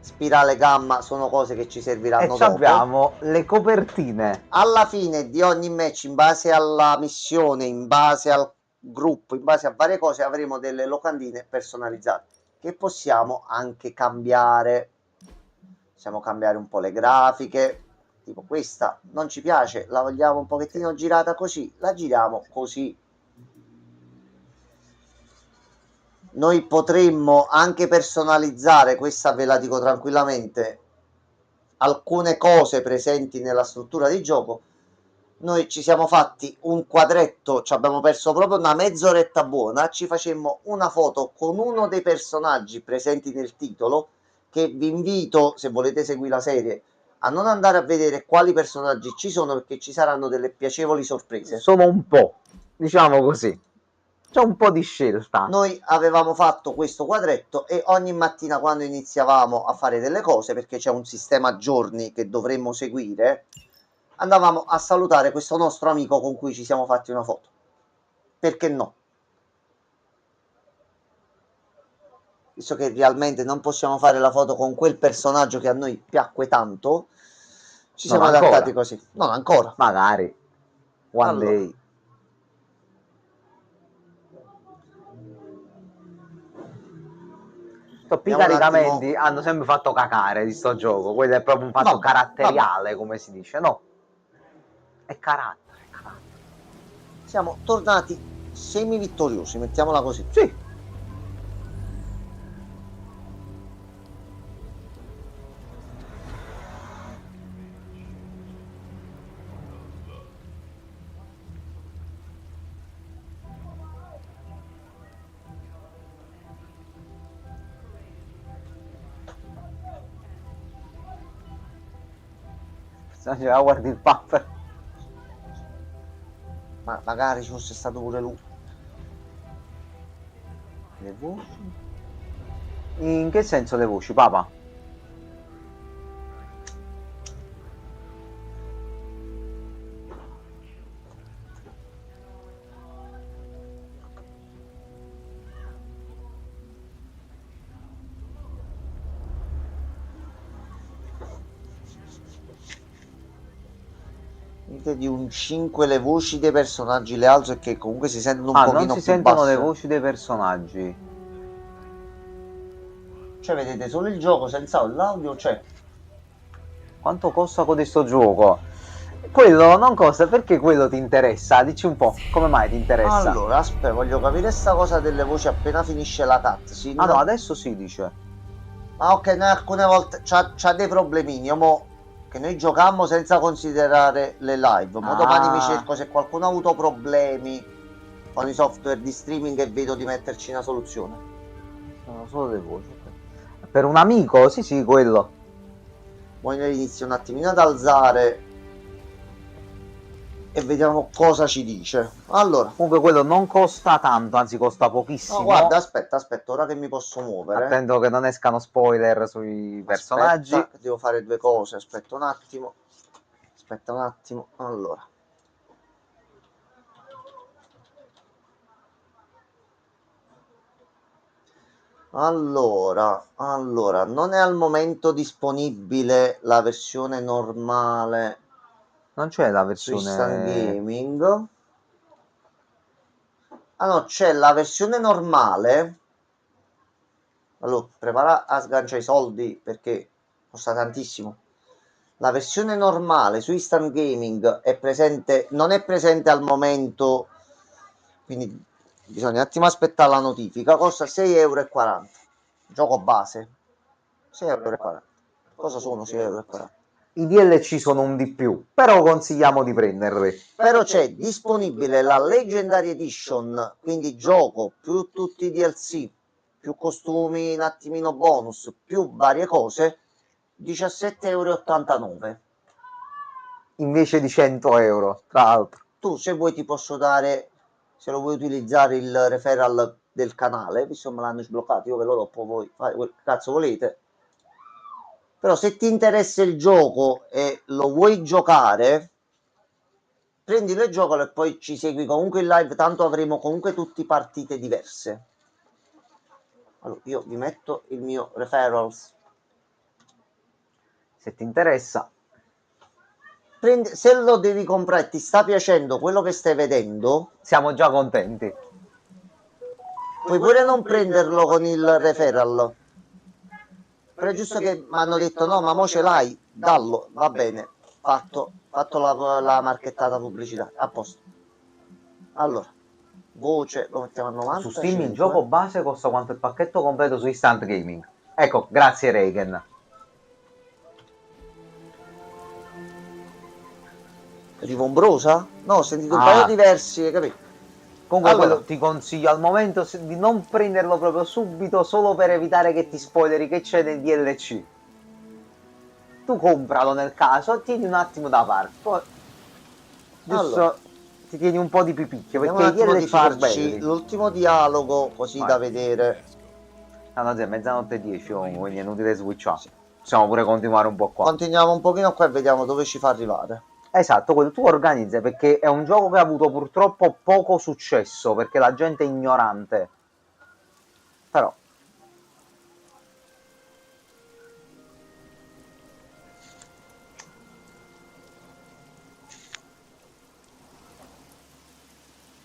Spirale gamma sono cose che ci serviranno E dopo. abbiamo le copertine. Alla fine di ogni match, in base alla missione, in base al gruppo, in base a varie cose, avremo delle locandine personalizzate. che possiamo anche cambiare. Possiamo cambiare un po' le grafiche, tipo questa non ci piace, la vogliamo un pochettino girata così, la giriamo così. Noi potremmo anche personalizzare, questa ve la dico tranquillamente, alcune cose presenti nella struttura di gioco. Noi ci siamo fatti un quadretto, ci abbiamo perso proprio una mezz'oretta buona, ci facemmo una foto con uno dei personaggi presenti nel titolo, che vi invito, se volete seguire la serie, a non andare a vedere quali personaggi ci sono, perché ci saranno delle piacevoli sorprese. Sono un po', diciamo così. C'è un po' di scelta. Noi avevamo fatto questo quadretto e ogni mattina quando iniziavamo a fare delle cose, perché c'è un sistema giorni che dovremmo seguire, andavamo a salutare questo nostro amico con cui ci siamo fatti una foto. Perché no? Visto che realmente non possiamo fare la foto con quel personaggio che a noi piacque tanto, ci Non siamo ancora. adattati così. Non ancora. Magari. One Allora. day. Toppi Vediamo un caricamenti attimo. hanno sempre fatto cacare di sto gioco. Quello è proprio un fatto Vabbè, caratteriale, come si dice, no? È carattere. Siamo tornati semi vittoriosi, mettiamola così. Sì. Guardi il puffer. Ma magari ci fosse stato pure lui. Le voci? In che senso le voci, papà? Di un 5 le voci dei personaggi, le altre che comunque si sentono un Ah, pochino non si più sentono le basse. voci dei personaggi. Cioè vedete solo il gioco senza l'audio, c'è. Quanto costa questo gioco? Quello non costa, perché quello ti interessa? Dici un po', come mai ti interessa? Allora, aspetta, voglio capire sta cosa delle voci appena finisce la cutscene. Ah no, adesso si dice. Ma ok, noi alcune volte c'ha dei problemini, mo che noi giocammo senza considerare le live. Mo domani mi cerco se qualcuno ha avuto problemi con i software di streaming e vedo di metterci una soluzione. Sono solo le voci. Per un amico? Sì, sì, quello. Poi noi inizio un attimino ad alzare e vediamo cosa ci dice. Allora, Comunque quello non costa tanto, anzi costa pochissimo. no, guarda, aspetta, ora che mi posso muovere. Attendo che non escano spoiler sui personaggi. Aspetta, devo fare due cose, aspetta un attimo. Allora. Allora, non è al momento disponibile la versione normale. Non c'è la su Instant versione... Gaming. Ah no, c'è la versione normale. Allora, prepara a sganciare i soldi perché costa tantissimo. La versione normale su Instant Gaming è presente, non è presente al momento, quindi bisogna un attimo aspettare la notifica. Costa 6,40 €. Gioco base 6,40 €. Cosa sono 6,40 €? I DLC sono un di più, però consigliamo di prenderli. Però c'è disponibile la Legendary Edition, quindi gioco più tutti i DLC, più costumi un attimino bonus, più varie cose, 17,89 €. Invece di 100 euro, tra l'altro. Tu se vuoi ti posso dare, se lo vuoi utilizzare il referral del canale, visto che me l'hanno sbloccato, io ve lo do, poi voi fate quel cazzo volete. Però se ti interessa il gioco e lo vuoi giocare, prendilo e giocalo e poi ci segui comunque in live, tanto avremo comunque tutte partite diverse. Allora, io vi metto il mio referrals. Se ti interessa. Se lo devi comprare e ti sta piacendo quello che stai vedendo, siamo già contenti. puoi pure non prenderlo con il referral. Però è giusto che mi hanno detto no, ma mo ce l'hai, dallo, va bene, fatto la marchettata pubblicità, a posto. Allora, voce, lo mettiamo a 95. Su Steam il gioco base costa quanto il pacchetto completo su Instant Gaming. Ecco, grazie Reagan. Rivombrosa? No, ho sentito un paio diversi, hai capito? Comunque Allora, quello ti consiglio al momento di non prenderlo proprio subito, solo per evitare che ti spoileri che c'è nel DLC. Tu compralo nel caso, tieni un attimo da parte, poi giusto allora, ti tieni un po' di pipicchio, vediamo un perché gli attimo di DLC sono farci belli. l'ultimo dialogo così Vai. da vedere. No, è mezzanotte e 10 comunque, quindi è inutile switchare. Possiamo pure continuare un po' qua. Continuiamo un pochino qua e vediamo dove ci fa arrivare. Esatto, quello tu organizzi, perché è un gioco che ha avuto purtroppo poco successo, perché la gente è ignorante. Però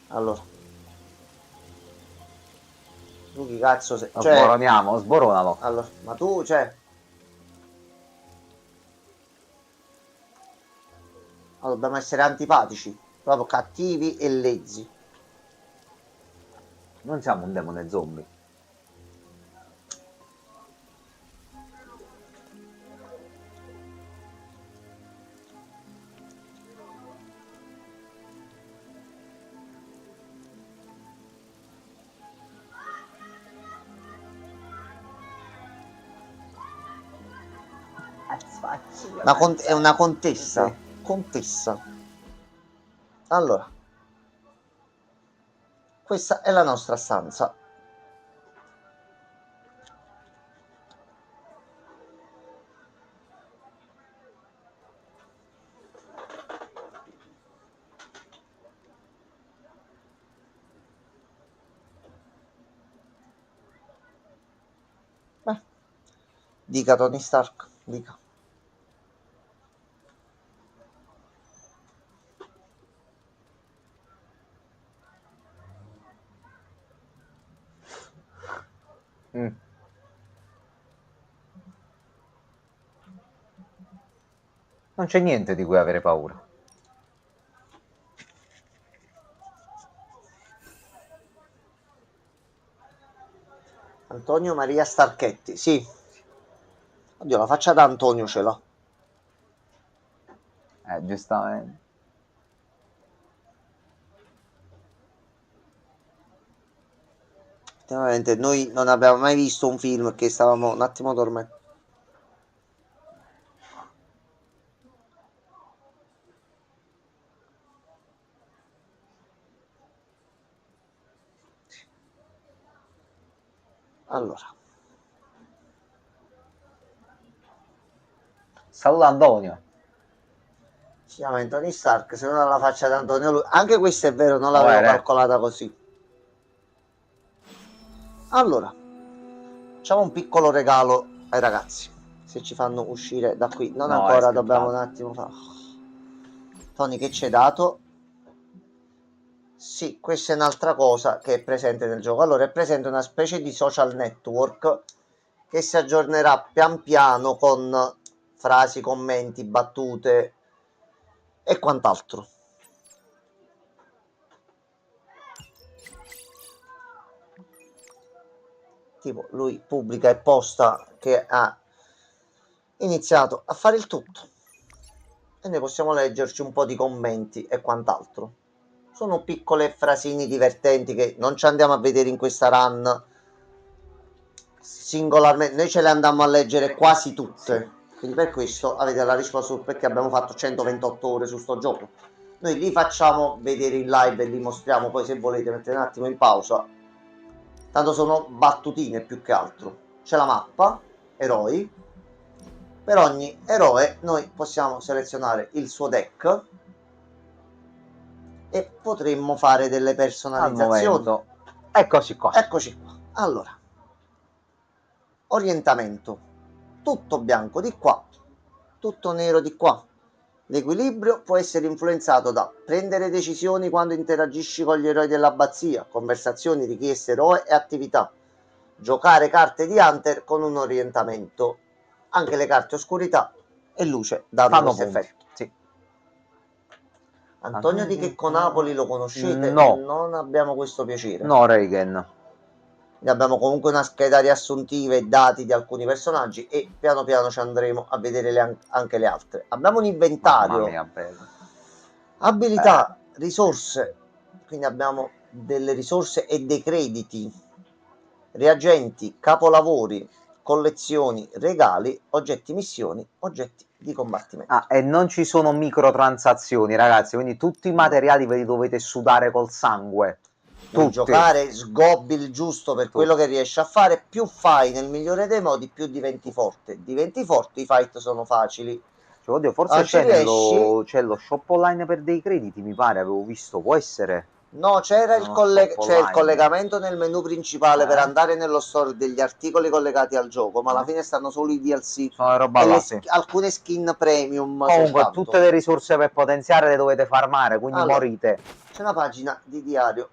Allora, tu chi cazzo sei? sboroniamo, sboronalo. Allora, ma tu, allora, dobbiamo essere antipatici, proprio cattivi e lezzi. Non siamo un demone zombie. È una contessa. Sì. Contessa. Allora, questa è la nostra stanza. Dica Tony Stark, dica. Non c'è niente di cui avere paura. Antonio Maria Starchetti, sì. Oddio, la faccia da Antonio ce l'ha. Giustamente. Effettivamente noi non abbiamo mai visto un film che stavamo un attimo dormendo. Allora. Saluta Antonio. Si chiama Anthony Stark, se non la faccia da Antonio. Anche questo è vero, non l'avevo calcolata così. Allora, facciamo un piccolo regalo ai ragazzi. Se ci fanno uscire da qui. Non No, ancora, dobbiamo un attimo fare. Tony, che ci hai dato? Sì, questa è un'altra cosa che è presente nel gioco. Allora, è presente una specie di social network che si aggiornerà pian piano con frasi, commenti, battute e quant'altro. Tipo, lui pubblica e posta che ha iniziato a fare il tutto e noi possiamo leggerci un po' di commenti e quant'altro. Sono piccole frasini divertenti che non ci andiamo a vedere in questa run singolarmente, noi ce le andiamo a leggere quasi tutte, quindi per questo avete la risposta sul perché abbiamo fatto 128 ore su sto gioco. Noi li facciamo vedere in live e li mostriamo, poi se volete mettere un attimo in pausa, tanto sono battutine più che altro. C'è la mappa eroi, per ogni eroe noi possiamo selezionare il suo deck e potremmo fare delle personalizzazioni. Eccoci qua. Eccoci qua. Allora, orientamento, tutto bianco di qua, tutto nero di qua. L'equilibrio può essere influenzato da prendere decisioni quando interagisci con gli eroi dell'abbazia, conversazioni, richieste eroe e attività. Giocare carte di Hunter con un orientamento. Anche le carte oscurità e luce danno Fanno questo punti. effetto. Sì. Antonio Di Checco Napoli lo conoscete? No. Non abbiamo questo piacere. No, Reagan. Abbiamo comunque una scheda riassuntiva e dati di alcuni personaggi e piano piano ci andremo a vedere anche le altre. Abbiamo un inventario. Mamma mia, bello. Abilità, risorse, quindi abbiamo delle risorse e dei crediti, reagenti, capolavori, collezioni, regali, oggetti missioni, oggetti di combattimento. Ah, e non ci sono microtransazioni, ragazzi, quindi tutti i materiali ve li dovete sudare col sangue. Puoi Tutti. giocare, sgobbi il giusto per quello che riesci a fare, più fai nel migliore dei modi, più diventi forte. Diventi forte, i fight sono facili. Cioè, oddio, forse ci riesci? c'è lo shop online per dei crediti, mi pare, avevo visto, può essere? No, c'era il collegamento nel menu principale per Eh? andare nello store degli articoli collegati al gioco, ma alla fine stanno solo i DLC Sono roba e là, sì. alcune skin premium Comunque, soltanto. tutte le risorse per potenziare le dovete farmare, quindi Allora, morite. c'è una pagina di diario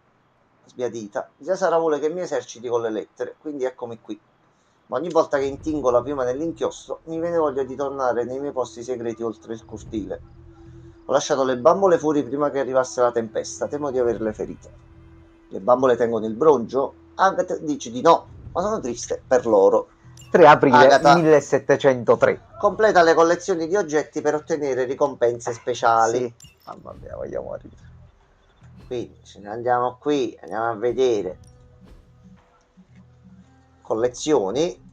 sbiadita. Yasara vuole che mi eserciti con le lettere, quindi eccomi qui. Ma ogni volta che intingo la prima nell'inchiostro, mi viene voglia di tornare nei miei posti segreti oltre il cortile. Ho lasciato le bambole fuori prima che arrivasse la tempesta, temo di averle ferite. Le bambole tengono il broncio? Agatha dice di no, ma sono triste per loro. 3 aprile Agatha 1703. completa le collezioni di oggetti per ottenere ricompense speciali. Sì. Mamma mia, voglio morire. Quindi ce ne andiamo qui, andiamo a vedere collezioni.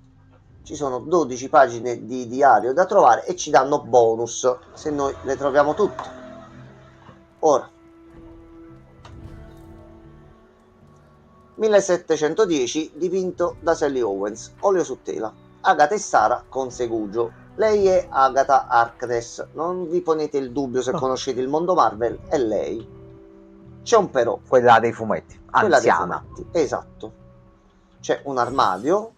Ci sono 12 pagine di diario da trovare e ci danno bonus se noi le troviamo tutte. Ora 1710, dipinto da Sally Owens, olio su tela. Agatha e Sara con segugio. Lei è Agatha Harkness, non vi ponete il dubbio se conoscete il mondo Marvel, è lei. C'è un però, Quella dei fumetti, quella dei anziana. fumetti, esatto. C'è un armadio.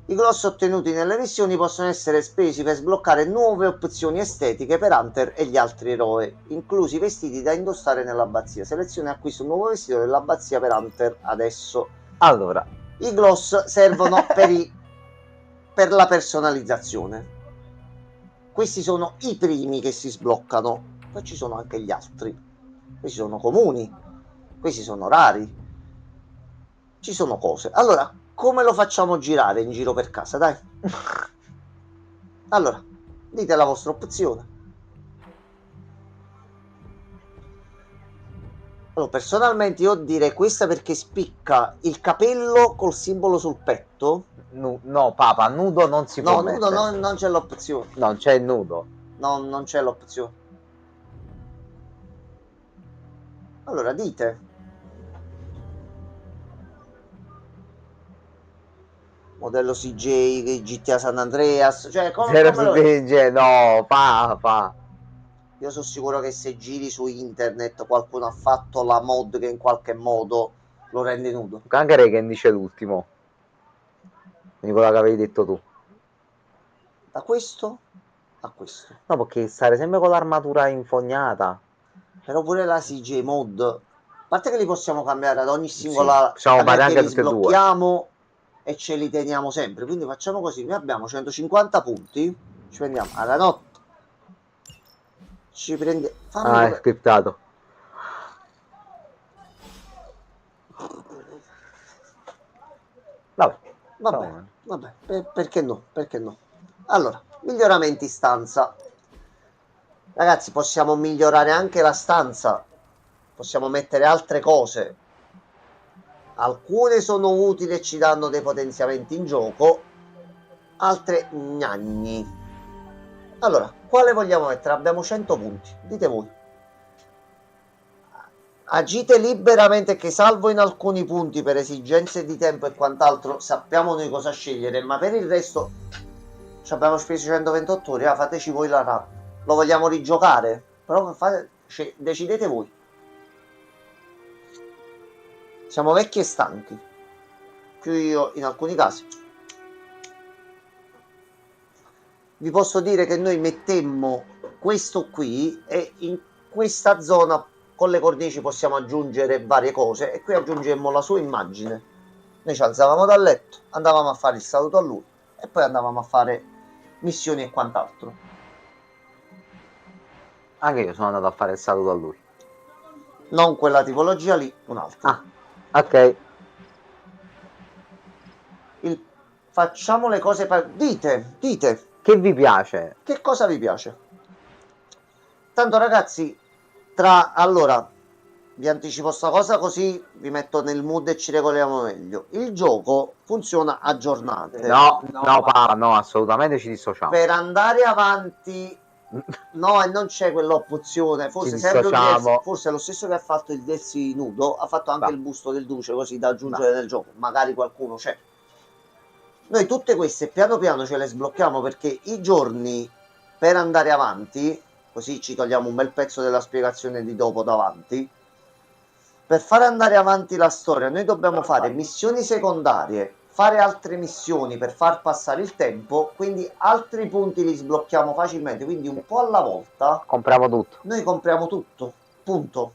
I gloss ottenuti nelle missioni possono essere spesi per sbloccare nuove opzioni estetiche per Hunter e gli altri eroi, inclusi i vestiti da indossare nell'abbazia. Seleziona e acquista un nuovo vestito dell'abbazia per Hunter adesso. Allora, i gloss servono per la personalizzazione. Questi sono i primi che si sbloccano, poi ci sono anche gli altri. Questi sono comuni, questi sono rari. Ci sono cose. Allora, come lo facciamo girare in giro per casa, dai? Allora, dite la vostra opzione. Allora, personalmente io direi questa perché spicca il capello col simbolo sul petto. No, papà, nudo non si può mettere. No, nudo non c'è l'opzione. Non c'è il nudo. No, non c'è l'opzione. Allora, dite. Modello CJ, GTA San Andreas, cioè come no, papà. Io sono sicuro che se giri su internet qualcuno ha fatto la mod che in qualche modo lo rende nudo. Anche Reagan dice l'ultimo. Quindi quello che avevi detto tu. Da questo a questo. No, perché stare sempre con l'armatura infognata. Però pure la CJ mod, a parte che li possiamo cambiare ad ogni singola, sì, anche li sblocchiamo e ce li teniamo sempre. Quindi facciamo così, noi abbiamo 150 punti, ci prendiamo alla notte. Ci prende. È scriptato. Vabbè, perché no? Perché no? Allora, miglioramenti stanza. Ragazzi, possiamo migliorare anche la stanza. Possiamo mettere altre cose. Alcune sono utili e ci danno dei potenziamenti in gioco, altre gnagni. Allora, quale vogliamo mettere? Abbiamo 100 punti, dite voi. Agite liberamente che salvo in alcuni punti per esigenze di tempo e quant'altro sappiamo noi cosa scegliere, ma per il resto ci abbiamo speso 128 ore, fateci voi la run. Lo vogliamo rigiocare? Però decidete voi. Siamo vecchi e stanchi, più io in alcuni casi. Vi posso dire che noi mettemmo questo qui, e in questa zona con le cornici possiamo aggiungere varie cose, e qui aggiungemmo la sua immagine. Noi ci alzavamo dal letto, andavamo a fare il saluto a lui e poi andavamo a fare missioni e quant'altro. Anche io sono andato a fare il saluto a lui. Non quella tipologia lì, un'altra. Ah, ok. Facciamo le cose dite Che vi piace? che cosa vi piace. Tanto ragazzi, allora vi anticipo sta cosa così vi metto nel mood e ci regoliamo meglio. Il gioco funziona a giornate. No, Papa, no, assolutamente ci dissociamo. Per andare avanti, no, e non c'è quell'opzione. Forse sempre forse è lo stesso che ha fatto il Delsi nudo, ha fatto anche il busto del Duce, così da aggiungere nel gioco. Magari qualcuno c'è. Noi tutte queste piano piano ce le sblocchiamo, perché i giorni per andare avanti, così ci togliamo un bel pezzo della spiegazione di dopo davanti. Per fare andare avanti la storia noi dobbiamo fare missioni secondarie, fare altre missioni per far passare il tempo, quindi altri punti li sblocchiamo facilmente, quindi un po' alla volta. Compriamo tutto. Noi compriamo tutto, punto.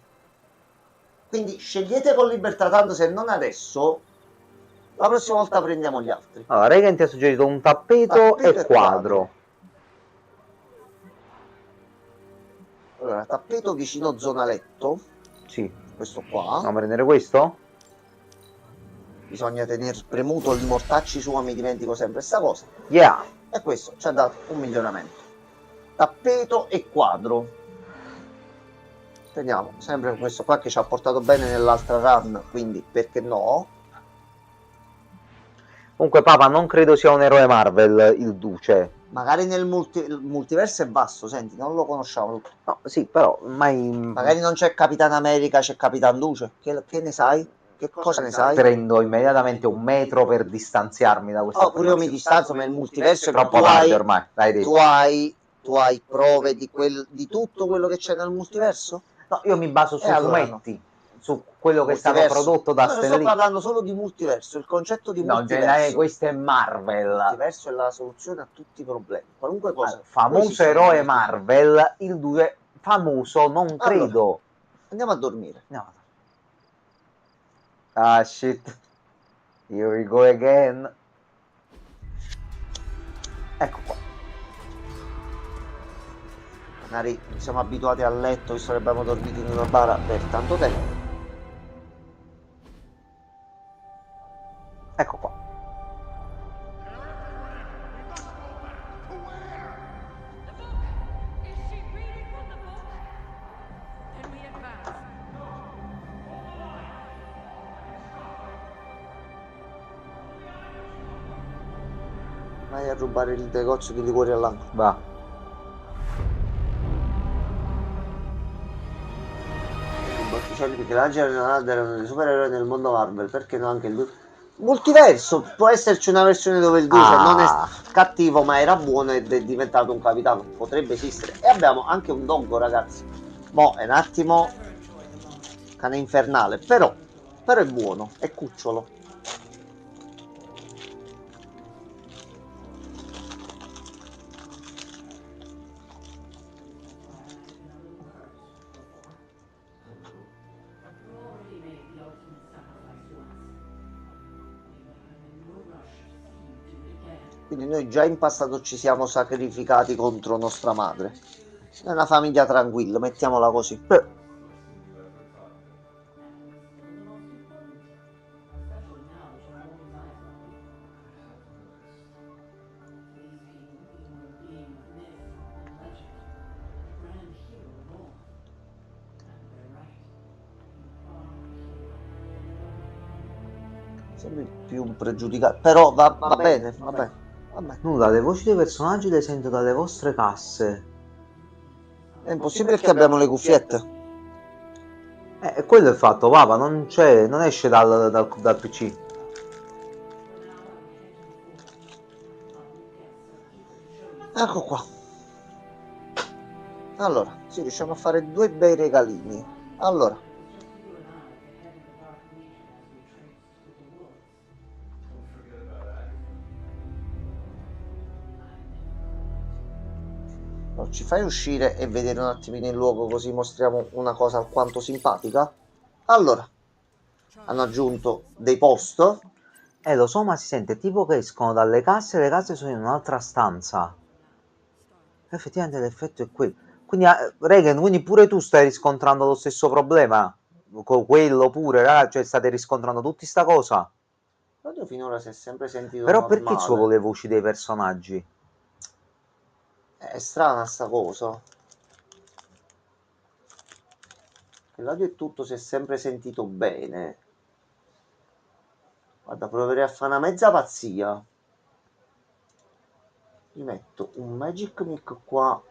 Quindi scegliete con libertà, tanto se non adesso, la prossima volta prendiamo gli altri. Allora, Regan ti ha suggerito un tappeto e quadro. Allora, tappeto vicino zona letto. Sì. Questo qua. Andiamo a prendere questo? Bisogna tenere premuto il mortacci su, mi dimentico sempre sta cosa. Yeah. E questo ci ha dato un miglioramento. Tappeto e quadro. Teniamo sempre questo qua che ci ha portato bene nell'altra run, quindi perché no? Comunque Papa non credo sia un eroe Marvel il Duce. Magari nel multiverso è basso, senti, non lo conosciamo. No, sì, però mai... Magari non c'è Capitan America, c'è Capitan Duce. Che ne sai? Che cosa ne sai? Prendo immediatamente un metro per distanziarmi da questa pure io mi distanzo, ma il multiverso è troppo tardi ormai, l'hai detto. Tu hai prove di tutto quello che c'è nel multiverso? No, io mi baso sui fumetti. No. Su quello che è stato prodotto da Stan Lee. Sto parlando solo di multiverso, il concetto di multiverso. No, questo è Marvel. Il multiverso è la soluzione a tutti i problemi, qualunque cosa. Famoso eroe Marvel, il Duce famoso, non credo. Allora, andiamo a dormire. No. Ah, shit. Here we go again. Ecco qua. Magari siamo abituati a letto, visto che abbiamo dormito in una bara per tanto tempo. Ecco qua. Vai a rubare il negozio di liquori all'angolo. Va. Perché l'Angelo e Leonardo erano dei supereroi nel mondo Marvel, perché no anche il multiverso? Può esserci una versione dove il Duce non è cattivo ma era buono ed è diventato un capitano, potrebbe esistere. E abbiamo anche un doggo, ragazzi. Mo' è un attimo cane infernale, però è buono, è cucciolo. Quindi noi già in passato ci siamo sacrificati contro nostra madre. È una famiglia tranquilla, mettiamola così. Sembri più un pregiudicato, però va bene, va bene. Vabbè. Nulla, le voci dei personaggi le sento dalle vostre casse. È impossibile che abbiamo le cuffiette. Quello è il fatto, Papa, non esce dal PC. Ecco qua. Allora, sì, riusciamo a fare 2 bei regalini. Allora. No, ci fai uscire e vedere un attimino il luogo, così mostriamo una cosa alquanto simpatica. Allora, hanno aggiunto dei post. Lo so, ma si sente tipo che escono dalle casse e le case sono in un'altra stanza. Effettivamente l'effetto è quello. Quindi, Regan, quindi pure tu stai riscontrando lo stesso problema? Con quello pure, cioè state riscontrando tutti sta cosa? Oddio, finora si è sempre sentito Però perché ci sono normale. le voci dei personaggi? È strana sta cosa. Il l'audio e tutto si è sempre sentito bene. Guarda, proverei a fare una mezza pazzia. Gli metto un Magic Mic qua.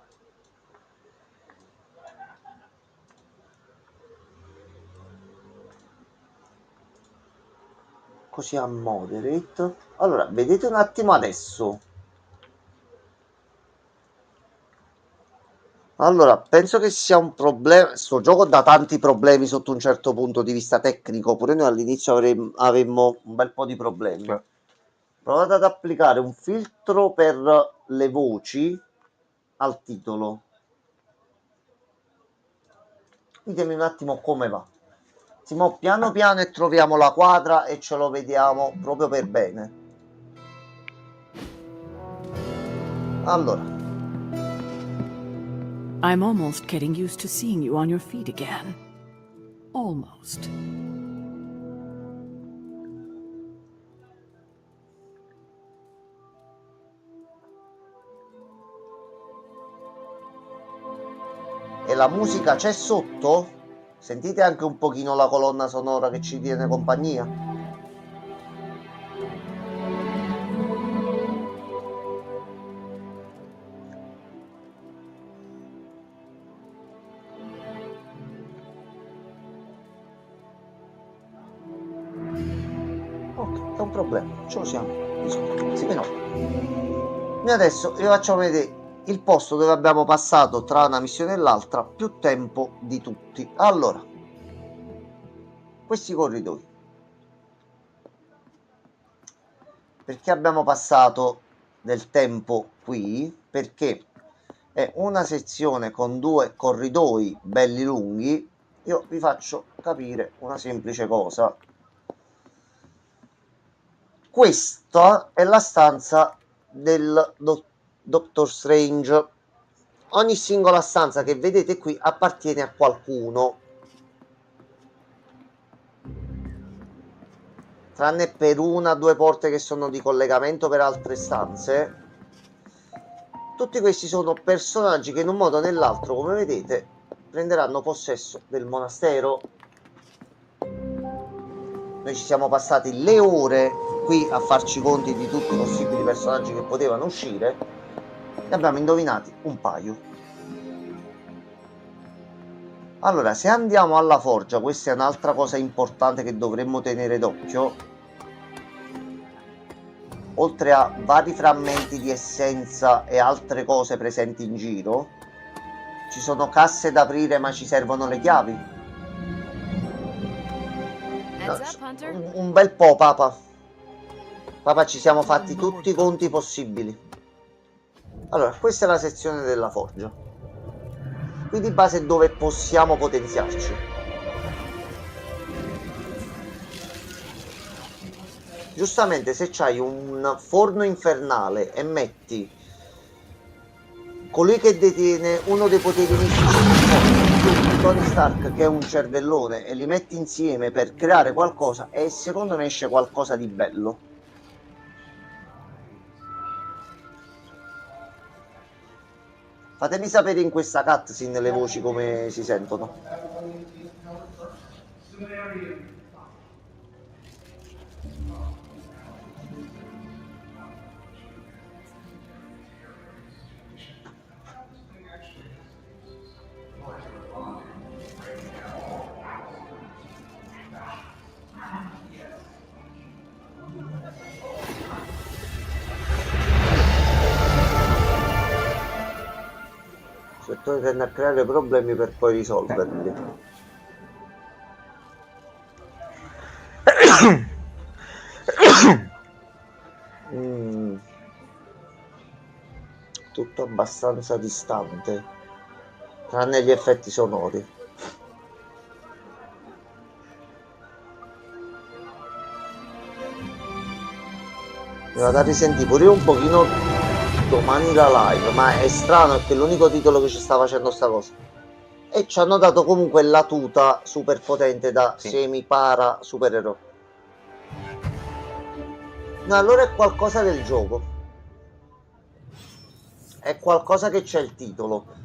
Così a moderate. Allora, vedete un attimo adesso. Allora, penso che sia un problema. Sto gioco dà tanti problemi sotto un certo punto di vista tecnico. Pure noi all'inizio avemmo un bel po' di problemi. Provate ad applicare un filtro per le voci al titolo. Ditemi un attimo come va. Siamo piano piano e troviamo la quadra e ce lo vediamo proprio per bene. Allora, I'm almost getting used to seeing you on your feet again. Almost. e la musica c'è sotto? Sentite anche un pochino la colonna sonora che ci tiene compagnia? Ok, è un problema, ce lo siamo risolti. Sì, però. Noi adesso vi facciamo vedere il posto dove abbiamo passato tra una missione e l'altra più tempo di tutti. Allora, questi corridoi. Perché abbiamo passato del tempo qui? Perché è una sezione con due corridoi belli lunghi. Io vi faccio capire una semplice cosa. Questa è la stanza del Doctor Strange. Ogni singola stanza che vedete qui appartiene a qualcuno, tranne per una o due porte che sono di collegamento per altre stanze. Tutti questi sono personaggi che in un modo o nell'altro, come vedete, prenderanno possesso del monastero. Noi ci siamo passati le ore qui a farci conti di tutti i possibili personaggi che potevano uscire. Ne abbiamo indovinati un paio. Allora, se andiamo alla forgia, questa è un'altra cosa importante che dovremmo tenere d'occhio. Oltre a vari frammenti di essenza e altre cose presenti in giro, ci sono casse da aprire, ma ci servono le chiavi. No, un bel po', Papa. Papa, ci siamo fatti tutti i conti possibili. Allora, questa è la sezione della forgia. Qui di base è dove possiamo potenziarci. Giustamente, se c'hai un forno infernale e metti colui che detiene uno dei poteri mistici di Tony Stark, che è un cervellone, e li metti insieme per creare qualcosa, e secondo me esce qualcosa di bello. Fatemi sapere in questa cutscene le voci come si sentono. Il settore tende a creare problemi per poi risolverli. tutto abbastanza distante, tranne gli effetti sonori. Mi vado a risentire pure un pochino domani la live, ma è strano perché è l'unico titolo che ci sta facendo sta cosa. E ci hanno dato comunque la tuta super potente da semi-para supereroe. No, allora è qualcosa del gioco. È qualcosa che c'è il titolo.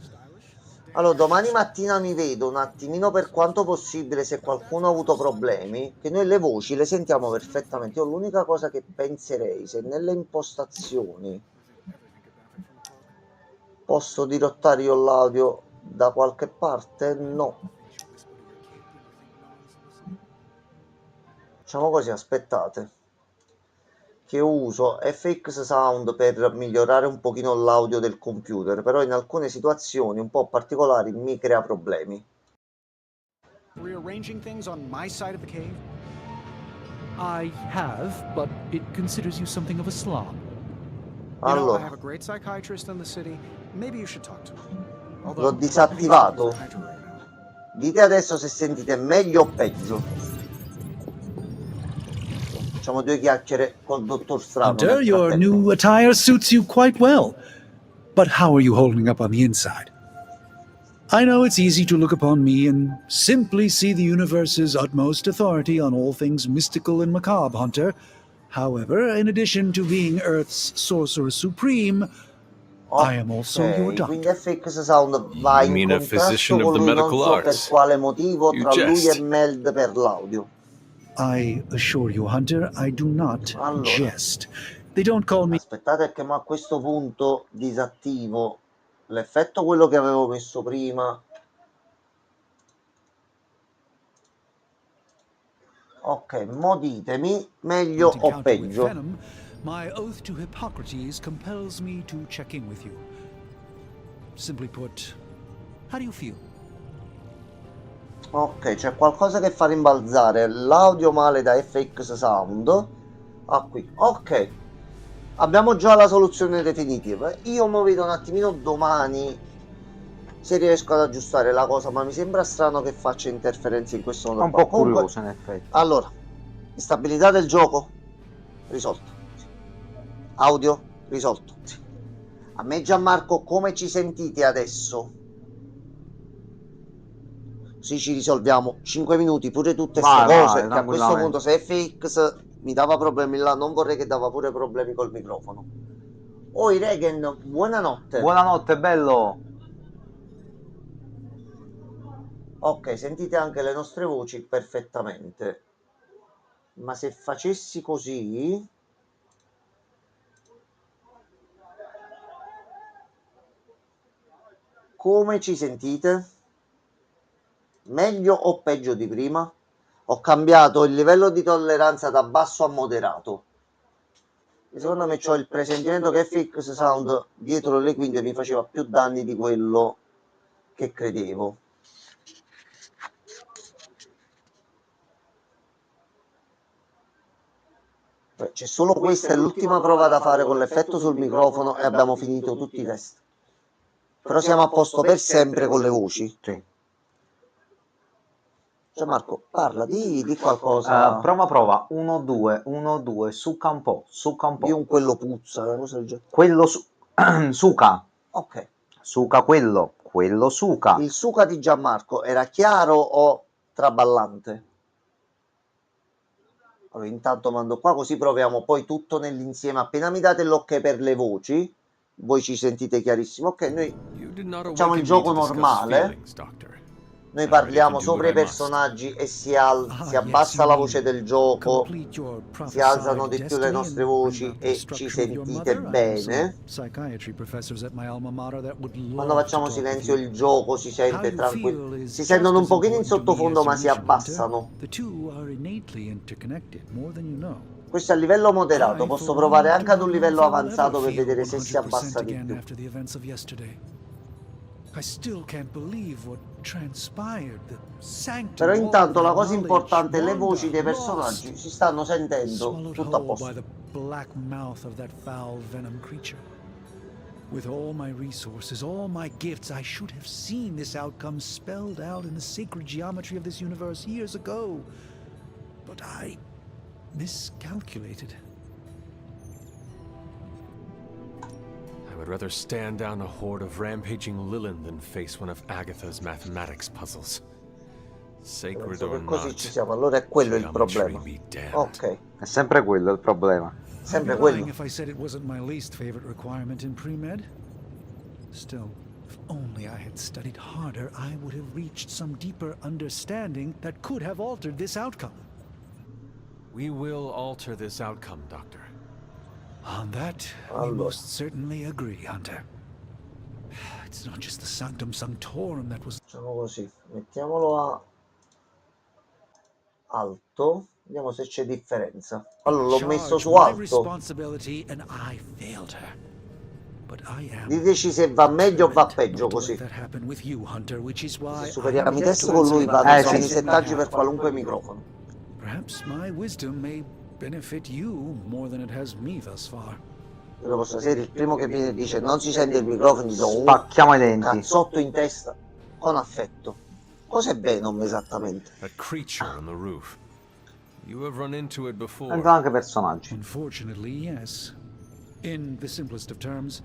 Allora, domani mattina mi vedo un attimino, per quanto possibile, se qualcuno ha avuto problemi, che noi le voci le sentiamo perfettamente. Io l'unica cosa che penserei, se nelle impostazioni posso dirottare io l'audio da qualche parte, no. Facciamo così, aspettate, che uso FX Sound per migliorare un pochino l'audio del computer, però in alcune situazioni un po' particolari mi crea problemi. Rearranging things on my side of the cave? I have, but it considers you something of a slob. You know, I Allora, have a great psychiatrist in the city. Maybe you should talk to him. l'ho disattivato. Dite adesso se sentite meglio o peggio. Facciamo due chiacchiere col dottor Strano. Hunter, your new attire suits you quite well. But how are you holding up on the inside? I know it's easy to look upon me and simply see the universe's utmost authority on all things mystical and macabre, Hunter. However, in addition to being Earth's sorcerer supreme, I am also your quindi doctor. FX Sound va in mean a contrasto physician con of the lui, non medical so per arts? quale motivo, You tra lui jest. e Meld per l'audio. I assure you, Hunter, I do not Allora. jest. They don't call me. Aspettate che ma a questo punto disattivo l'effetto, quello che avevo messo prima. Ok, mo ditemi meglio To o counter with peggio. venom, my oath to Hippocrates compels me to check in with you. Simply put, how do you feel? Ok, c'è qualcosa che fa rimbalzare l'audio male da FX Sound. Ah, qui. Ok, abbiamo già la soluzione definitiva. Io mi vedo un attimino domani se riesco ad aggiustare la cosa, ma mi sembra strano che faccia interferenze in questo modo. È un qua. po' curioso, in effetti. Allora, instabilità del gioco risolto. Audio risolto. A me Gianmarco, come ci sentite adesso? Sì, ci risolviamo 5 minuti pure tutte queste Vai, cose, che a questo tranquillamente. punto se FX mi dava problemi là, non vorrei che dava pure problemi col microfono. Oi Regen, buonanotte. Buonanotte, bello. Ok, sentite anche le nostre voci perfettamente. Ma se facessi così... Come ci sentite? Meglio o peggio di prima? Ho cambiato il livello di tolleranza da basso a moderato. E secondo me c'ho il presentimento che FX Sound dietro le quinte mi faceva più danni di quello che credevo. C'è solo questa, è l'ultima prova da fare con l'effetto sul microfono e abbiamo finito tutti i test. Però siamo a posto per sempre con le voci. Sì. Gianmarco, parla, di qualcosa. Prova. 1, 2, 1, 2, succa un po', succa un po'. Di un quello puzza, una cosa del genere. Quello suca. Ok. Suca quello suca. Il suca di Gianmarco era chiaro o traballante? Allora, intanto mando qua così proviamo poi tutto nell'insieme. Appena mi date l'ok per le voci, voi ci sentite chiarissimo. Ok, noi facciamo il gioco normale. Noi parliamo sopra i personaggi e si abbassa la voce del gioco, si alzano di più le nostre voci e ci sentite bene. Quando facciamo silenzio il gioco si sente tranquillo, si sentono un pochino in sottofondo ma si abbassano. Questo è a livello moderato, posso provare anche ad un livello avanzato per vedere se si abbassa di più. Però intanto la cosa importante, le voci dei personaggi si stanno sentendo tutto a posto. With all my resources, all my gifts, I should have seen this outcome spelled out in the sacred geometry of this universe years ago. But I miscalculated. I would rather stand down a horde of rampaging Lilin than face one of Agatha's mathematics puzzles. Sacred Penso or che così not, ci siamo, allora è quello il geometry problema. be damned. Ok, È sempre quello il problema. sempre I'd be lying quello. if I said it wasn't my least favorite requirement in pre-med. Still, if only I had studied harder, I would have reached some deeper understanding that could have altered this outcome. We will alter this outcome, Doctor. On that, we Allora. most certainly agree, Hunter. It's not just the Sanctum Sanctorum that was... Facciamo così, mettiamolo a alto, vediamo se c'è differenza. Allora l'ho messo charged su with my alto. responsibility and I failed her. But I am Diteci se va meglio o va peggio not to let così. that happen with you, Hunter, which is why Se superiamo i I test con lui vanno sì. i settaggi per qualunque microfono. Perhaps my wisdom may benefit you more than it has me thus far. Io dopo stasera il primo che viene e dice non si sente il microfono, gli do un Spacchiamo i denti. cazzotto in testa con affetto. Cos'è Venom esattamente? That creature on the roof. You have run into it before. Entrano anche personaggi. Unfortunately, yes. In the simplest of terms,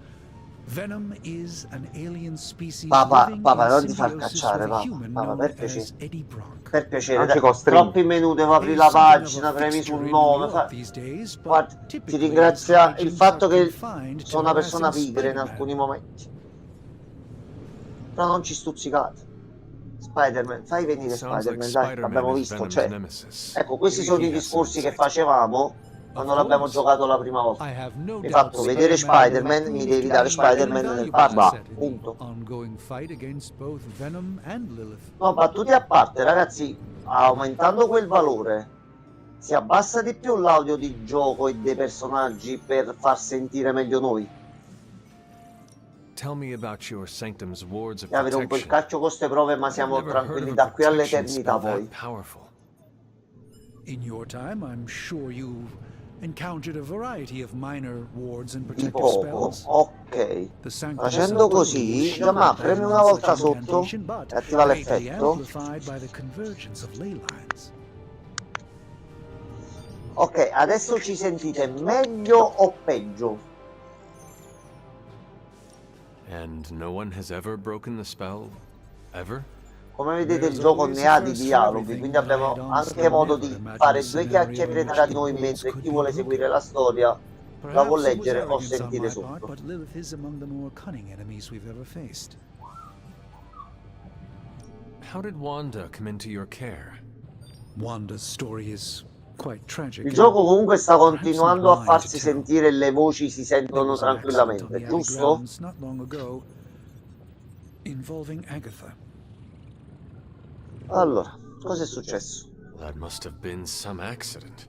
Venom is an alien species Papà, living papà, in non ti far symbiosis cacciare, with a papà. human Papà, known per as piacere. Eddie Brock. Per piacere, Non ci dai, costringi. troppi menu, devo aprire la Is something of a pagina, premi fixture sul in nome. New York these days, but Guarda, ti typically ringrazia his il hijinks fatto are che confined to sono una persona harassing pigra in Spider-Man. alcuni momenti. Però non ci stuzzicate. Spider-Man, fai venire Sounds like Spider-Man, dai, Spider-Man l'abbiamo is visto, Venom's cioè. nemesis. Ecco, questi Maybe sono i he has some discorsi che insight. facevamo quando l'abbiamo giocato la prima volta. I have no Mi hai doubt fatto vedere Spider-Man Spider-Man, will mi prove devi to dare be Spider-Man nel invaluable parco, asset in the punto. ongoing fight against both Venom and Lilith. No, battute a parte, ragazzi, aumentando quel valore si abbassa di più l'audio di gioco e dei personaggi per far sentire meglio noi. Tell me about your sanctum's wards of E avere un po' il protection. caccio con queste prove, ma I've siamo never heard tranquilli of a da qui protection all'eternità spell poi. that powerful. In your time, I'm sure you've encountered a variety of minor wards and Di protective poco, spells. ok. The Sanctum Facendo Sanctorum così, will già ma shield premi una such volta sotto incantation, but e attiva greatly l'effetto. amplified by the convergence of ley lines. Ok, adesso ci sentite meglio o peggio? And no one has ever broken the spell? Ever? Come vedete il gioco ne ha di dialoghi, quindi abbiamo anche modo di fare due chiacchiere tra di noi mentre chi vuole seguire la storia la può Perhaps it was leggere o arrogance on sentire my part, sotto. but Lilith is among the more cunning enemies we've ever faced. How did Wanda come into your care? Wanda's story is quite tragic. Il and gioco comunque sta perhaps continuando not a mine farsi to tell. sentire e le voci si There sentono was an accident on the tranquillamente, Abbey giusto? grounds not long ago involving Agatha. Allora, cosa è successo? That must have been some accident.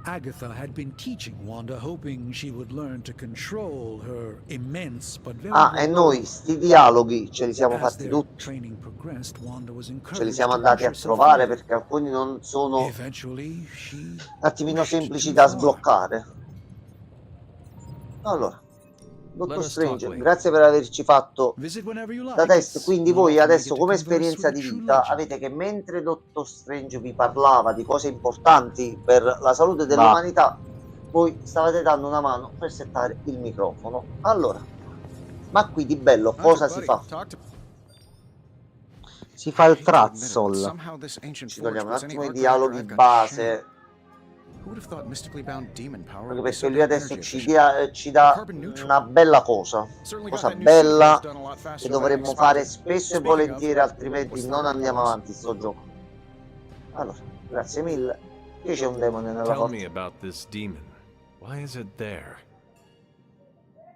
Agatha had been teaching Wanda, hoping she would learn to control her immense but very Ah, e noi sti dialoghi ce li siamo As fatti their tutti, training progressed, Wanda was ce li encouraged siamo to andati a push herself trovare further. perché alcuni non sono Eventually, she un attimino pushed semplici too da far. sbloccare. Allora, Let Dottor us Strange, talk, Lee. grazie per averci fatto Visit whenever you like. da test, It's quindi not voi often we adesso get to come converse esperienza with di a true vita legend. avete che mentre Dottor Strange vi parlava di cose importanti per la salute dell'umanità, voi stavate dando una mano per settare il microfono. Allora, ma qui di bello cosa si fa? Si fa il trazzol. Ci togliamo un attimo i dialoghi base, Who would have thought mystically bound demon power anche would be perché so lui adesso energy ci, efficient? ci dà una bella cosa, Certainly got cosa that new suit bella done a lot faster che than I dovremmo fare expected. spesso e Speaking of, volentieri, altrimenti what's non that andiamo noise? avanti sto gioco. Allora, grazie mille. Qui c'è un demone nella Tell porta. me about this demon. Why is it there?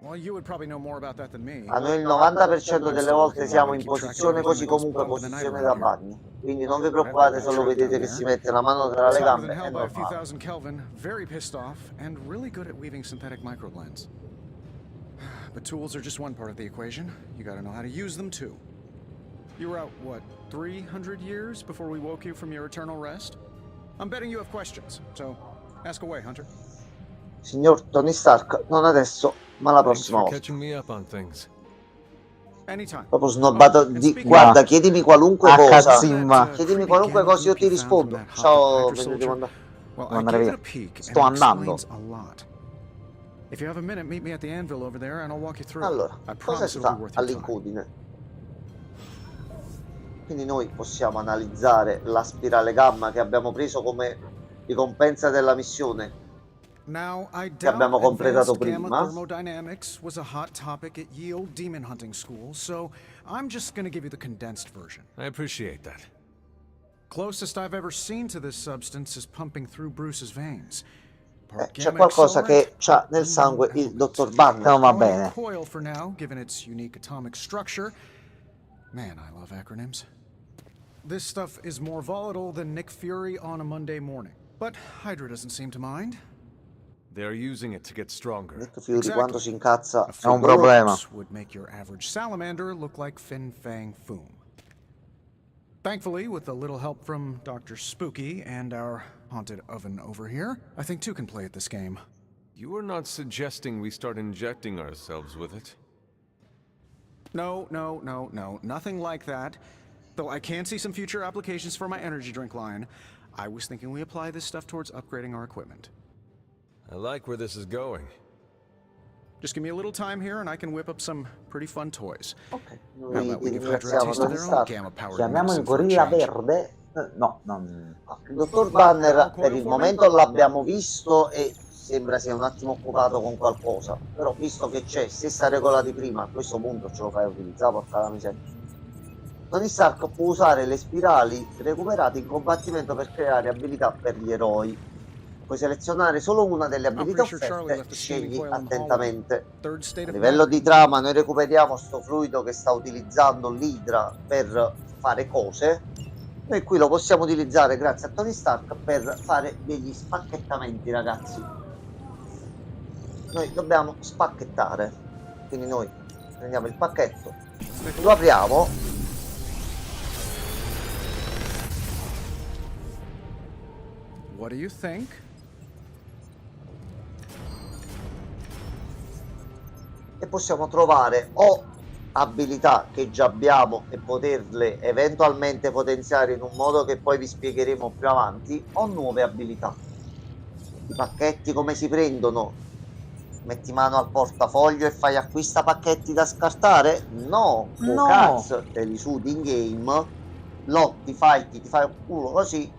Well, you would probably know more about that than me. A noi il 90% delle volte siamo in posizione così comunque posizione da bagno, quindi non vi preoccupate se lo vedete che si mette la mano tra le It's hotter gambe, than è hell by a few normale. thousand Kelvin, very pissed off, and really good at weaving synthetic microblends. But tools are just one part of the equation. You gotta know how to use them too. You were out, what, 300 years before we woke you from your eternal rest? I'm betting you have questions, so ask away, Hunter. Signor Tony Stark, non adesso. Ma la Thanks prossima for volta. catching me up on things. Anytime. Proprio snobbato and di... speaking Guarda, of- chiedimi qualunque a cosa. cazzimma. Chiedimi qualunque cosa, io ti rispondo. Ciao, devo andare. Well, Devo I andare gave via. it a peek, Sto and it andando. explains a lot. If you have a minute, meet me at the anvil over there, and I'll walk you through. Allora, I cosa promise si it'll be fa worth your time. all'incudine? Quindi noi possiamo analizzare la spirale gamma che abbiamo preso come ricompensa della missione. Now, I Che abbiamo doubt completato advanced gamma prima. thermodynamics was a hot topic at ye old demon hunting school, so I'm just gonna give you the condensed version. I appreciate that. Closest I've ever seen to this substance is pumping through Bruce's veins. Part C'è gamma qualcosa che accelerant, c'ha nel unknown sangue il element. dottor Banner. No, va Calling it bene. coil for now, given its unique atomic structure. Man, I love acronyms. This stuff is more volatile than Nick Fury on a Monday morning, but Hydra doesn't seem to mind. They're using it to get stronger. Nick Fury Exactly. quando si incazza A È un few problema. drops would make your average salamander look like Fin Fang Foom. Thankfully, with a little help from Dr. Spooky and our haunted oven over here, I think two can play at this game. You are not suggesting we start injecting ourselves with it? No, nothing like that. Though I can see some future applications for my energy drink line. I was thinking we apply this stuff towards upgrading our equipment. I like where this is going. Just give me a little time here and I can whip up some pretty fun toys. Ok, How noi about ti we give Hydra a ringraziamo taste of Tony their own Stark. gamma-powered Chiamiamo il medicine for a gorilla change? verde. No, non... Il dottor Banner per il momento l'abbiamo visto e sembra sia un attimo occupato con qualcosa, però visto che c'è stessa regola di prima, a questo punto ce lo fai utilizzare, porca la miseria. Tony Stark può usare le spirali recuperate in combattimento per creare abilità per gli eroi. Puoi selezionare solo una delle abilità offerte, scegli attentamente. Third state A of livello matter. di trama noi recuperiamo sto fluido che sta utilizzando l'Hydra per fare cose. Noi qui lo possiamo utilizzare grazie a Tony Stark per fare degli spacchettamenti, ragazzi. Noi dobbiamo spacchettare. Quindi noi prendiamo il pacchetto, lo apriamo. What do you think? E possiamo trovare o abilità che già abbiamo e poterle eventualmente potenziare in un modo che poi vi spiegheremo più avanti, o nuove abilità. I pacchetti come si prendono? Metti mano al portafoglio e fai acquista pacchetti da scartare? No, No. cazzo, te li sudi in game, lotti, fight, ti fai un culo così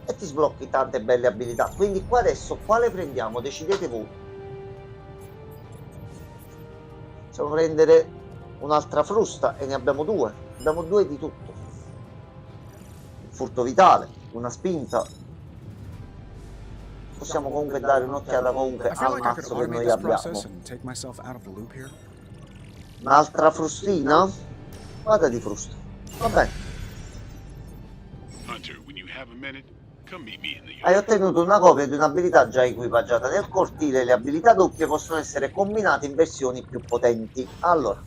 e ti sblocchi tante belle abilità. Quindi qua adesso quale prendiamo? Decidete voi. Possiamo prendere un'altra frusta e ne abbiamo due di tutto. Un furto vitale, una spinta. Possiamo comunque dare un'occhiata comunque I feel al like I could mazzo che automate noi this abbiamo. process and take myself out of the loop here. Un'altra frustina? Vada di frusta. Va bene. Hunter, when you have a minute, come meet me in the Hai yard. ottenuto una copia di un'abilità già equipaggiata nel cortile. Le abilità doppie possono essere combinate in versioni più potenti. Allora,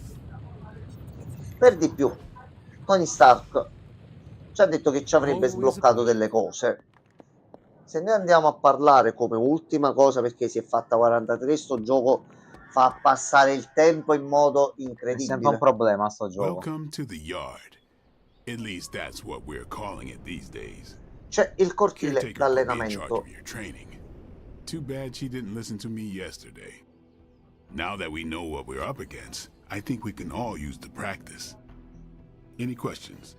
per di più, Tony Stark ci ha detto che ci avrebbe sbloccato delle cose. Se noi andiamo a parlare come ultima cosa, perché si è fatta 43, sto gioco fa passare il tempo in modo È sempre un incredibile. problema sto gioco. Welcome to the yard. At least that's what we're calling it these days. C'è il cortile Caretaker put me in charge d'allenamento. of your training. Too bad she didn't listen to me yesterday. Now that we know what we're up against, I think we can all use the practice. Any questions?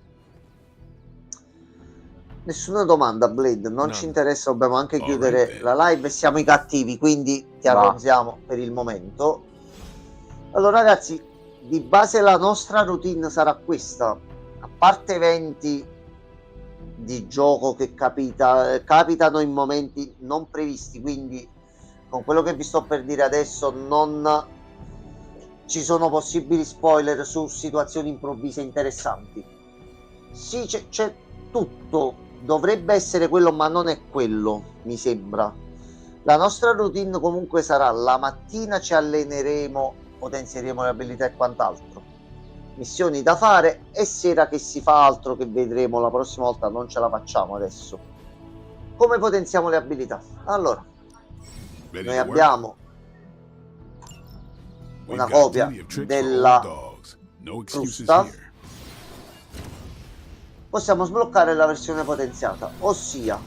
Nessuna domanda, Blade, non No. ci interessa, dobbiamo anche Alright chiudere then. la live e siamo i cattivi, quindi ti Va. arronziamo per il momento. Allora ragazzi, di base la nostra routine sarà questa, a parte eventi di gioco che capitano in momenti non previsti, quindi con quello che vi sto per dire adesso non ci sono possibili spoiler su situazioni improvvise interessanti. Sì, c'è tutto, dovrebbe essere quello, ma non è quello, mi sembra. La nostra routine comunque sarà: la mattina ci alleneremo, potenzieremo le abilità e quant'altro, missioni da fare, e sera che si fa altro che vedremo la prossima volta, non ce la facciamo adesso. Come potenziamo le abilità? Allora, Ready noi to work? abbiamo We've una got copia plenty of tricks for old della dogs. No excuses frusta, here. possiamo sbloccare la versione potenziata, ossia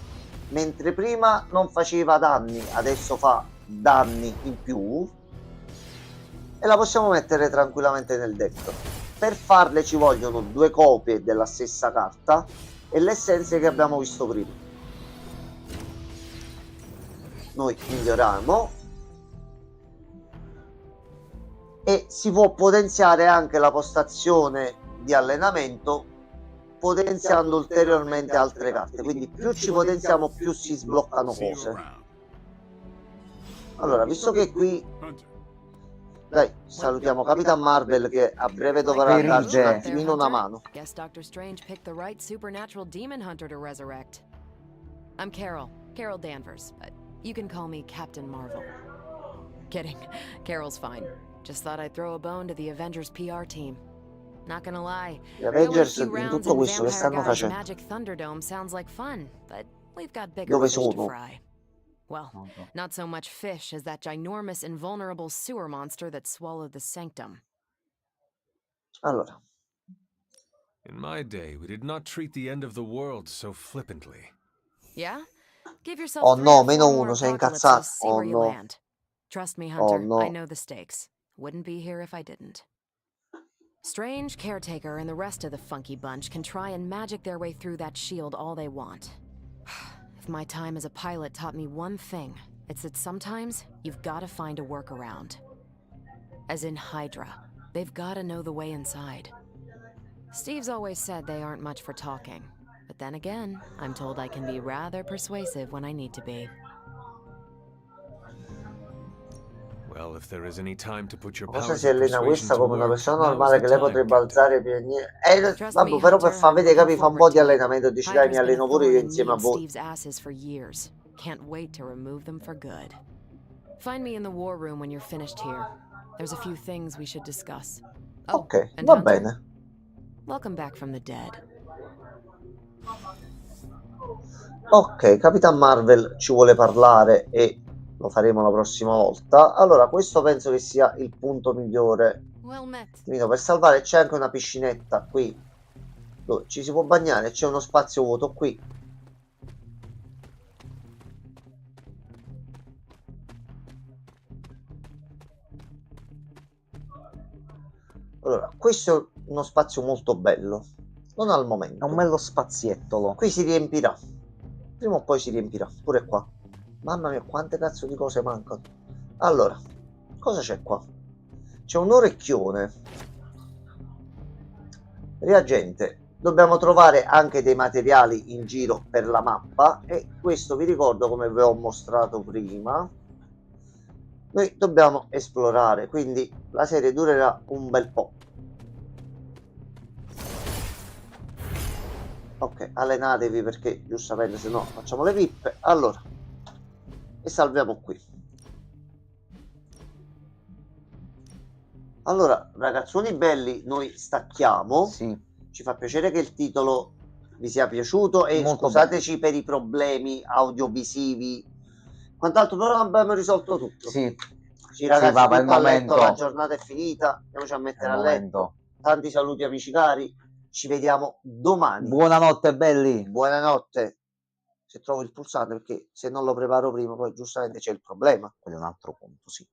mentre prima non faceva danni, adesso fa danni in più e la possiamo mettere tranquillamente nel deck. Per farle ci vogliono 2 copie della stessa carta e le essenze che abbiamo visto prima. Noi miglioriamo e si può potenziare anche la postazione di allenamento potenziando ulteriormente altre carte, quindi più ci potenziamo più si sbloccano See you cose. around. Allora, visto che qui, Hunter. dai, salutiamo Capitan Marvel che a breve dovrà Like darci un Perige. attimino una mano. Guess Doctor Strange picked the right supernatural demon hunter to resurrect. I'm Carol Danvers, but you can call me Captain Marvel. Kidding, Carol's fine. Just thought I'd throw a bone to the Avengers PR team. Not gonna lie, Gli Avengers few in rounds tutto in questo che Vampire stanno Guy's facendo? Magic Thunderdome sounds like fun, but we've got bigger Dove fish to sono? fry. Well, not so much fish as that ginormous invulnerable sewer monster that swallowed the sanctum. Allora, In my day, we did not treat the end of the world so flippantly. Yeah? Give yourself oh 3 no, or 4 meno more uno, sei apocalypses, incazzato. see Oh where you no, land. Trust me, oh Hunter, I no. know the stakes. Wouldn't be here if I didn't. Strange, Caretaker, and the rest of the funky bunch can try and magic their way through that shield all they want. If my time as a pilot taught me one thing, it's that sometimes you've gotta find a workaround. As in Hydra, they've gotta know the way inside. Steve's always said they aren't much for talking, but then again, I'm told I can be rather persuasive when I need to be. Well, if there is any time to put your Cosa powers si of allena persuasion questa to come una work, persona now is normale the che lei time, potrebbe Captain. alzare per niente? Trust Vabbè, me, però per Hunter, far I'm vedere looking capi fa un po' forward di to it. allenamento, dici dai mi Hydra's been a alleno pure io thorn in insieme me a and voi. Steve's asses for years. Can't wait to remove them for good. Find me in the war room when you're finished here. There's a few things we should discuss. Oh, Ok, and va Hunter, bene. welcome back from the dead. Ok, Capitan Marvel ci vuole parlare e lo faremo la prossima volta. Allora, questo penso che sia il punto migliore Well met. per salvare. C'è anche una piscinetta qui dove ci si può bagnare, c'è uno spazio vuoto qui. Allora, questo è uno spazio molto bello, non al È momento. un bello spaziettolo. Qui si riempirà, prima o poi si riempirà, pure qua. Mamma mia, quante cazzo di cose mancano. Allora, cosa c'è qua? C'è un orecchione. Reagente. Dobbiamo trovare anche dei materiali in giro per la mappa e questo vi ricordo come vi ho mostrato prima. Noi dobbiamo esplorare, quindi la serie durerà un bel po'. Ok, allenatevi perché giustamente se no facciamo le pippe. Allora, e salviamo qui. Allora, ragazzoni belli, noi stacchiamo. Sì, Ci fa piacere che il titolo vi sia piaciuto e molto scusateci per i problemi audiovisivi. Quant'altro, però abbiamo risolto tutto. sì, Sì, ragazzi, va, per il tutto a letto, momento. la giornata è finita, andiamoci a Per mettere il a letto. momento. Tanti saluti amici cari, ci vediamo domani. Buonanotte belli. Buonanotte. Se trovo il pulsante, perché se non lo preparo prima poi giustamente c'è il problema. Quello è un altro punto, sì.